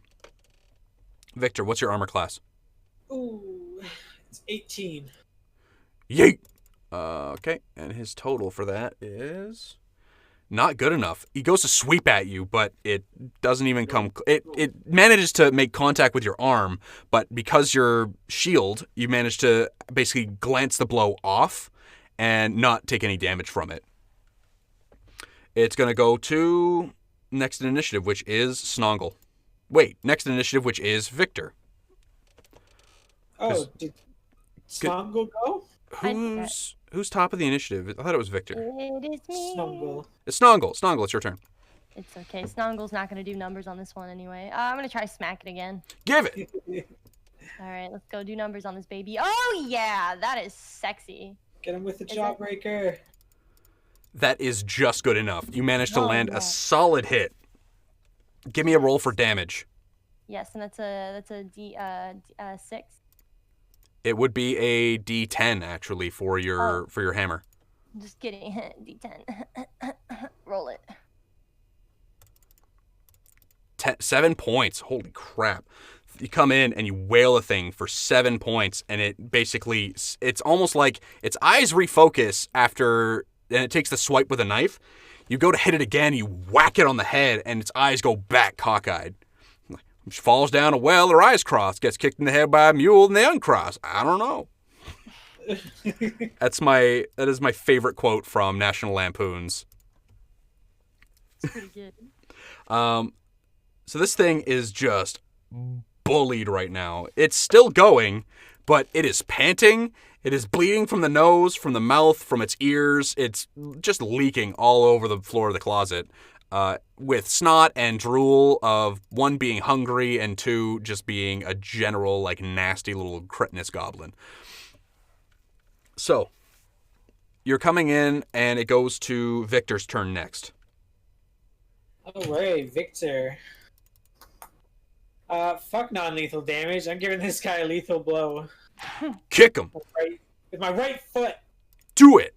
Victor, what's your armor class? Ooh, it's 18. Yeet. Okay, and his total for that is not good enough. He goes to sweep at you, but it doesn't even come. It manages to make contact with your arm, but because you're shield, you manage to basically glance the blow off and not take any damage from it. It's going to go to next in initiative, which is Snongle. Wait, next in initiative, which is Victor. Oh, did Snongle go? Who's top of the initiative? I thought it was Victor. It is me. Snongle. It's Snongle. Snongle, it's your turn. It's okay. Snongle's not going to do numbers on this one anyway. I'm going to try smack it again. Give it! All right, let's go do numbers on this baby. Oh, yeah, that is sexy. Get him with the jawbreaker. That is just good enough. You managed to land a solid hit. Give me a roll for damage. Yes, and that's a D6. It would be a D10 actually for your hammer. Just kidding. D10. Roll it. 7 points. Holy crap. You come in and you wail a thing for 7 points, and it basically, it's almost like its eyes refocus after, and it takes the swipe with a knife. You go to hit it again, you whack it on the head, and its eyes go back cockeyed. She falls down a well, her eyes cross, gets kicked in the head by a mule, and they uncross. I don't know. That is my favorite quote from National Lampoons. It's pretty good. So this thing is just bullied right now. It's still going, but it is panting. It is bleeding from the nose, from the mouth, from its ears. It's just leaking all over the floor of the closet, with snot and drool of one being hungry and two just being a general, like, nasty little cretinous goblin. So, you're coming in, and it goes to Victor's turn next. All right, Victor. Fuck non-lethal damage. I'm giving this guy a lethal blow. Kick him. With my right foot. Do it.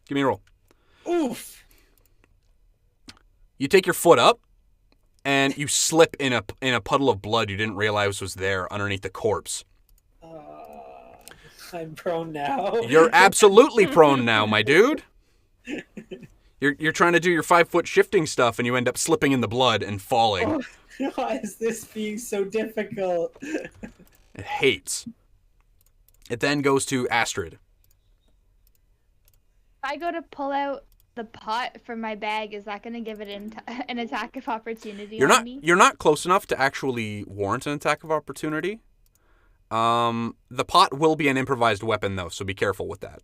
Give me a roll. Oof. You take your foot up, and you slip in a puddle of blood you didn't realize was there underneath the corpse. I'm prone now. You're absolutely prone now, my dude. You're trying to do your 5-foot shifting stuff, and you end up slipping in the blood and falling. Oh, why is this being so difficult? It hates. It then goes to Astrid. If I go to pull out the pot from my bag, is that going to give it an attack of opportunity on me? You're not close enough to actually warrant an attack of opportunity. The pot will be an improvised weapon, though, so be careful with that.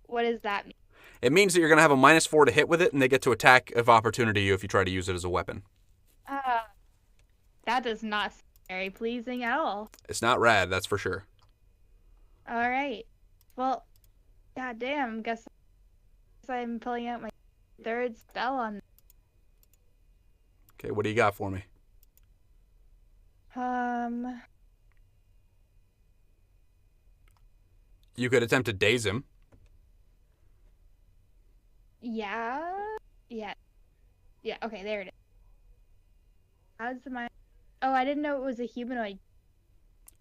What does that mean? It means that you're going to have a -4 to hit with it, and they get to attack of opportunity you if you try to use it as a weapon. That does not seem very pleasing at all. It's not rad, that's for sure. All right. Well, goddamn, guess I'm pulling out my third spell on. Okay, what do you got for me? You could attempt to daze him. Yeah. Okay, there it is. How's my? Oh, I didn't know it was a humanoid.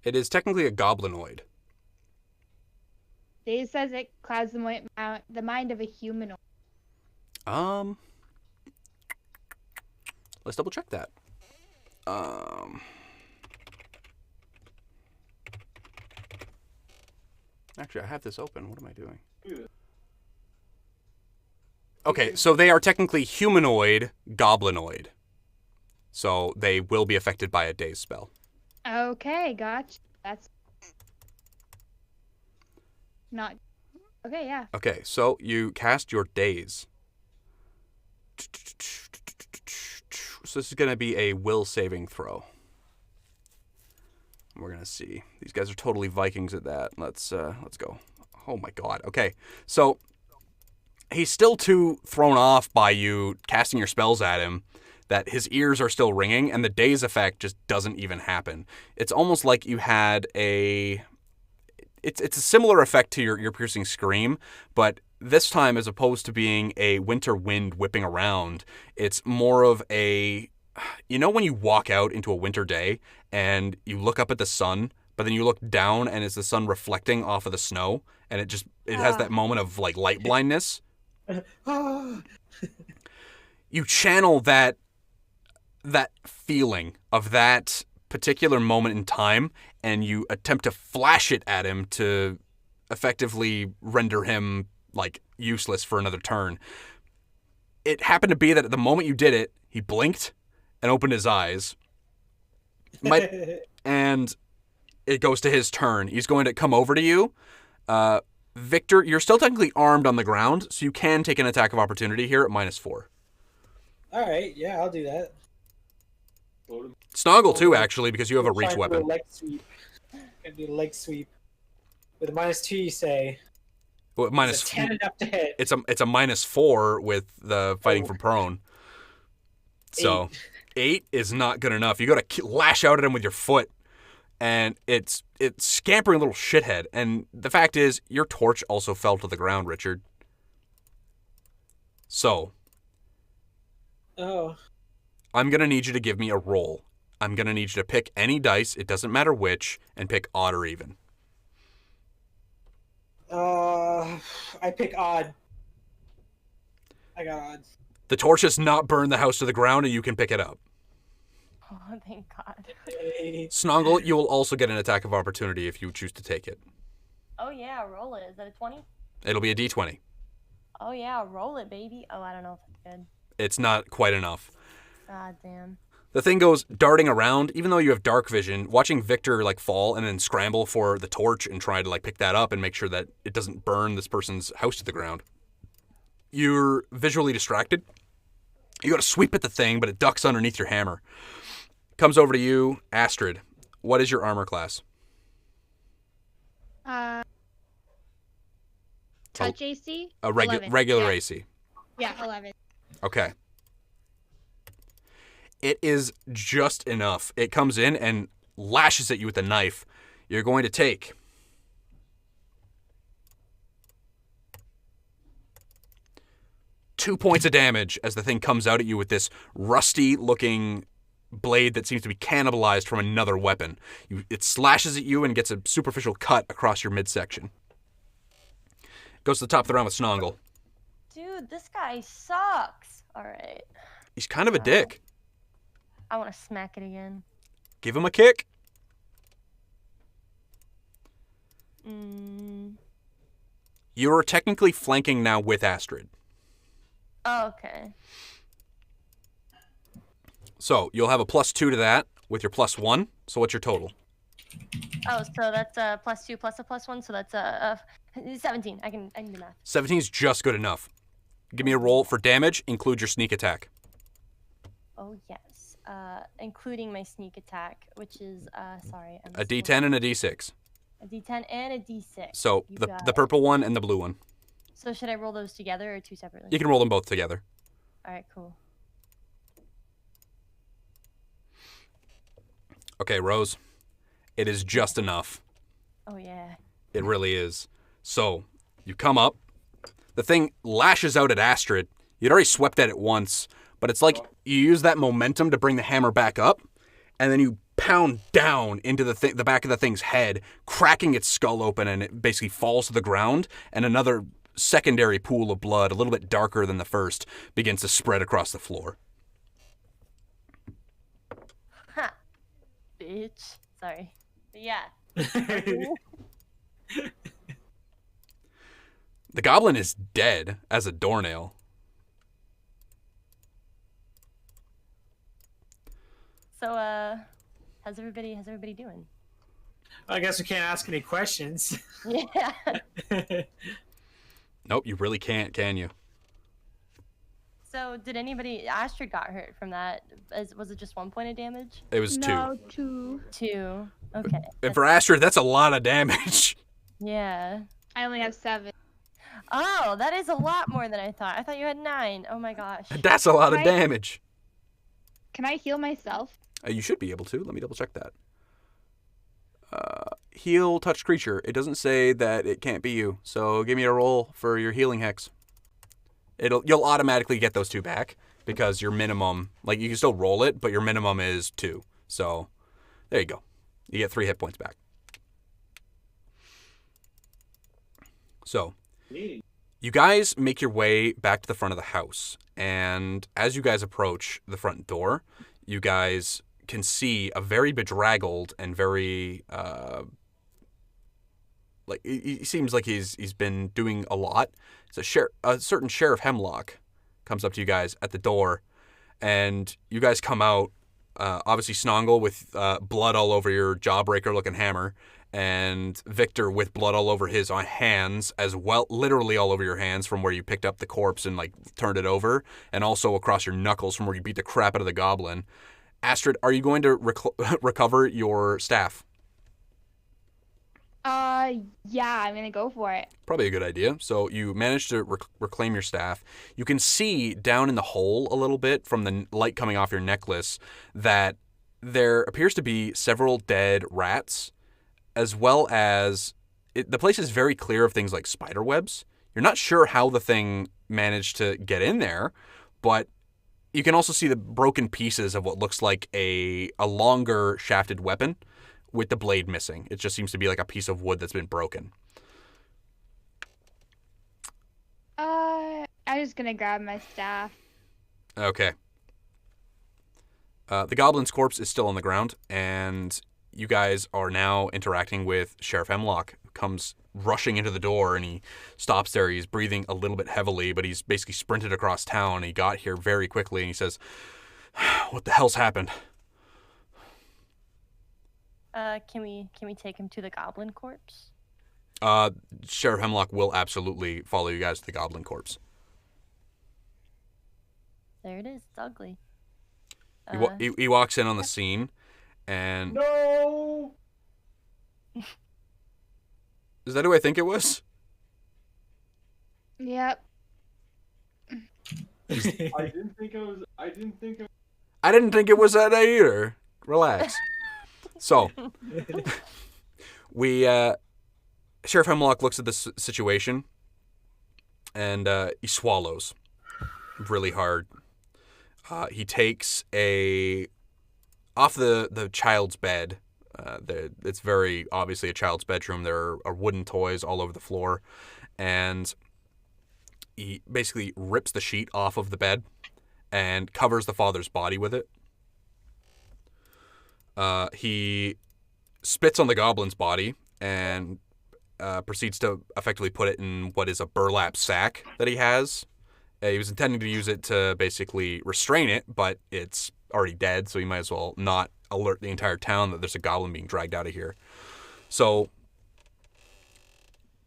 It is technically a goblinoid. Daze says it clouds the mind of a humanoid. Let's double check that. Actually, I have this open. What am I doing? Okay, so they are technically humanoid, goblinoid. So they will be affected by a daze spell. Okay, gotcha. That's not... Okay, yeah. Okay, so you cast your daze. So this is going to be a will saving throw. We're going to see. These guys are totally Vikings at that. Let's go. Oh my god. Okay, so he's still too thrown off by you casting your spells at him that his ears are still ringing, and the daze effect just doesn't even happen. It's almost like you had a... It's a similar effect to your piercing scream, but this time, as opposed to being a winter wind whipping around, it's more of a... You know when you walk out into a winter day and you look up at the sun, but then you look down and it's the sun reflecting off of the snow, and it has that moment of like light blindness? You channel that feeling of that particular moment in time, and you attempt to flash it at him to effectively render him like useless for another turn. It happened to be that at the moment you did it, he blinked and opened his eyes. And it goes to his turn. He's going to come over to you. Victor, you're still technically armed on the ground, so you can take an attack of opportunity here at -4. All right, yeah, I'll do that. Snongle too, actually, because you have a reach weapon. Leg sweep. Gonna do a leg sweep with a -2. You say? Well, Is a 10 enough to hit? It's a -4 with the fighting from prone. So 8 is not good enough. You got to lash out at him with your foot, and it's scampering little shithead. And the fact is, your torch also fell to the ground, Richard. So, I'm gonna need you to give me a roll. I'm gonna need you to pick any dice. It doesn't matter which, and pick odd or even. I pick odd. I got odds. The torch has not burned the house to the ground, and you can pick it up. Oh, thank God. Hey. Snongle, you will also get an attack of opportunity if you choose to take it. Oh yeah, roll it. Is that a 20? It'll be a d20. Oh yeah, roll it, baby. Oh, I don't know if that's good. It's not quite enough. God damn. The thing goes darting around, even though you have dark vision, watching Victor like fall and then scramble for the torch and try to like pick that up and make sure that it doesn't burn this person's house to the ground. You're visually distracted. You gotta sweep at the thing, but it ducks underneath your hammer. Comes over to you, Astrid. What is your armor class? Touch AC? A 11. regular Yeah. AC. Yeah, 11. Okay. It is just enough. It comes in and lashes at you with a knife. You're going to take 2 points of damage as the thing comes out at you with this rusty-looking blade that seems to be cannibalized from another weapon. It slashes at you and gets a superficial cut across your midsection. Goes to the top of the round with Snongle. Dude, this guy sucks. All right. He's kind of a dick. I want to smack it again. Give him a kick. You're technically flanking now with Astrid. Oh, okay. So you'll have a +2 to that with your +1. So what's your total? Oh, so that's a +2 plus a +1, so that's 17. I can do math. 17 is just good enough. Give me a roll for damage. Include your sneak attack. Oh yes, including my sneak attack, which is sorry. A D10 and a D6. A D10 and a D6. So You the got purple one and the blue one. So should I roll those together or two separately? You can roll them both together. All right, cool. Okay, Rose. It is just enough. Oh yeah. It really is. So you come up. The thing lashes out at Astrid. You'd already swept at it once, but it's like you use that momentum to bring the hammer back up, and then you pound down into the back of the thing's head, cracking its skull open, and it basically falls to the ground, and another secondary pool of blood, a little bit darker than the first, begins to spread across the floor. Ha. Bitch. Sorry. But yeah. The goblin is dead as a doornail. So how's everybody doing? I guess we can't ask any questions. Yeah. Nope, you really can't, can you? So did Astrid got hurt from that? Was it just 1 point of damage? It was 2. No, 2. 2. Okay. And for Astrid, that's a lot of damage. Yeah. I only have 7. Oh, that is a lot more than I thought. I thought you had 9. Oh my gosh. That's a lot of Right. damage. Can I heal myself? You should be able to. Let me double check that. Heal touched creature. It doesn't say that it can't be you. So give me a roll for your healing hex. You'll automatically get those 2 back because your minimum, like you can still roll it, but your minimum is 2. So there you go. You get 3 hit points back. So you guys make your way back to the front of the house, and as you guys approach the front door, you guys can see a very bedraggled and very like he seems like he's been doing a lot. So a certain Sheriff Hemlock comes up to you guys at the door, and you guys come out. Obviously, Snongle with blood all over your jawbreaker-looking hammer, and Victor with blood all over his hands as well, literally all over your hands from where you picked up the corpse and like turned it over, and also across your knuckles from where you beat the crap out of the goblin. Astrid, are you going to recover your staff? Yeah, I'm gonna go for it. Probably a good idea. So you manage to reclaim your staff. You can see down in the hole a little bit from the light coming off your necklace that there appears to be several dead rats, as well as the place is very clear of things like spider webs. You're not sure how the thing managed to get in there, but you can also see the broken pieces of what looks like a longer shafted weapon with the blade missing. It just seems to be like a piece of wood that's been broken. I'm just gonna grab my staff. Okay. The goblin's corpse is still on the ground, and you guys are now interacting with Sheriff Hemlock, who comes rushing into the door, and he stops there. He's breathing a little bit heavily, but he's basically sprinted across town. He got here very quickly, and he says, "What the hell's happened?" Can we take him to the goblin corpse? Sheriff Hemlock will absolutely follow you guys to the goblin corpse. There it is. It's ugly. He walks in on the scene, and No. is that who I think it was? Yep. I didn't think it was that either. Relax. So, Sheriff Hemlock looks at this situation, and he swallows really hard. He takes off the child's bed. It's very obviously a child's bedroom. There are wooden toys all over the floor, and he basically rips the sheet off of the bed and covers the father's body with it. He spits on the goblin's body and proceeds to effectively put it in what is a burlap sack that he has. He was intending to use it to basically restrain it, but it's already dead, so he might as well not alert the entire town that there's a goblin being dragged out of here. So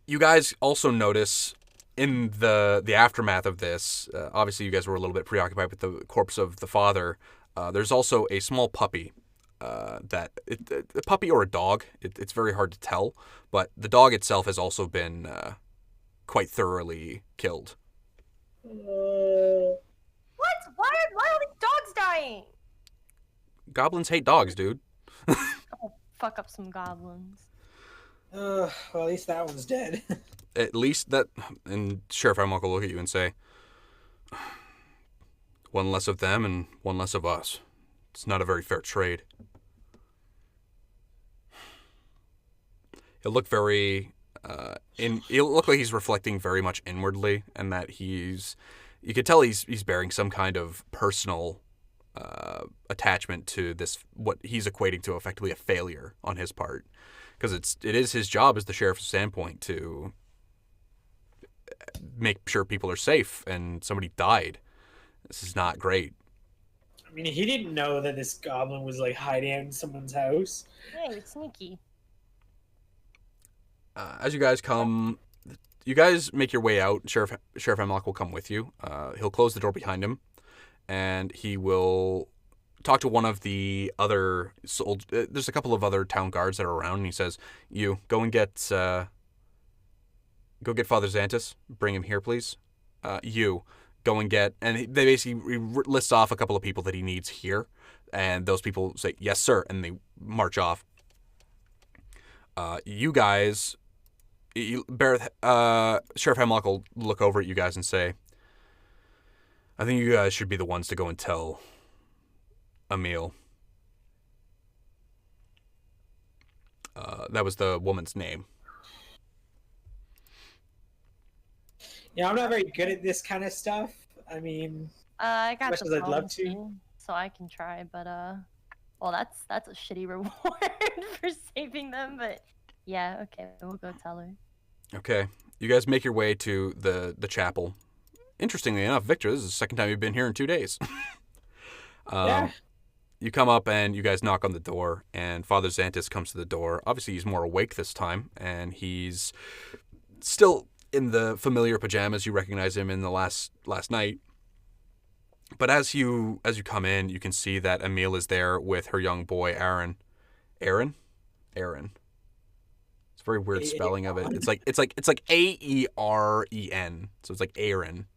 you guys also notice in the aftermath of this, obviously you guys were a little bit preoccupied with the corpse of the father. There's also a small puppy. A puppy or a dog, it's very hard to tell, but the dog itself has also been quite thoroughly killed. What? Why are all these dogs dying? Goblins hate dogs, dude. Oh, fuck up some goblins. Well, at least that one's dead. At least that, and Sheriff Hemlock will look at you and say, "One less of them and one less of us. It's not a very fair trade." He'll look very, he'll look like he's reflecting very much inwardly, and that you could tell he's bearing some kind of personal attachment to this, what he's equating to effectively a failure on his part, because it is his job as the sheriff's standpoint to make sure people are safe, and somebody died. This is not great. I mean, he didn't know that this goblin was like hiding out in someone's house. Hey, it's sneaky. As you guys make your way out. Sheriff Hemlock will come with you. He'll close the door behind him, and he will talk to one of the other there's a couple of other town guards that are around, and he says, "You go and get Father Xantis. Bring him here, please. You go and get," and they basically lists off a couple of people that he needs here, and those people say, "Yes, sir," and they march off. You guys, Sheriff Hemlock will look over at you guys and say, "I think you guys should be the ones to go and tell Emil." That was the woman's name. Yeah, I'm not very good at this kind of stuff. I mean, I got much the as I'd love phone to. too, so I can try, but well, that's a shitty reward for saving them, but yeah, okay, we'll go tell her. Okay, you guys make your way to the chapel. Interestingly enough, Victor, this is the second time you've been here in 2 days. Yeah. You come up and you guys knock on the door, and Father Xantis comes to the door. Obviously, he's more awake this time, and he's still in the familiar pajamas. You recognize him in the last night. But as you come in, you can see that Emil is there with her young boy, Aaron. Aaron. It's a very weird spelling of it. It's like Aeren. So it's like Aaron.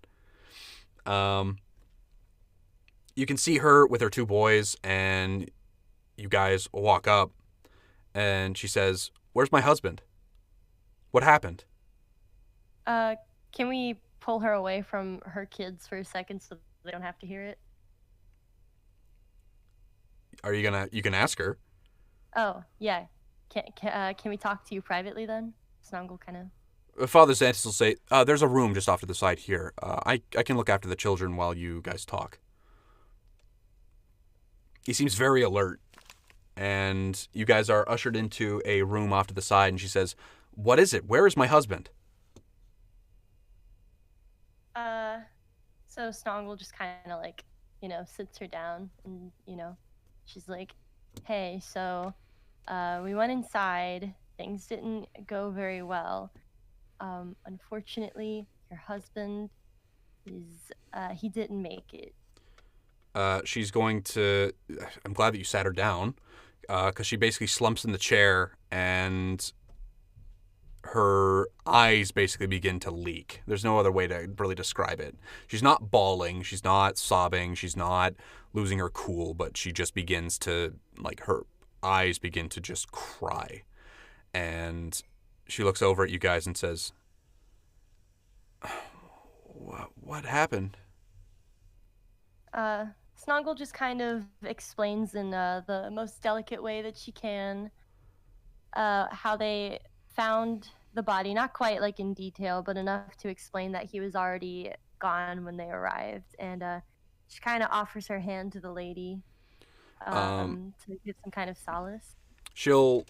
You can see her with her two boys, and you guys walk up, and she says, "Where's my husband? What happened?" Can we pull her away from her kids for a second so they don't have to hear it? You can ask her. Oh, yeah. Can we talk to you privately then? Snongle kind of. Father Xantis will say, there's a room just off to the side here. I can look after the children while you guys talk. He seems very alert. And you guys are ushered into a room off to the side, and she says, what is it? Where is my husband? So Snongle just kind of like, sits her down and, she's like, hey, so, we went inside. Things didn't go very well. Unfortunately, your husband he didn't make it. She's going to, I'm glad that you sat her down, because she basically slumps in the chair and her eyes basically begin to leak. There's no other way to really describe it. She's not bawling, she's not sobbing, she's not losing her cool, but she just begins to, like, her eyes begin to just cry. And she looks over at you guys and says, what happened? Snongle just kind of explains in the most delicate way that she can how they found the body, not quite like in detail, but enough to explain that he was already gone when they arrived. And she kind of offers her hand to the lady to get some kind of solace. She'll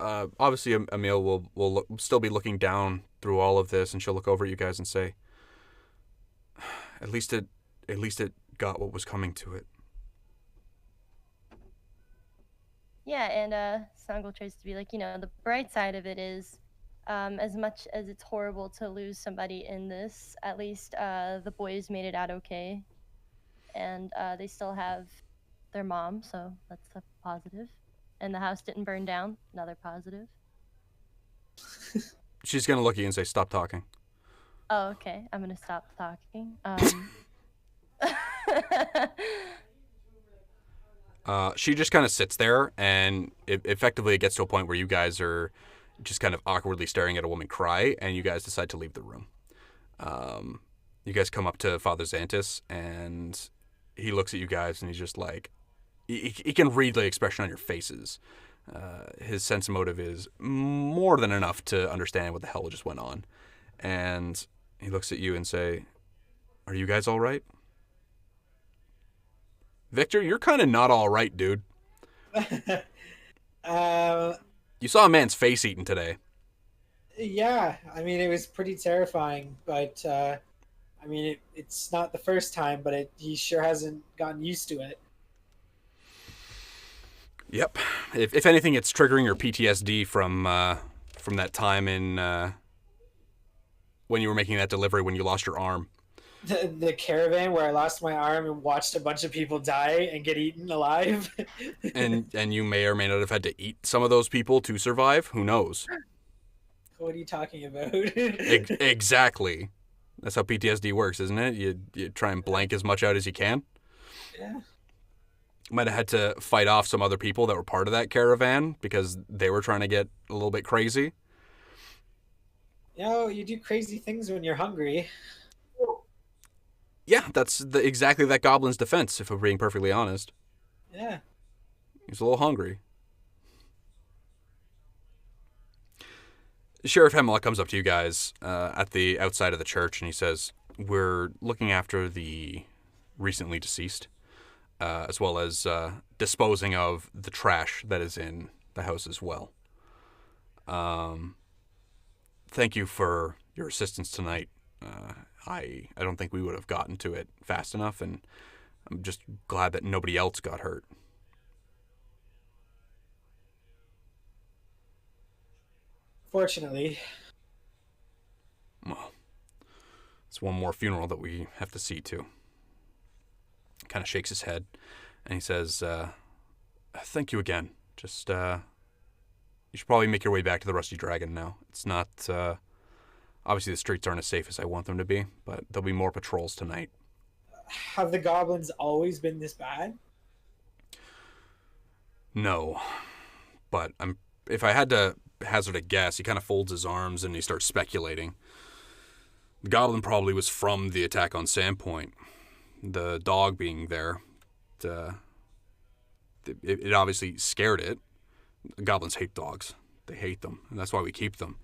obviously Emil will still be looking down through all of this, and she'll look over at you guys and say, at least it got what was coming to it. Yeah, and Snongle tries to be like, the bright side of it is, as much as it's horrible to lose somebody in this, at least the boys made it out okay. And they still have their mom, so that's a positive. And the house didn't burn down, another positive. She's going to look at you and say, stop talking. Oh, okay. I'm going to stop talking. She just kind of sits there, and effectively it gets to a point where you guys are just kind of awkwardly staring at a woman cry, and you guys decide to leave the room. You guys come up to Father Xantis, and he looks at you guys, and he's just like, he can read the expression on your faces. His sense of motive is more than enough to understand what the hell just went on. And he looks at you and say, are you guys all right? Victor, you're kind of not all right, dude. You saw a man's face eaten today. Yeah, I mean, it was pretty terrifying, but, I mean, it's not the first time, but he sure hasn't gotten used to it. Yep. If anything, it's triggering your PTSD from that time in when you were making that delivery when you lost your arm. The caravan where I lost my arm and watched a bunch of people die and get eaten alive. and you may or may not have had to eat some of those people to survive. Who knows? What are you talking about? Exactly. That's how PTSD works, isn't it? You try and blank as much out as you can. Yeah. Might have had to fight off some other people that were part of that caravan because they were trying to get a little bit crazy. You do crazy things when you're hungry. Yeah, that's exactly that goblin's defense, if we're being perfectly honest. Yeah. He's a little hungry. Sheriff Hemlock comes up to you guys at the outside of the church, and he says, we're looking after the recently deceased, as well as disposing of the trash that is in the house as well. Thank you for your assistance tonight. I don't think we would have gotten to it fast enough, and I'm just glad that nobody else got hurt. Fortunately. Well, it's one more funeral that we have to see to. Kind of shakes his head, and he says, thank you again. Just, you should probably make your way back to the Rusty Dragon now. It's not, obviously the streets aren't as safe as I want them to be, but there'll be more patrols tonight. Have the goblins always been this bad? No, but if I had to hazard a guess, he kind of folds his arms and he starts speculating. The goblin probably was from the attack on Sandpoint. The dog being there, it obviously scared it. Goblins hate dogs. They hate them, and that's why we keep them.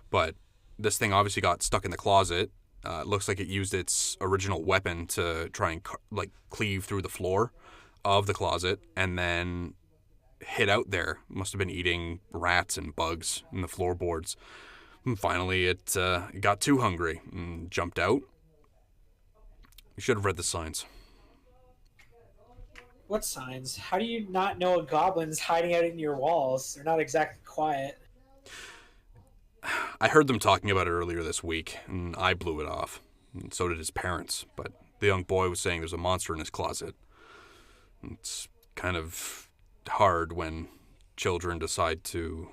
But this thing obviously got stuck in the closet. It looks like it used its original weapon to try and cleave through the floor of the closet, and then hid out there. Must have been eating rats and bugs in the floorboards. And finally, it got too hungry and jumped out. You should have read the signs. What signs? How do you not know a goblin's hiding out in your walls? They're not exactly quiet. I heard them talking about it earlier this week, and I blew it off. And so did his parents, but the young boy was saying there's a monster in his closet. It's kind of hard when children decide to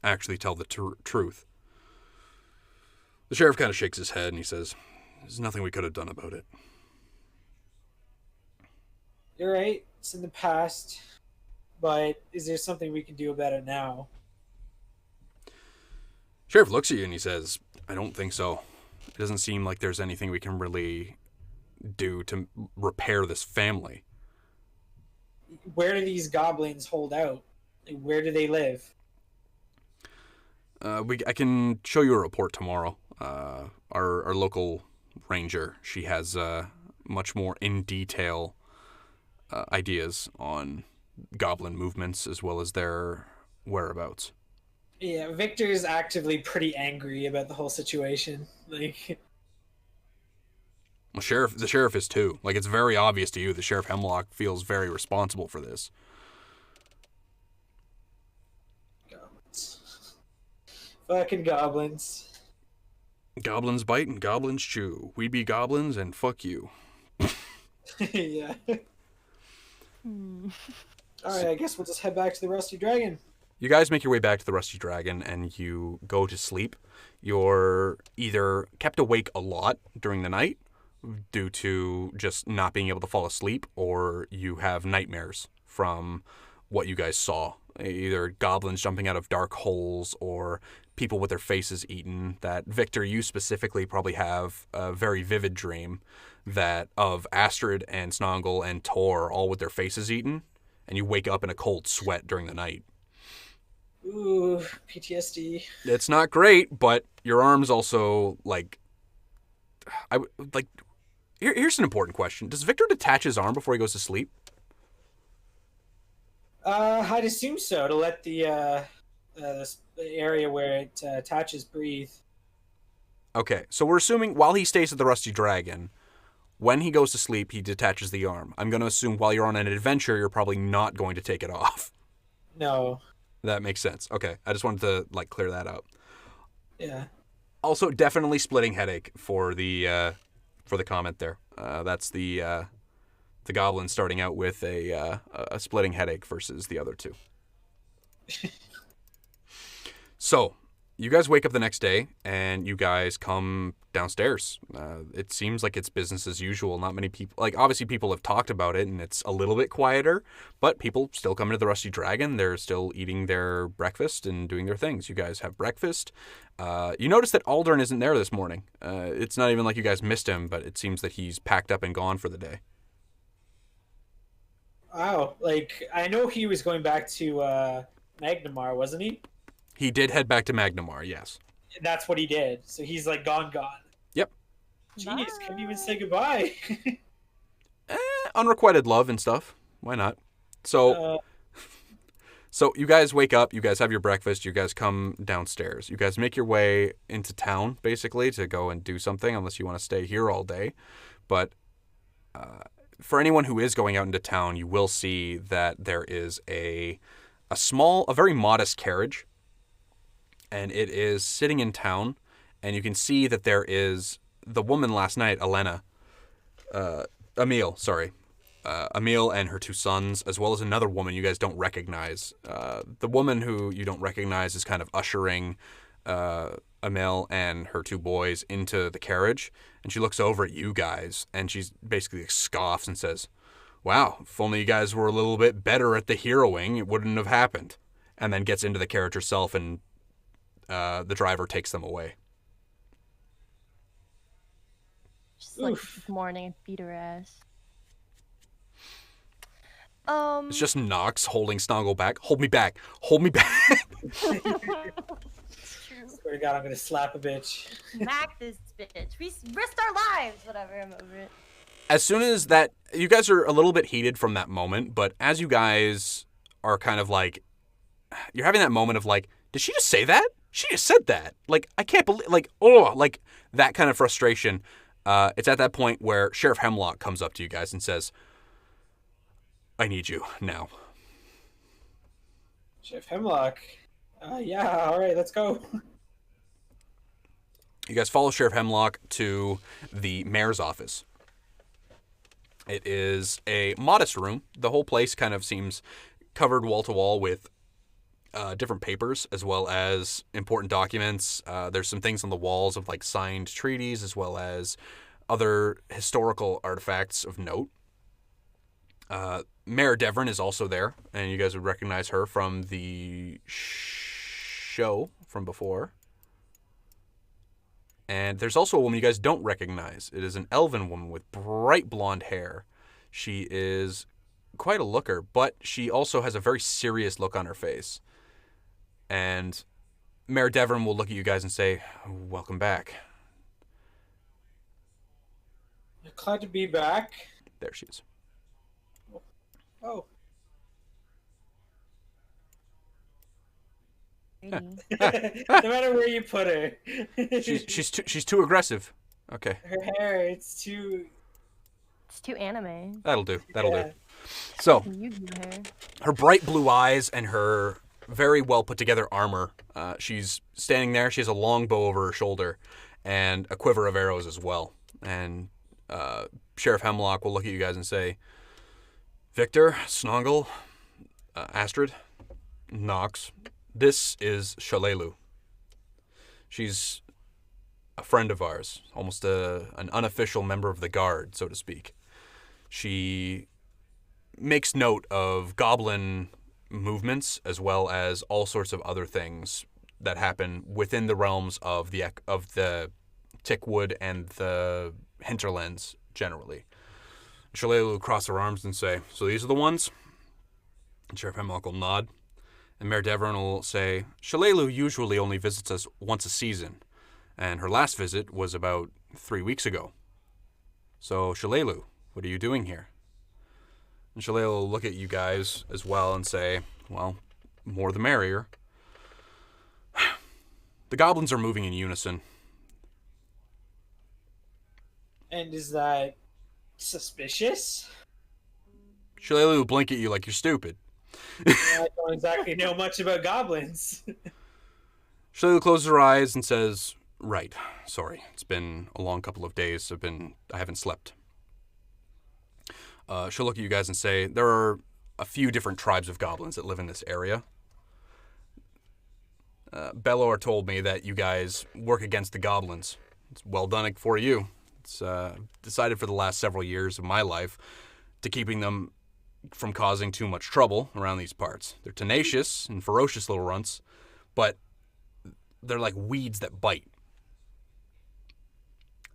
actually tell the truth. The sheriff kind of shakes his head and he says, there's nothing we could have done about it. You're right, it's in the past, but is there something we can do about it now? Sheriff looks at you and he says, I don't think so. It doesn't seem like there's anything we can really do to repair this family. Where do these goblins hold out? Like, where do they live? I can show you a report tomorrow. Our local ranger, she has much more in detail ideas on goblin movements as well as their whereabouts. Yeah, Victor is actively pretty angry about the whole situation. Like, Well, the sheriff is too. Like, it's very obvious to you that Sheriff Hemlock feels very responsible for this. goblins. Fucking goblins. Goblins bite and goblins chew. We be goblins and fuck you. Yeah. Alright, I guess we'll just head back to the Rusty Dragon. You guys make your way back to the Rusty Dragon and you go to sleep. You're either kept awake a lot during the night due to just not being able to fall asleep, or you have nightmares from what you guys saw. Either goblins jumping out of dark holes or people with their faces eaten. That, Victor, you specifically probably have a very vivid dream that of Astrid and Snongle and Tor all with their faces eaten, and you wake up in a cold sweat during the night. Ooh, PTSD. It's not great, but your arm's also Here's an important question: does Victor detach his arm before he goes to sleep? I'd assume so, to let the area where it attaches breathe. Okay, so we're assuming while he stays at the Rusty Dragon, when he goes to sleep, he detaches the arm. I'm going to assume while you're on an adventure, you're probably not going to take it off. No. That makes sense. Okay, I just wanted to clear that up. Yeah. Also, definitely splitting headache for the comment there. That's the goblin starting out with a splitting headache versus the other two. So, you guys wake up the next day and you guys come downstairs. It seems like it's business as usual. Not many people, obviously people have talked about it and it's a little bit quieter, but people still come into the Rusty Dragon. They're still eating their breakfast and doing their things. You guys have breakfast. You notice that Aldern isn't there this morning. It's not even like you guys missed him, but it seems that he's packed up and gone for the day. Wow, I know he was going back to Magnamar, wasn't he? He did head back to Magnamar, yes. That's what he did. So he's gone. Yep. Jeez, can't even say goodbye. Unrequited love and stuff. Why not? So you guys wake up, you guys have your breakfast, you guys come downstairs. You guys make your way into town, basically, to go and do something, unless you want to stay here all day. But for anyone who is going out into town, you will see that there is a very modest carriage. And it is sitting in town, and you can see that there is the woman last night, Emil and her two sons, as well as another woman you guys don't recognize. The woman who you don't recognize is kind of ushering Emil and her two boys into the carriage, and she looks over at you guys, and she's basically scoffs and says, "Wow, if only you guys were a little bit better at the heroing, it wouldn't have happened." And then gets into the carriage herself, and the driver takes them away. Just this morning and beat her ass. It's just Nox holding Snongle back. Hold me back. Hold me back. It's true. god, I'm gonna slap a bitch. Smack this bitch. We risked our lives. Whatever, I'm over it. As soon as that, you guys are a little bit heated from that moment, but as you guys are kind of like, you're having that moment of like, did she just say that? She just said that. Like, I can't believe, like, oh, like that kind of frustration. It's at that point where Sheriff Hemlock comes up to you guys and says, I need you now. Sheriff Hemlock. Yeah, all right, let's go. You guys follow Sheriff Hemlock to the mayor's office. It is a modest room. The whole place kind of seems covered wall to wall with different papers as well as important documents. There's some things on the walls of like signed treaties as well as other historical artifacts of note. Mayor Devrin is also there, and you guys would recognize her from the show from before. And there's also a woman you guys don't recognize. It is an elven woman with bright blonde hair. She is quite a looker, but she also has a very serious look on her face. And Mayor Devrin will look at you guys and say, welcome back. Glad to be back. There she is. Oh. Really? No matter where you put her. She's too aggressive. Okay. Her hair, it's too anime. That'll do. Yeah. Do. So, You do hair. her bright blue eyes and her very well put together armor. She's standing there. She has a long bow over her shoulder and a quiver of arrows as well. And Sheriff Hemlock will look at you guys and say, Victor, Snongle, Astrid, Nox, this is Shalelu. She's a friend of ours, almost an unofficial member of the guard, so to speak. She makes note of goblin movements as well as all sorts of other things that happen within the realms of the Tickwood and the hinterlands generally. Shalelu will cross her arms and say, so these are the ones? And Sheriff Hemlock will nod. And Mayor Devrin will say, Shalelu usually only visits us once a season, and her last visit was about 3 weeks ago. So, Shalelu, what are you doing here? And Shalelu will look at you guys as well and say, well, more the merrier. The goblins are moving in unison. And is that suspicious? Shalelu will blink at you like you're stupid. I don't exactly know much about goblins. Shalelu closes her eyes and says, right, sorry. It's been a long couple of days. I haven't slept. She'll look at you guys and say, there are a few different tribes of goblins that live in this area. Belor told me that you guys work against the goblins. It's well done for you. It's decided for the last several years of my life to keeping them from causing too much trouble around these parts. They're tenacious and ferocious little runts, but they're like weeds that bite.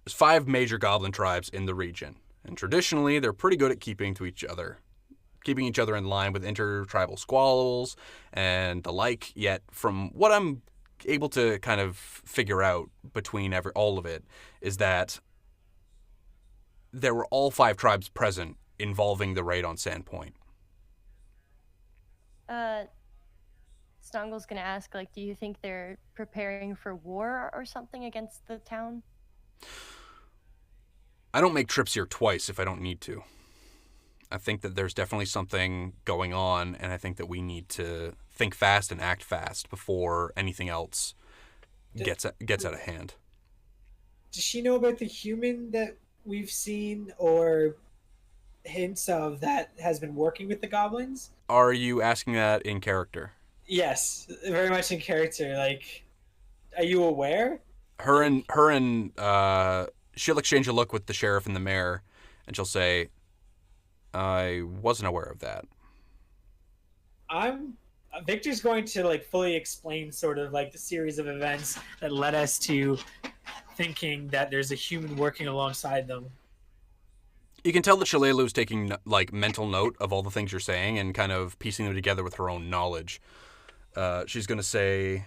There's 5 major goblin tribes in the region, and traditionally they're pretty good at keeping each other in line with intertribal squabbles and the like, yet from what I'm able to kind of figure out between all of it is that there were all 5 tribes present involving the raid on Sandpoint. Snongle's gonna ask, like, do you think they're preparing for war or something against the town? I don't make trips here twice if I don't need to. I think that there's definitely something going on, and I think that we need to think fast and act fast before anything else gets out of hand. Does she know about the human that we've seen or hints of that has been working with the goblins? Are you asking that in character? Yes, very much in character. Like, are you aware? Her and she'll exchange a look with the sheriff and the mayor, and she'll say, I wasn't aware of that. Victor's going to like fully explain sort of like the series of events that led us to thinking that there's a human working alongside them. You can tell that Shalelu's taking like mental note of all the things you're saying and kind of piecing them together with her own knowledge. She's going to say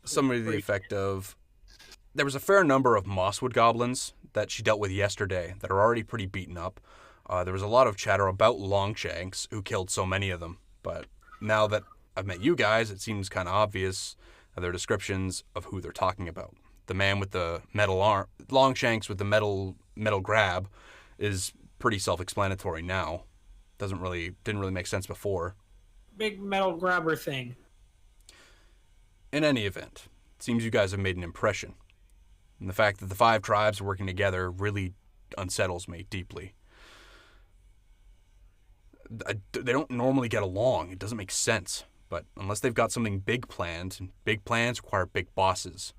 something to the effect of, there was a fair number of mosswood goblins that she dealt with yesterday that are already pretty beaten up. There was a lot of chatter about Longshanks, who killed so many of them. But now that I've met you guys, it seems kind of obvious their descriptions of who they're talking about. The man with the metal arm, Longshanks with the metal grab, is pretty self-explanatory now. Didn't really make sense before. Big metal grabber thing. In any event, it seems you guys have made an impression. And the fact that the 5 tribes are working together really unsettles me deeply. They don't normally get along. It doesn't make sense. But unless they've got something big planned, and big plans require big bosses.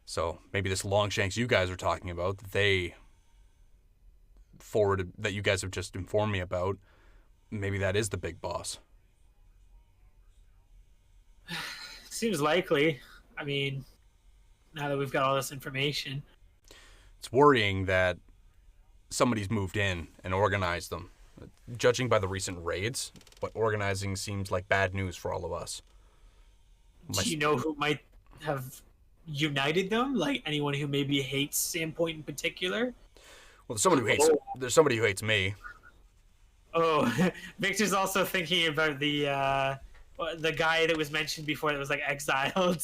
So maybe this Longshanks you guys are talking about, that they forwarded, that you guys have just informed me about, maybe that is the big boss. Seems likely. I mean, now that we've got all this information. It's worrying that somebody's moved in and organized them. Judging by the recent raids, what organizing seems like bad news for all of us. Do you know who might have united them? Like anyone who maybe hates Sandpoint in particular? Well, there's somebody who hates me. Oh, Victor's also thinking about the guy that was mentioned before that was like exiled.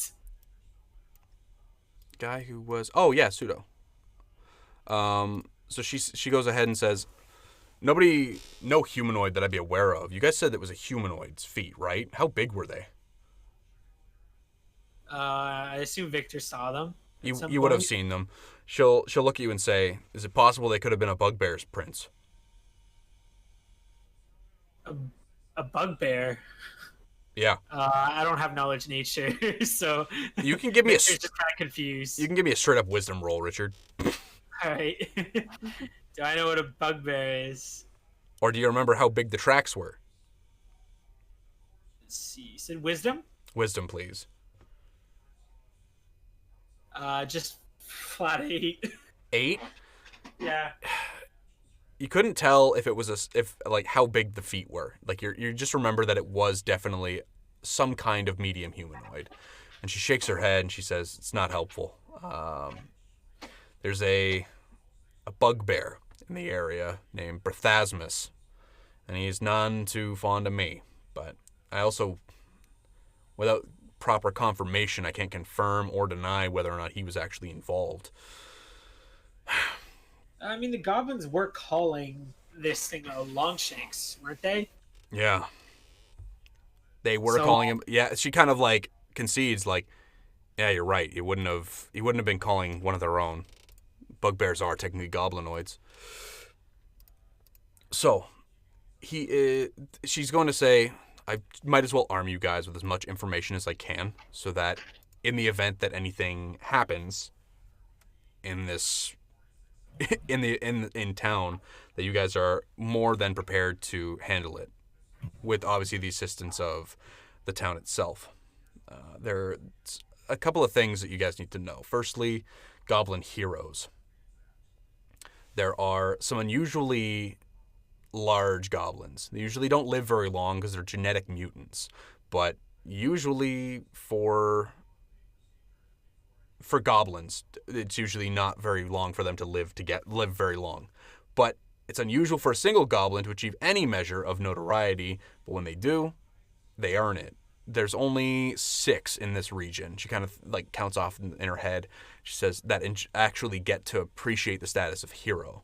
Guy who was... Oh, yeah, Pseudo. So she goes ahead and says, no humanoid that I'd be aware of. You guys said it was a humanoid's feet, right? How big were they? I assume Victor saw them. You would have seen them. She'll look at you and say, is it possible they could have been a bugbear's prints? A bugbear? Yeah. I don't have knowledge nature, so you can give me just kind of confused. You can give me a straight up wisdom roll, Richard. All right. Do I know what a bugbear is? Or do you remember how big the tracks were? Let's see. You said wisdom? Wisdom, please. Just flat 8. 8? Yeah. You couldn't tell if it was how big the feet were. Like you just remember that it was definitely some kind of medium humanoid. And she shakes her head and she says it's not helpful. There's a bugbear in the area named Berthasmus, and he's none too fond of me. But I also, without proper confirmation, I can't confirm or deny whether or not he was actually involved. I mean, the goblins were calling this thing a Longshanks, weren't they? Yeah. They were calling him. Yeah, she kind of like concedes, like, yeah, you're right. He wouldn't have been calling one of their own. Bugbears are technically goblinoids. So, she's going to say, I might as well arm you guys with as much information as I can, so that in the event that anything happens in this in town, that you guys are more than prepared to handle it, with obviously the assistance of the town itself. There's a couple of things that you guys need to know. Firstly, goblin heroes. There are some unusually large goblins. They usually don't live very long because they're genetic mutants, but usually for goblins, it's usually not very long for them to live very long. But it's unusual for a single goblin to achieve any measure of notoriety, but when they do, they earn it. There's only 6 in this region. She kind of like counts off in her head. She says that actually get to appreciate the status of hero,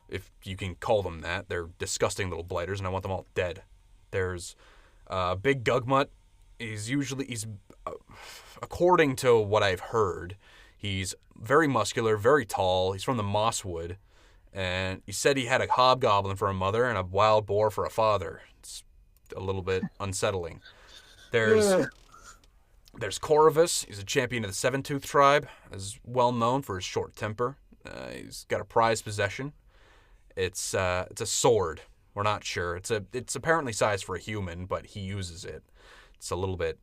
if you can call them that. They're disgusting little blighters, and I want them all dead. There's Big Gugmut. He's according to what I've heard, he's very muscular, very tall. He's from the Mosswood, and he said he had a hobgoblin for a mother and a wild boar for a father. It's a little bit unsettling. There's Corvus. He's a champion of the Seven-Tooth tribe, is well known for his short temper. He's got a prized possession. It's a sword. We're not sure. It's apparently sized for a human, but he uses it. It's a little bit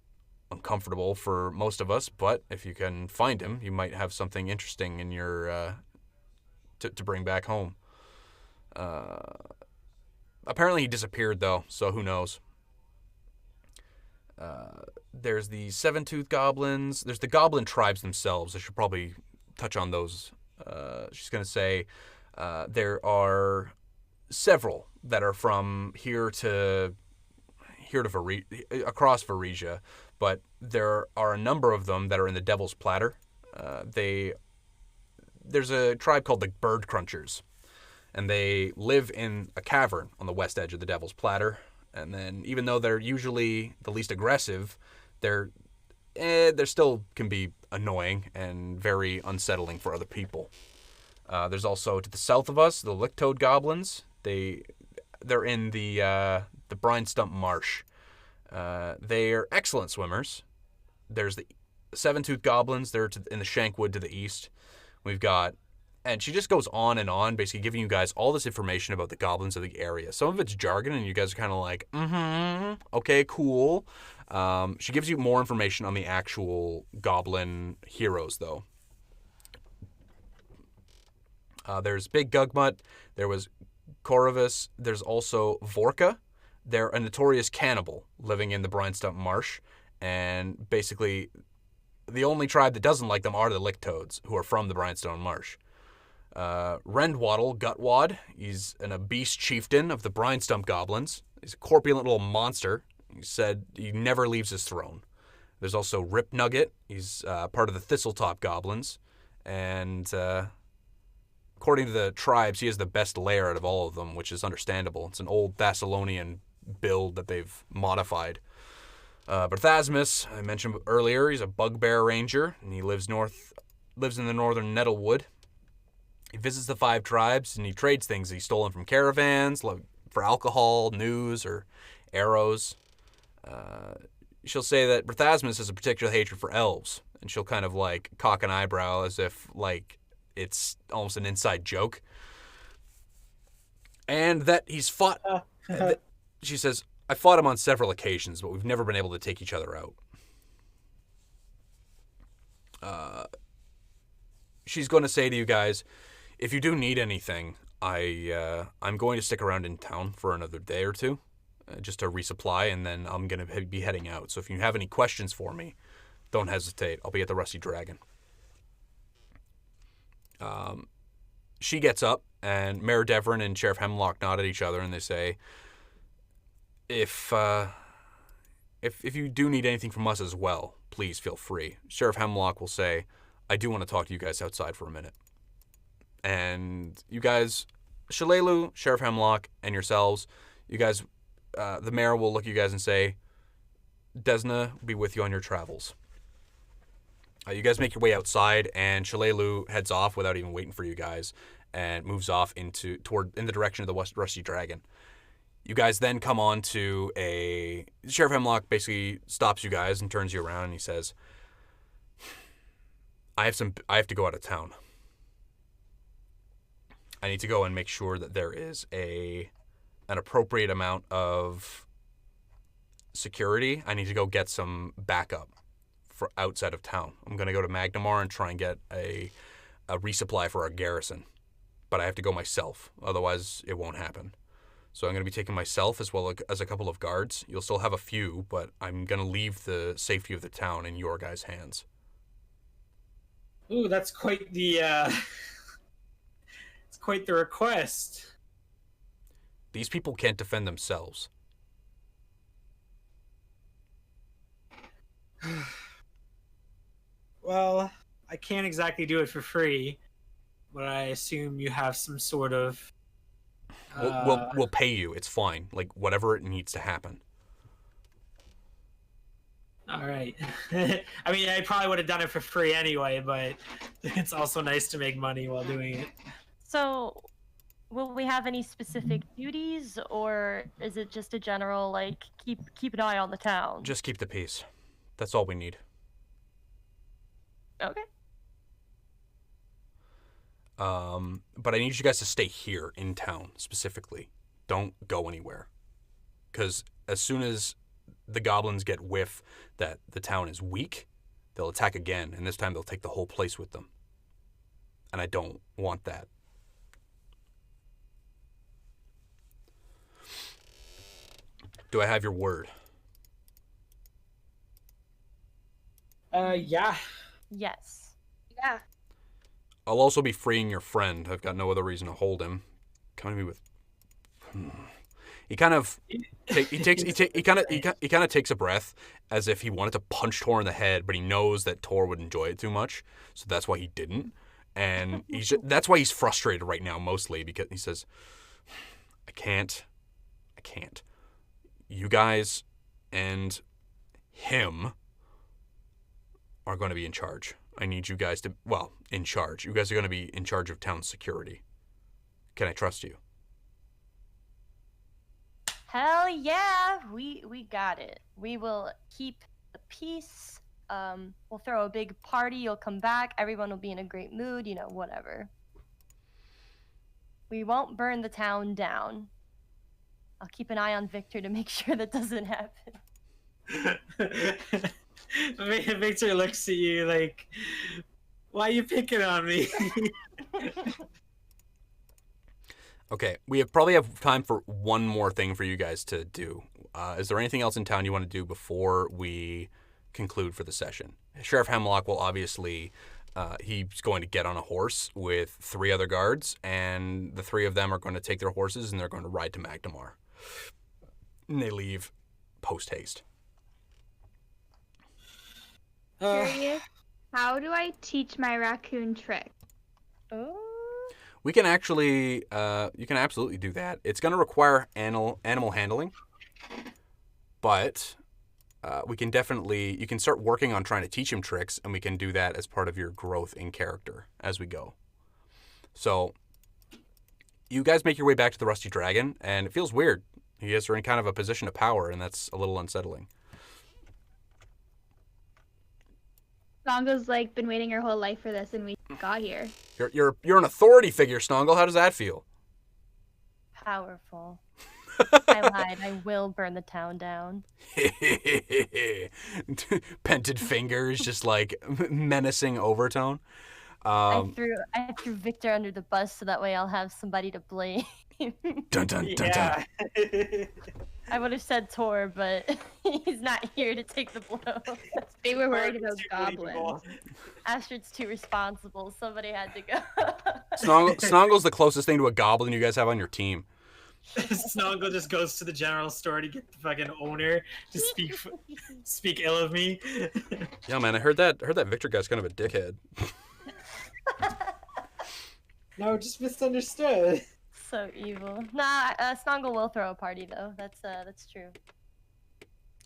uncomfortable for most of us, but if you can find him, you might have something interesting in your to bring back home. Apparently he disappeared though, so who knows. There's the Seven-Tooth goblins. There's the goblin tribes themselves. I should probably touch on those. She's going to say there are several that are from here to across Varesia, but there are a number of them that are in the Devil's Platter. There's a tribe called the Bird Crunchers, and they live in a cavern on the west edge of the Devil's Platter. And then, even though they're usually the least aggressive, they're still can be annoying and very unsettling for other people. There's also to the south of us the Licktoad Goblins. They're in the Brine Stump Marsh. They are excellent swimmers. There's the Seven-Tooth Goblins. They're in the Shankwood to the east. We've got, and she just goes on, basically giving you guys all this information about the goblins of the area. Some of it's jargon, and you guys are kind of like, okay, cool. She gives you more information on the actual goblin heroes, though. There's Big Gugmut. There was Corvus. There's also Vorka. They're a notorious cannibal living in the Brine Stump Marsh, and basically the only tribe that doesn't like them are the Licktoads, who are from the Brinestone Marsh. Rendwaddle Gutwad, he's an obese chieftain of the Brinestump Goblins. He's a corpulent little monster. He said he never leaves his throne. There's also Rip Nugget. He's part of the Thistletop Goblins. And according to the tribes, he is the best lair out of all of them, which is understandable. It's an old Thessalonian build that they've modified. Berthasmus, I mentioned earlier, he's a bugbear ranger, and he lives in the northern Nettlewood. He visits the 5 tribes, and he trades things he's stolen from caravans, like for alcohol, news, or arrows. She'll say that Berthasmus has a particular hatred for elves, and she'll kind of like cock an eyebrow as if like it's almost an inside joke. And that he's fought... she says, I fought him on several occasions, but we've never been able to take each other out. She's going to say to you guys, if you do need anything, I'm going to stick around in town for another day or two, just to resupply, and then I'm going to be heading out. So if you have any questions for me, don't hesitate. I'll be at the Rusty Dragon. She gets up, and Mayor Devrin and Sheriff Hemlock nod at each other, and they say, If you do need anything from us as well, please feel free. Sheriff Hemlock will say, I do want to talk to you guys outside for a minute. And you guys, Shalelu, Sheriff Hemlock, and yourselves, you guys, the mayor will look at you guys and say, Desna will be with you on your travels. You guys make your way outside, and Shalelu heads off without even waiting for you guys, and moves off in the direction of the Rusty Dragon. You guys then come on to Sheriff Hemlock basically stops you guys and turns you around, and he says, I have to go out of town. I need to go and make sure that there is an appropriate amount of security. I need to go get some backup for outside of town. I'm going to go to Magnamar and try and get a resupply for our garrison. But I have to go myself, otherwise it won't happen. So I'm going to be taking myself as well as a couple of guards. You'll still have a few, but I'm going to leave the safety of the town in your guys' hands. Ooh, that's quite the it's quite the request. These people can't defend themselves. Well, I can't exactly do it for free, but I assume you have some sort of We'll pay you. It's fine. Like, whatever it needs to happen. All right. I mean, I probably would have done it for free anyway, but it's also nice to make money while doing it. So, will we have any specific duties, or is it just a general, like, keep an eye on the town? Just keep the peace. That's all we need. Okay. But I need you guys to stay here in town, specifically. Don't go anywhere. Because as soon as the goblins get whiff that the town is weak, they'll attack again, and this time they'll take the whole place with them. And I don't want that. Do I have your word? Yeah. Yes. Yeah. I'll also be freeing your friend. I've got no other reason to hold him. Come to me with. He kind of takes a breath as if he wanted to punch Tor in the head, but he knows that Tor would enjoy it too much, so that's why he didn't. And that's why he's frustrated right now, mostly because he says, I can't. You guys and him are going to be in charge. I need you guys to, in charge. You guys are going to be in charge of town security. Can I trust you? Hell yeah, we got it. We will keep the peace. We'll throw a big party. You'll come back. Everyone will be in a great mood. Whatever. We won't burn the town down. I'll keep an eye on Victor to make sure that doesn't happen. Victor looks at you like, why are you picking on me? Okay, we probably have time for one more thing for you guys to do. Is there anything else in town you want to do before we conclude for the session? Sheriff Hemlock will obviously, he's going to get on a horse with 3 other guards, and the 3 of them are going to take their horses and they're going to ride to Magdamar. And they leave post-haste. Curious, how do I teach my raccoon trick? Oh. We can actually, you can absolutely do that. It's going to require animal handling, but we can definitely, you can start working on trying to teach him tricks, and we can do that as part of your growth in character as we go. So, you guys make your way back to the Rusty Dragon, and it feels weird. You guys are in kind of a position of power, and that's a little unsettling. Snongle's been waiting her whole life for this, and we got here. You're an authority figure, Snongle. How does that feel? Powerful. I lied. I will burn the town down. Pented fingers, just menacing overtone. I threw Victor under the bus so that way I'll have somebody to blame. Dun dun dun dun. I would have said Tor, but he's not here to take the blow. They were worried about goblins. Astrid's too responsible. Somebody had to go. Snongle's the closest thing to a goblin you guys have on your team. Snongle just goes to the general store to get the fucking owner to speak ill of me. Yeah, man, I heard that Victor guy's kind of a dickhead. No, just misunderstood. So evil. Nah, Snongle will throw a party though. That's true.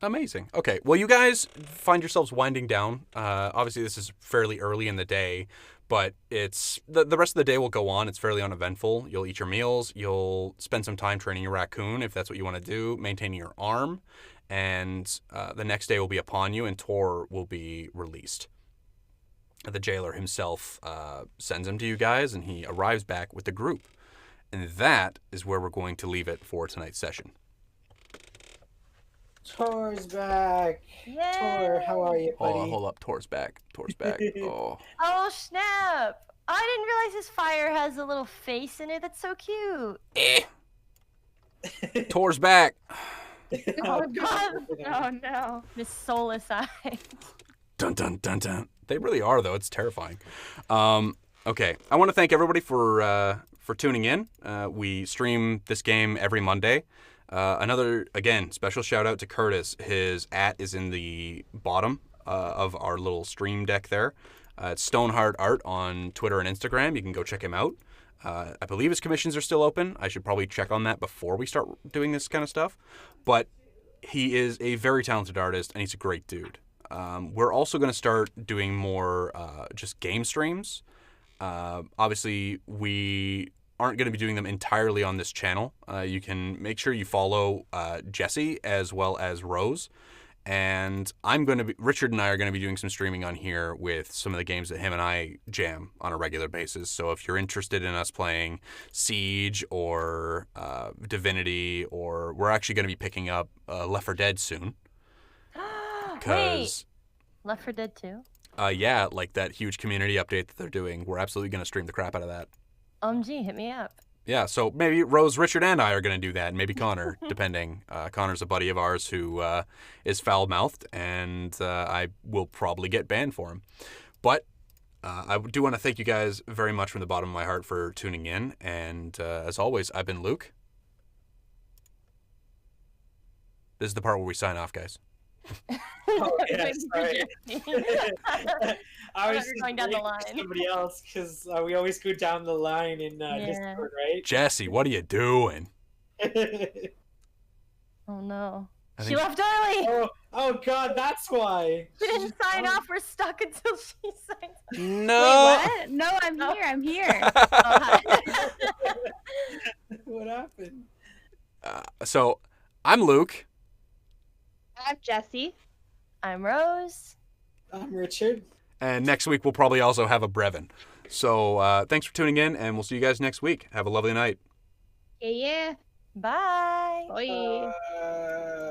Amazing. Okay, well, you guys find yourselves winding down. Obviously, this is fairly early in the day, but it's the rest of the day will go on. It's fairly uneventful. You'll eat your meals. You'll spend some time training your raccoon if that's what you want to do, maintaining your arm, and the next day will be upon you, and Tor will be released. The jailer himself sends him to you guys, and he arrives back with the group. And that is where we're going to leave it for tonight's session. Tor's back. Yay! Tor, how are you, buddy? Hold up. Tor's back. Oh. Oh snap! I didn't realize this fire has a little face in it. That's so cute. Tor's back. Oh god! Oh no! This soulless eye. Dun dun dun dun. They really are, though. It's terrifying. Okay, I want to thank everybody for tuning in. We stream this game every Monday. Another, again, special shout out to Curtis. His @ is in the bottom of our little stream deck there. It's Stoneheart Art on Twitter and Instagram. You can go check him out. I believe his commissions are still open. I should probably check on that before we start doing this kind of stuff. But he is a very talented artist, and he's a great dude. We're also going to start doing more just game streams. Obviously, we aren't going to be doing them entirely on this channel. You can make sure you follow Jessie as well as Rose. And Richard and I are going to be doing some streaming on here with some of the games that him and I jam on a regular basis. So if you're interested in us playing Siege or Divinity, or we're actually going to be picking up Left 4 Dead soon. Wait, Left 4 Dead 2? Yeah, like that huge community update that they're doing. We're absolutely going to stream the crap out of that. OMG, hit me up. Yeah, so maybe Rose, Richard, and I are going to do that, and maybe Connor, depending. Connor's a buddy of ours who is foul-mouthed, and I will probably get banned for him. But I do want to thank you guys very much from the bottom of my heart for tuning in. And as always, I've been Luke. This is the part where we sign off, guys. Oh, yeah, sorry. I was just going down the line. Somebody else, because we always go down the line in Discord, right? Jesse, what are you doing? Oh no. I She think- left early! Oh God, that's why. She didn't sign off. We're stuck until she signs off. No. Wait, what? No, I'm here. I'm here. Oh, hi. What happened? So, I'm Luke. I'm Jessie. I'm Rose. I'm Richard. And next week, we'll probably also have a Brevin. So, thanks for tuning in, and we'll see you guys next week. Have a lovely night. Yeah. Bye. Bye.